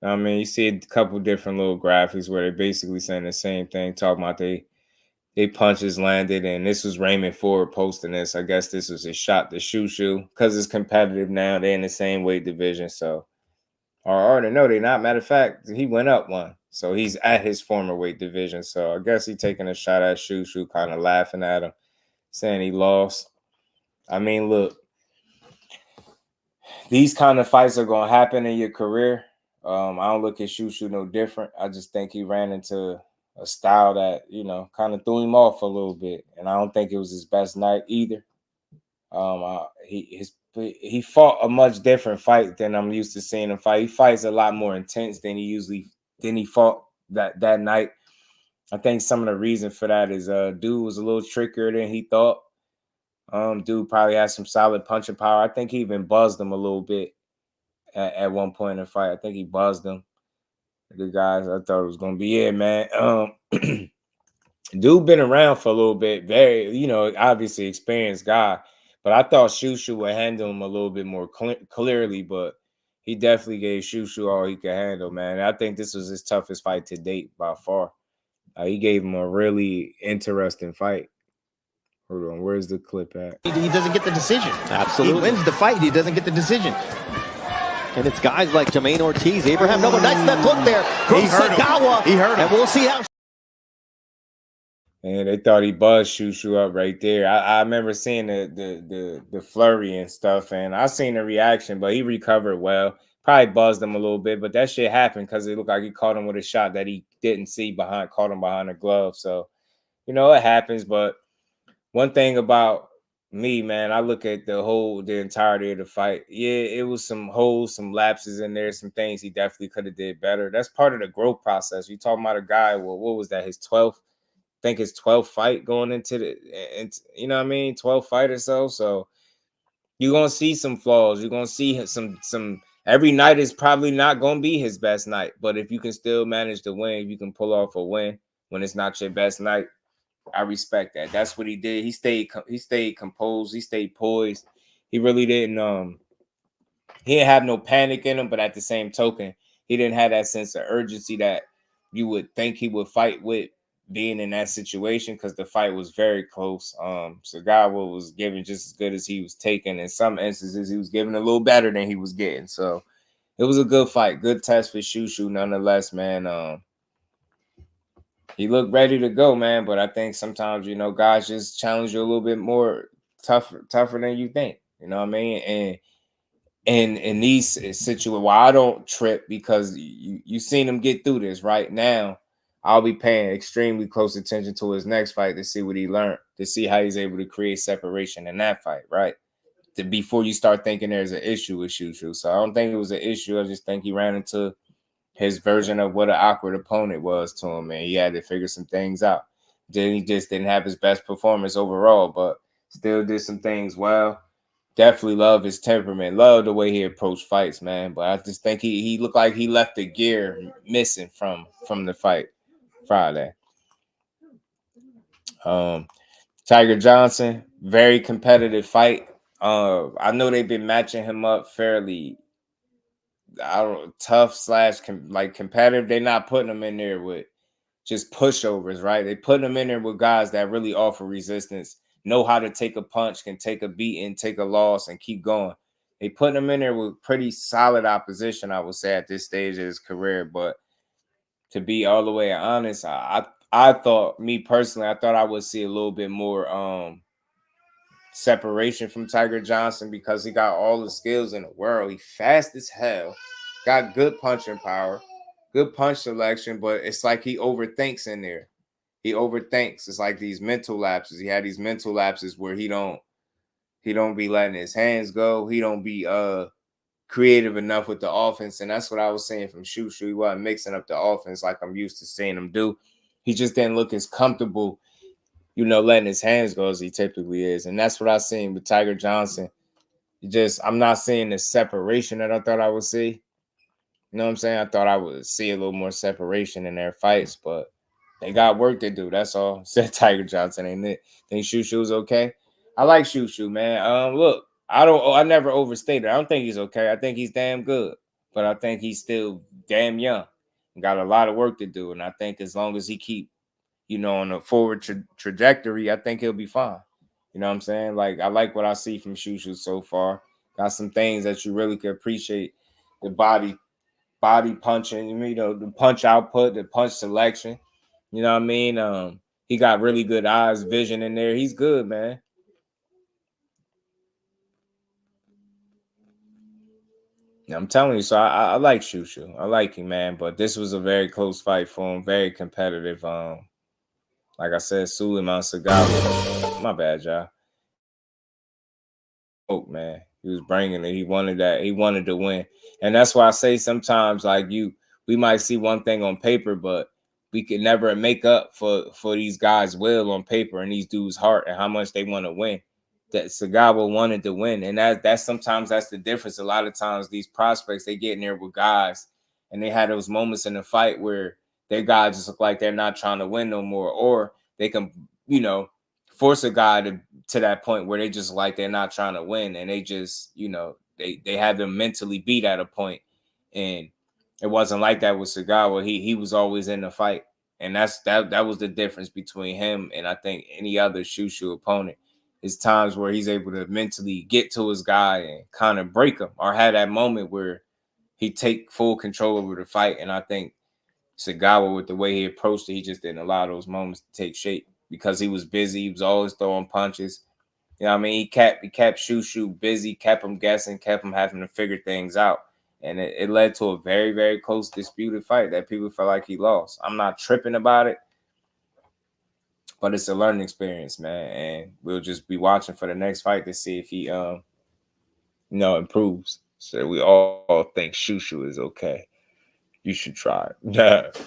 I mean, you see a couple different little graphics where they're basically saying the same thing, talking about they punches landed, and this was Raymond Ford posting this. I guess this was his shot to Shushu because it's competitive now. They're in the same weight division, so or no, they're not. Matter of fact, he went up one. So he's at his former weight division. So I guess he's taking a shot at Shushu, kind of laughing at him, saying he lost. I mean, look, these kind of fights are going to happen in your career. I don't look at Shushu no different. I just think he ran into a style that, kind of threw him off a little bit. And I don't think it was his best night either. He fought a much different fight than I'm used to seeing him fight. He fights a lot more intense than he fought that night. I think some of the reason for that is dude was a little trickier than he thought. Dude probably has some solid punching power. I think he even buzzed him a little bit at one point in the fight. I think he buzzed him. The guys, I thought it was gonna be it, man. Dude been around for a little bit, very, obviously experienced guy, But I thought Shushu would handle him a little bit more clearly, but he definitely gave Shushu all he could handle, man. I think this was his toughest fight to date by far. He gave him a really interesting fight. Hold on, where's the clip at? He doesn't get the decision. Absolutely. He wins the fight, he doesn't get the decision. And it's guys like Jermaine Ortiz, Abraham, no, nice left hook there from Sagawa. He hurt him. And we'll see how. And they thought he buzzed Shushu up right there. I remember seeing the flurry and stuff, and I seen the reaction, but he recovered well. Probably buzzed him a little bit, but that shit happened because it looked like he caught him with a shot that he didn't see caught him behind the glove. So, you know, it happens. But one thing about me, man, I look at the entirety of the fight. Yeah, it was some holes, some lapses in there, some things he definitely could have did better. That's part of the growth process. You talking about a guy, well, what was that, his 12th? I think his 12th fight going into you know what I mean, 12th fight or so. So you're gonna see some flaws. You're gonna see some. Every night is probably not gonna be his best night, but if you can still manage to win, if you can pull off a win when it's not your best night, I respect that. That's what he did. He stayed composed. He stayed poised. He really didn't. He didn't have no panic in him, but at the same token, he didn't have that sense of urgency that you would think he would fight with, being in that situation, because the fight was very close. Sagawa was giving just as good as he was taking. In some instances, he was giving a little better than he was getting. So it was a good fight, good test for Shushu nonetheless, man. He looked ready to go, man. But I think sometimes, you know, guys just challenge you a little bit more tougher than you think. You know what I mean? And in these situations, well, I don't trip because you seen him get through this right now. I'll be paying extremely close attention to his next fight to see what he learned, to see how he's able to create separation in that fight, right? Before you start thinking there's an issue with Shushu. So I don't think it was an issue. I just think he ran into his version of what an awkward opponent was to him, and he had to figure some things out. Then he just didn't have his best performance overall, but still did some things well. Definitely love his temperament. Love the way he approached fights, man. But I just think he looked like he left the gear missing from the fight Friday. Tiger Johnson, very competitive fight. I know they've been matching him up fairly, tough / like competitive. They're not putting him in there with just pushovers, right? They putting him in there with guys that really offer resistance, know how to take a punch, can take a beating, take a loss, and keep going. They putting him in there with pretty solid opposition, I would say, at this stage of his career. But to be all the way honest, I thought, me personally, I thought I would see a little bit more separation from Tiger Johnson because he got all the skills in the world. He fast as hell, got good punching power, good punch selection, but it's like he overthinks in there. He overthinks. It's like these mental lapses. He had these mental lapses where he don't be letting his hands go. He don't be creative enough with the offense. And that's what I was saying from Shushu. He wasn't mixing up the offense like I'm used to seeing him do. He just didn't look as comfortable, you know, letting his hands go as he typically is. And that's what I seen with Tiger Johnson. I'm not seeing the separation that I thought I would see. You know what I'm saying? I thought I would see a little more separation in their fights, but they got work to do. That's all. Said Tiger Johnson, ain't it? Think Shushu's okay? I like Shushu, man. Look, I never overstated. I don't think he's okay. I think he's damn good, but I think he's still damn young and got a lot of work to do. And I think as long as he keep, you know, on a forward trajectory, I think he'll be fine. You know what I'm saying? Like, I like what I see from Shushu so far. Got some things that you really could appreciate. The body punching, you know, the punch output, the punch selection. You know what I mean? He got really good eyes, vision in there. He's good, man. I'm telling you, so I like Shushu. I like him, man. But this was a very close fight for him, very competitive. Like I said, Suleiman Sagawa. My bad, y'all. Oh, man. He was bringing it. He wanted that. He wanted to win. And that's why I say sometimes, like, we might see one thing on paper, but we can never make up for these guys' will on paper and these dudes' heart and how much they want to win. That Sagawa wanted to win. And that's sometimes that's the difference. A lot of times these prospects, they get in there with guys and they had those moments in the fight where their guys just look like they're not trying to win no more, or they can, you know, force a guy to that point where they just like they're not trying to win, and they just, you know, they have them mentally beat at a point. And it wasn't like that with Sagawa. He was always in the fight. And that was the difference between him and I think any other Shushu opponent. Is times where he's able to mentally get to his guy and kind of break him, or have that moment where he take full control over the fight. And I think Sagawa, with the way he approached it, he just didn't allow those moments to take shape because he was busy. He was always throwing punches. You know what I mean? He kept Shushu busy, kept him guessing, kept him having to figure things out. And it led to a very, very close disputed fight that people felt like he lost. I'm not tripping about it, but it's a learning experience, man. And we'll just be watching for the next fight to see if he, improves. So we all think Shushu is okay. You should try it.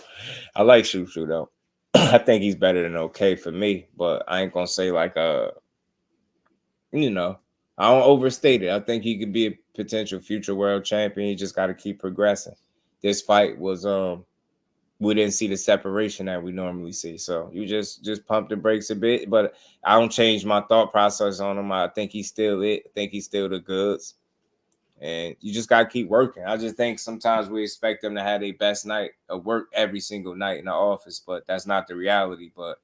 I like Shushu, though. I think he's better than okay for me, but I ain't going to say like, I don't overstate it. I think he could be a potential future world champion. He just got to keep progressing. This fight was, we didn't see the separation that we normally see. So you just pump the brakes a bit, but I don't change my thought process on him. I think he's still it. I think he's still the goods. And you just got to keep working. I just think sometimes we expect them to have their best night of work every single night in the office, but that's not the reality. But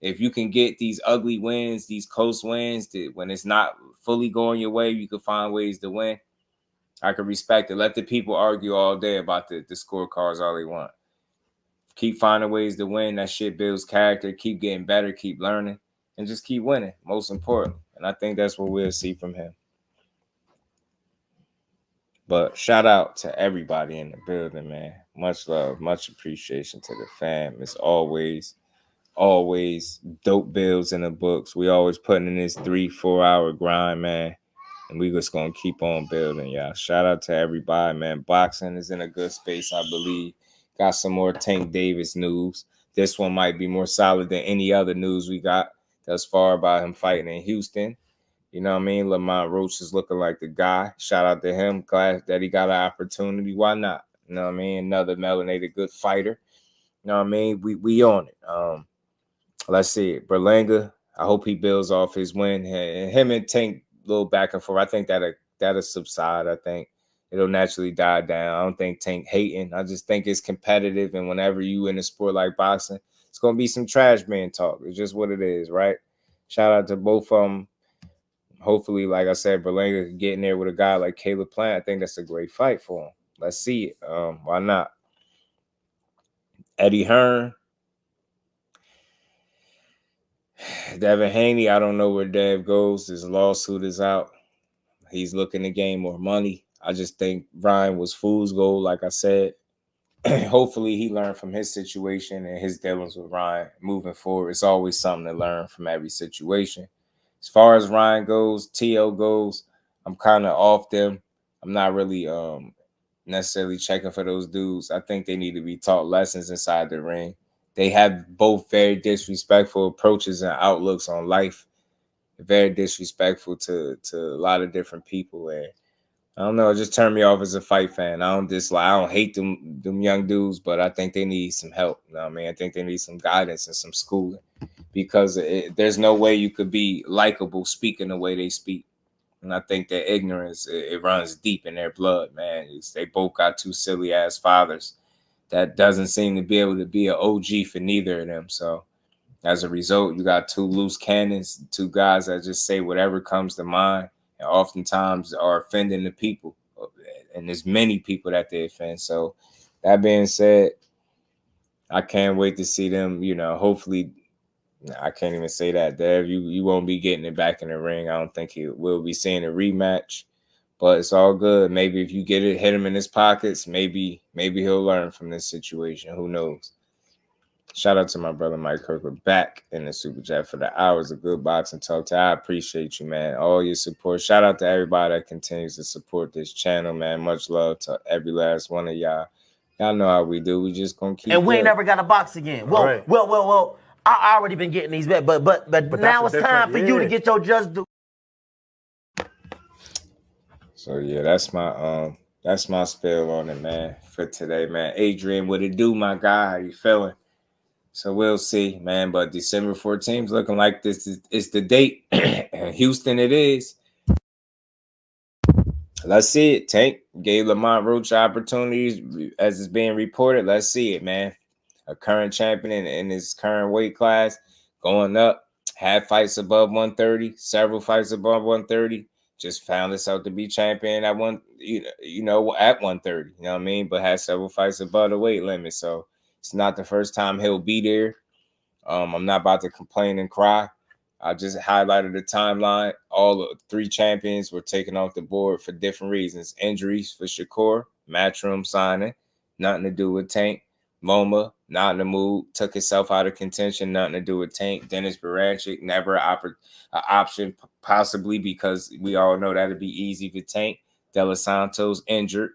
if you can get these ugly wins, these close wins, when it's not fully going your way, you can find ways to win. I can respect it. Let the people argue all day about the scorecards all they want. Keep finding ways to win. That shit builds character. Keep getting better. Keep learning. And just keep winning, most important. And I think that's what we'll see from him. But shout out to everybody in the building, man. Much love, much appreciation to the fam. It's always dope builds in the books. We always putting in this 3-4 hour grind, man. And we just going to keep on building, y'all. Shout out to everybody, man. Boxing is in a good space, I believe. Got some more Tank Davis news. This one might be more solid than any other news we got thus far about him fighting in Houston. You know what I mean? Lamont Roach is looking like the guy. Shout out to him. Glad that he got an opportunity. Why not? You know what I mean? Another melanated good fighter. You know what I mean? We on it. Let's see it. Berlanga, I hope he builds off his win. And him and Tank a little back and forth. I think that'll subside. I think it'll naturally die down. I don't think Tank hating. I just think it's competitive. And whenever you in a sport like boxing, it's going to be some trash man talk. It's just what it is, right? Shout out to both of them. Hopefully, like I said, Berlanga can get in there with a guy like Caleb Plant. I think that's a great fight for him. Let's see it. Why not? Eddie Hearn. Devin Haney, I don't know where Dev goes. His lawsuit is out. He's looking to gain more money. I just think Ryan was fool's gold, like I said. Hopefully he learned from his situation and his dealings with Ryan moving forward. It's always something to learn from every situation. As far as Ryan goes, T.O. goes, I'm kind of off them. I'm not really necessarily checking for those dudes. I think they need to be taught lessons inside the ring. They have both very disrespectful approaches and outlooks on life. Very disrespectful to a lot of different people. And I don't know, it just turned me off as a fight fan. I don't hate them young dudes, but I think they need some help. You know what I mean? I think they need some guidance and some schooling. Because there's no way you could be likable speaking the way they speak. And I think that ignorance, it runs deep in their blood, man. They both got two silly-ass fathers that doesn't seem to be able to be an OG for neither of them. So as a result, you got two loose cannons, two guys that just say whatever comes to mind and oftentimes are offending the people. And there's many people that they offend. So that being said, I can't wait to see them, hopefully – I can't even say that, Dev. You won't be getting it back in the ring. I don't think we'll be seeing a rematch, but it's all good. Maybe if you get it, hit him in his pockets, maybe he'll learn from this situation. Who knows? Shout out to my brother Mike Kirkwood back in the Super Chat for the hours of good boxing talk. I appreciate you, man. All your support. Shout out to everybody that continues to support this channel, man. Much love to every last one of y'all. Y'all know how we do. We just gonna keep. And we ain't never got a box again. Well, right. well. I already been getting these back, but now it's time for you to get your just due. So yeah, that's my spell on it, man, for today, man. Adrian, what it do, my guy? How you feeling? So we'll see, man. But December 14th looking like this is the date. And Houston it is. Let's see it. Tank gave Lamont Roach opportunities as it's being reported. Let's see it, man. A current champion in his current weight class, going up, had fights above 130, several fights above 130. Just found himself to be champion at at 130. You know what I mean? But had several fights above the weight limit. So it's not the first time he'll be there. I'm not about to complain and cry. I just highlighted the timeline. All the 3 champions were taken off the board for different reasons. Injuries for Shakur, Matchroom signing, nothing to do with Tank. Loma, not in the mood, took himself out of contention, nothing to do with Tank. Dennis Baranchik, never an option, possibly because we all know that'd be easy for Tank. De Los Santos injured,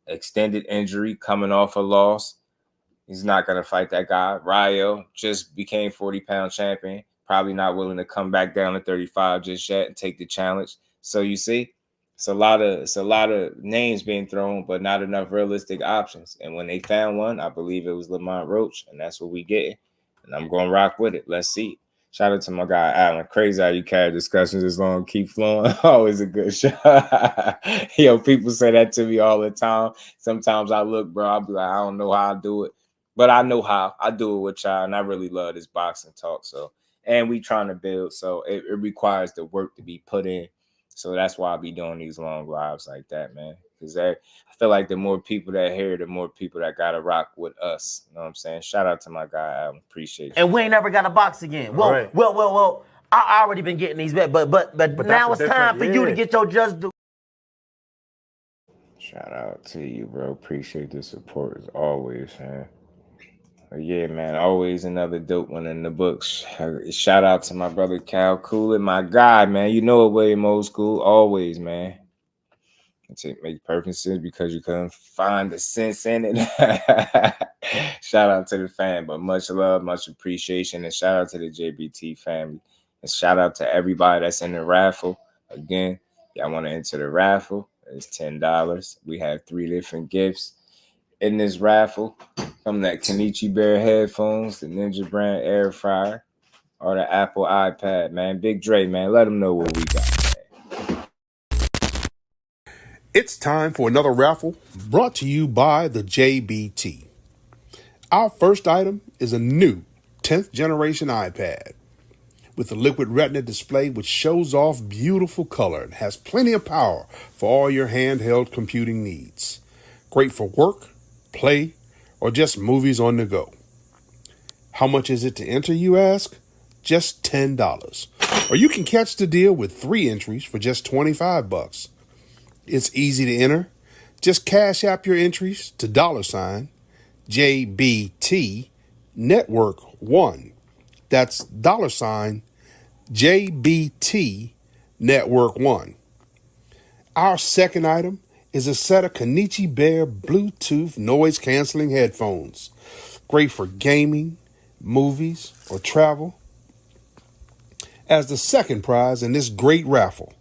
extended injury, coming off a loss. He's not going to fight that guy. Rayo just became 40-pound champion. Probably not willing to come back down to 35 just yet and take the challenge. So you see, it's a lot of names being thrown, but not enough realistic options. And when they found one, I believe it was Lamont Roach, and that's what we get. And I'm going to rock with it. Let's see. Shout out to my guy Alan. Crazy how you carry discussions as long keep flowing. Always a good shot. Yo, people say that to me all the time. Sometimes I look, bro, I'll be like, I don't know how I do it, but I know how. I do it with y'all, and I really love this boxing talk. So. And we trying to build, so it requires the work to be put in. So that's why I be doing these long lives like that, man. Because I feel like the more people that hear, the more people that got to rock with us. You know what I'm saying? Shout out to my guy, Adam. Appreciate you. And we ain't never got to box again. Well, Right. well. I already been getting these bets, but now it's time for you to get your just do. Shout out to you, bro. Appreciate the support as always, man. Yeah, man, always another dope one in the books. Shout out to my brother Cal Coolin, my guy, man. You know it, William Old School, always, man. It makes perfect sense because you couldn't find the sense in it. Shout out to the fan, but much love, much appreciation, and shout out to the JBT family. And shout out to everybody that's in the raffle. Again, y'all want to enter the raffle, it's $10. We have 3 different gifts in this raffle. From that Kenichi Bear headphones, the Ninja Brand air fryer, or the Apple iPad, man. Big Dre, man, let them know what we got, man. It's time for another raffle brought to you by the JBT. Our first item is a new 10th generation iPad with a liquid retina display which shows off beautiful color and has plenty of power for all your handheld computing needs. Great for work, play, or just movies on the go. How much is it to enter, you ask? Just $10. Or you can catch the deal with 3 entries for just $25. It's easy to enter. Just cash app your entries to $JBT Network 1. That's $JBT Network 1. Our second item is a set of Kenichi Bear Bluetooth noise-canceling headphones. Great for gaming, movies, or travel. As the second prize in this great raffle.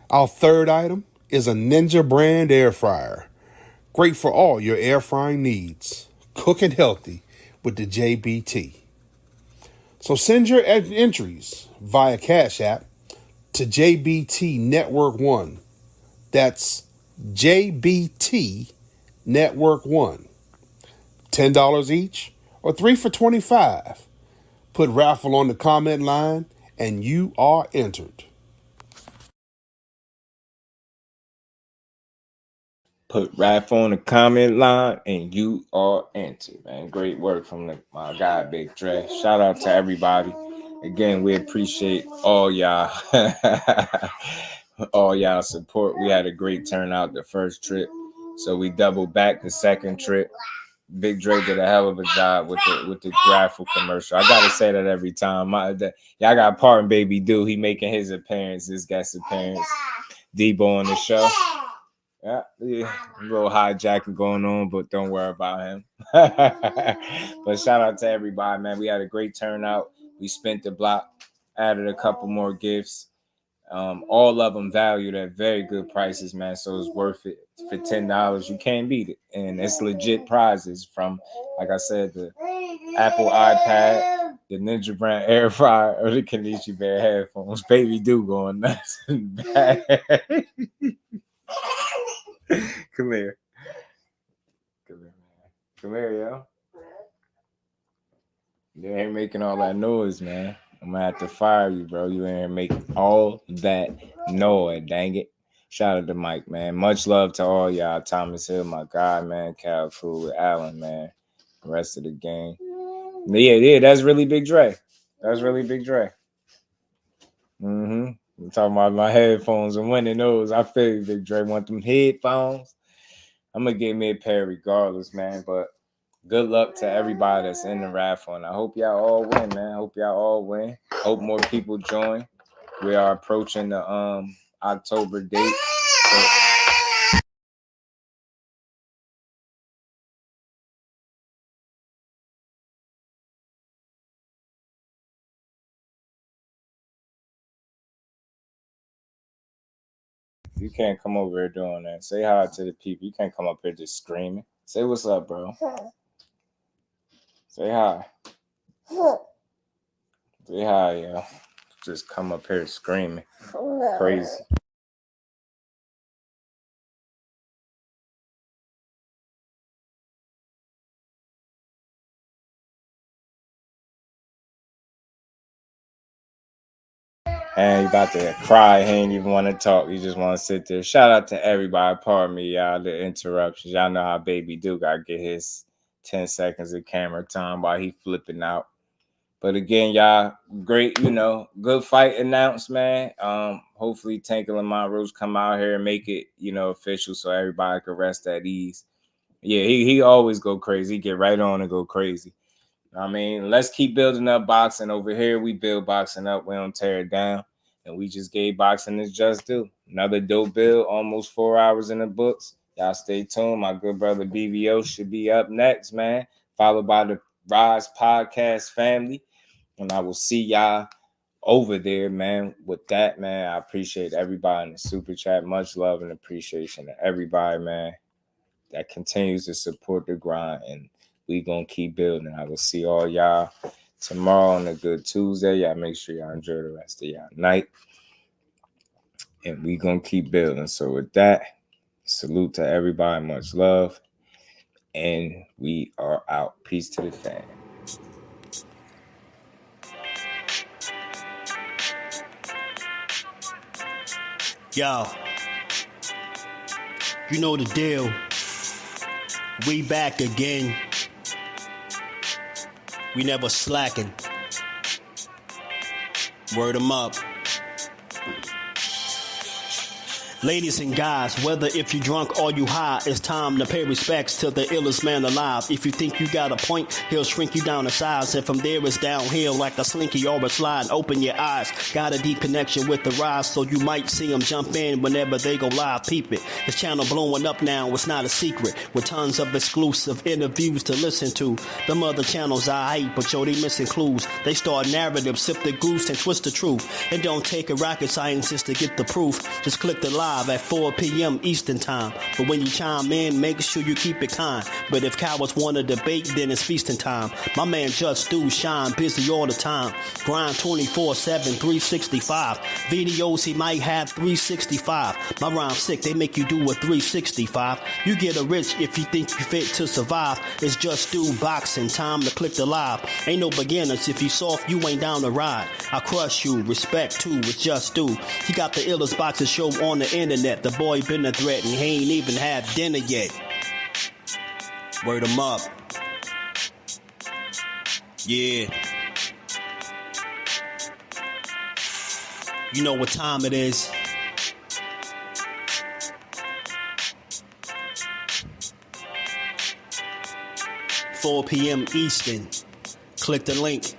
Our third item is a Ninja Brand air fryer. Great for all your air frying needs. Cooking healthy with the JBT. So send your entries via Cash App to JBT Network 1. That's JBT Network 1. $10 each or 3 for $25. Put raffle on the comment line and you are entered. Put raffle on the comment line and you are entered, man. Great work from my guy, Big Dre. Shout out to everybody. Again, we appreciate all y'all. All y'all support. We had a great turnout the first trip, so we doubled back the second trip. Big Dre did a hell of a job with the raffle commercial. I gotta say that every time. Y'all got pardon Baby Do. He making his appearance, his guest appearance. Debo on the show. Yeah, a little hijacking going on, but don't worry about him. But shout out to everybody, man. We had a great turnout. We spent the block, added a couple more gifts. All of them valued at very good prices, man. So it's worth it. For $10, you can't beat it. And it's legit prizes from, like I said, the Apple iPad, the Ninja Brand Air Fryer, or the Kenichi Bear headphones. Baby do going nuts and bad. Come here. Come here, man. Come here, yo. You ain't making all that noise, man. I'm gonna have to fire you, bro. You ain't here making all that noise, dang it. Shout out to Mike, man. Much love to all y'all. Thomas Hill, my guy, man. Cal Food, Allen, man. The rest of the gang. Yeah, that's really Big Dre. That's really Big Dre. I'm talking about my headphones and winning those. I feel you, Big Dre. Want them headphones? I'm gonna get me a pair regardless, man. But good luck to everybody that's in the raffle. And I hope y'all all win, man. Hope y'all all win. Hope more people join. We are approaching the October date. So you can't come over here doing that. Say hi to the people. You can't come up here just screaming. Say what's up, bro. Say hi. Say hi, yo. Just come up here screaming. Crazy. And you about to cry. He ain't even want to talk. You just want to sit there. Shout out to everybody. Pardon me, y'all, the interruptions. Y'all know how Baby do got to get his 10 seconds of camera time while he flipping out. But again, y'all, great, good fight announced, man. Hopefully Tank and Lamont Roach come out here and make it, official so everybody can rest at ease. Yeah, he always go crazy. He get right on and go crazy. I mean, let's keep building up boxing over here. We build boxing up. We don't tear it down. And we just gave boxing its just due. Another dope build, almost 4 hours in the books. Y'all stay tuned. My good brother BVO should be up next, man. Followed by the Rise Podcast family. And I will see y'all over there, man. With that, man, I appreciate everybody in the super chat. Much love and appreciation to everybody, man, that continues to support the grind. And we gonna keep building. I will see all y'all tomorrow on a good Tuesday. Y'all make sure y'all enjoy the rest of y'all night. And we gonna keep building. So with that, salute to everybody. Much love. And we are out. Peace to the fam. Yo, you know the deal. We back again. We never slacking. Word 'em up. Ladies and guys, whether if you drunk or you high, it's time to pay respects to the illest man alive. If you think you got a point, he'll shrink you down to size. And from there it's downhill like a slinky or a slide. Open your eyes, got a deep connection with the rise, so you might see him jump in whenever they go live. Peep it, his channel blowing up now, it's not a secret. With tons of exclusive interviews to listen to. Them other channels I hate, but yo, they missing clues. They start narratives, sip the goose and twist the truth. It don't take a rocket scientist to get the proof. Just click the live at 4 p.m. Eastern time. But when you chime in, make sure you keep it kind. But if cowards want to debate, then it's feasting time. My man Jusdu shine busy all the time. Grind 24/7, 365. Videos he might have 365. My rhyme sick, they make you do a 365. You get a rich if you think you fit to survive. It's Jusdueboxing, time to click the live. Ain't no beginners, if you soft, you ain't down to ride. I crush you, respect too, it's Jusdu. He got the illest boxing show on the internet. The boy been a threat and he ain't even had dinner yet. Word 'em up. Yeah. You know what time it is. .4 p.m. Eastern. Click the link.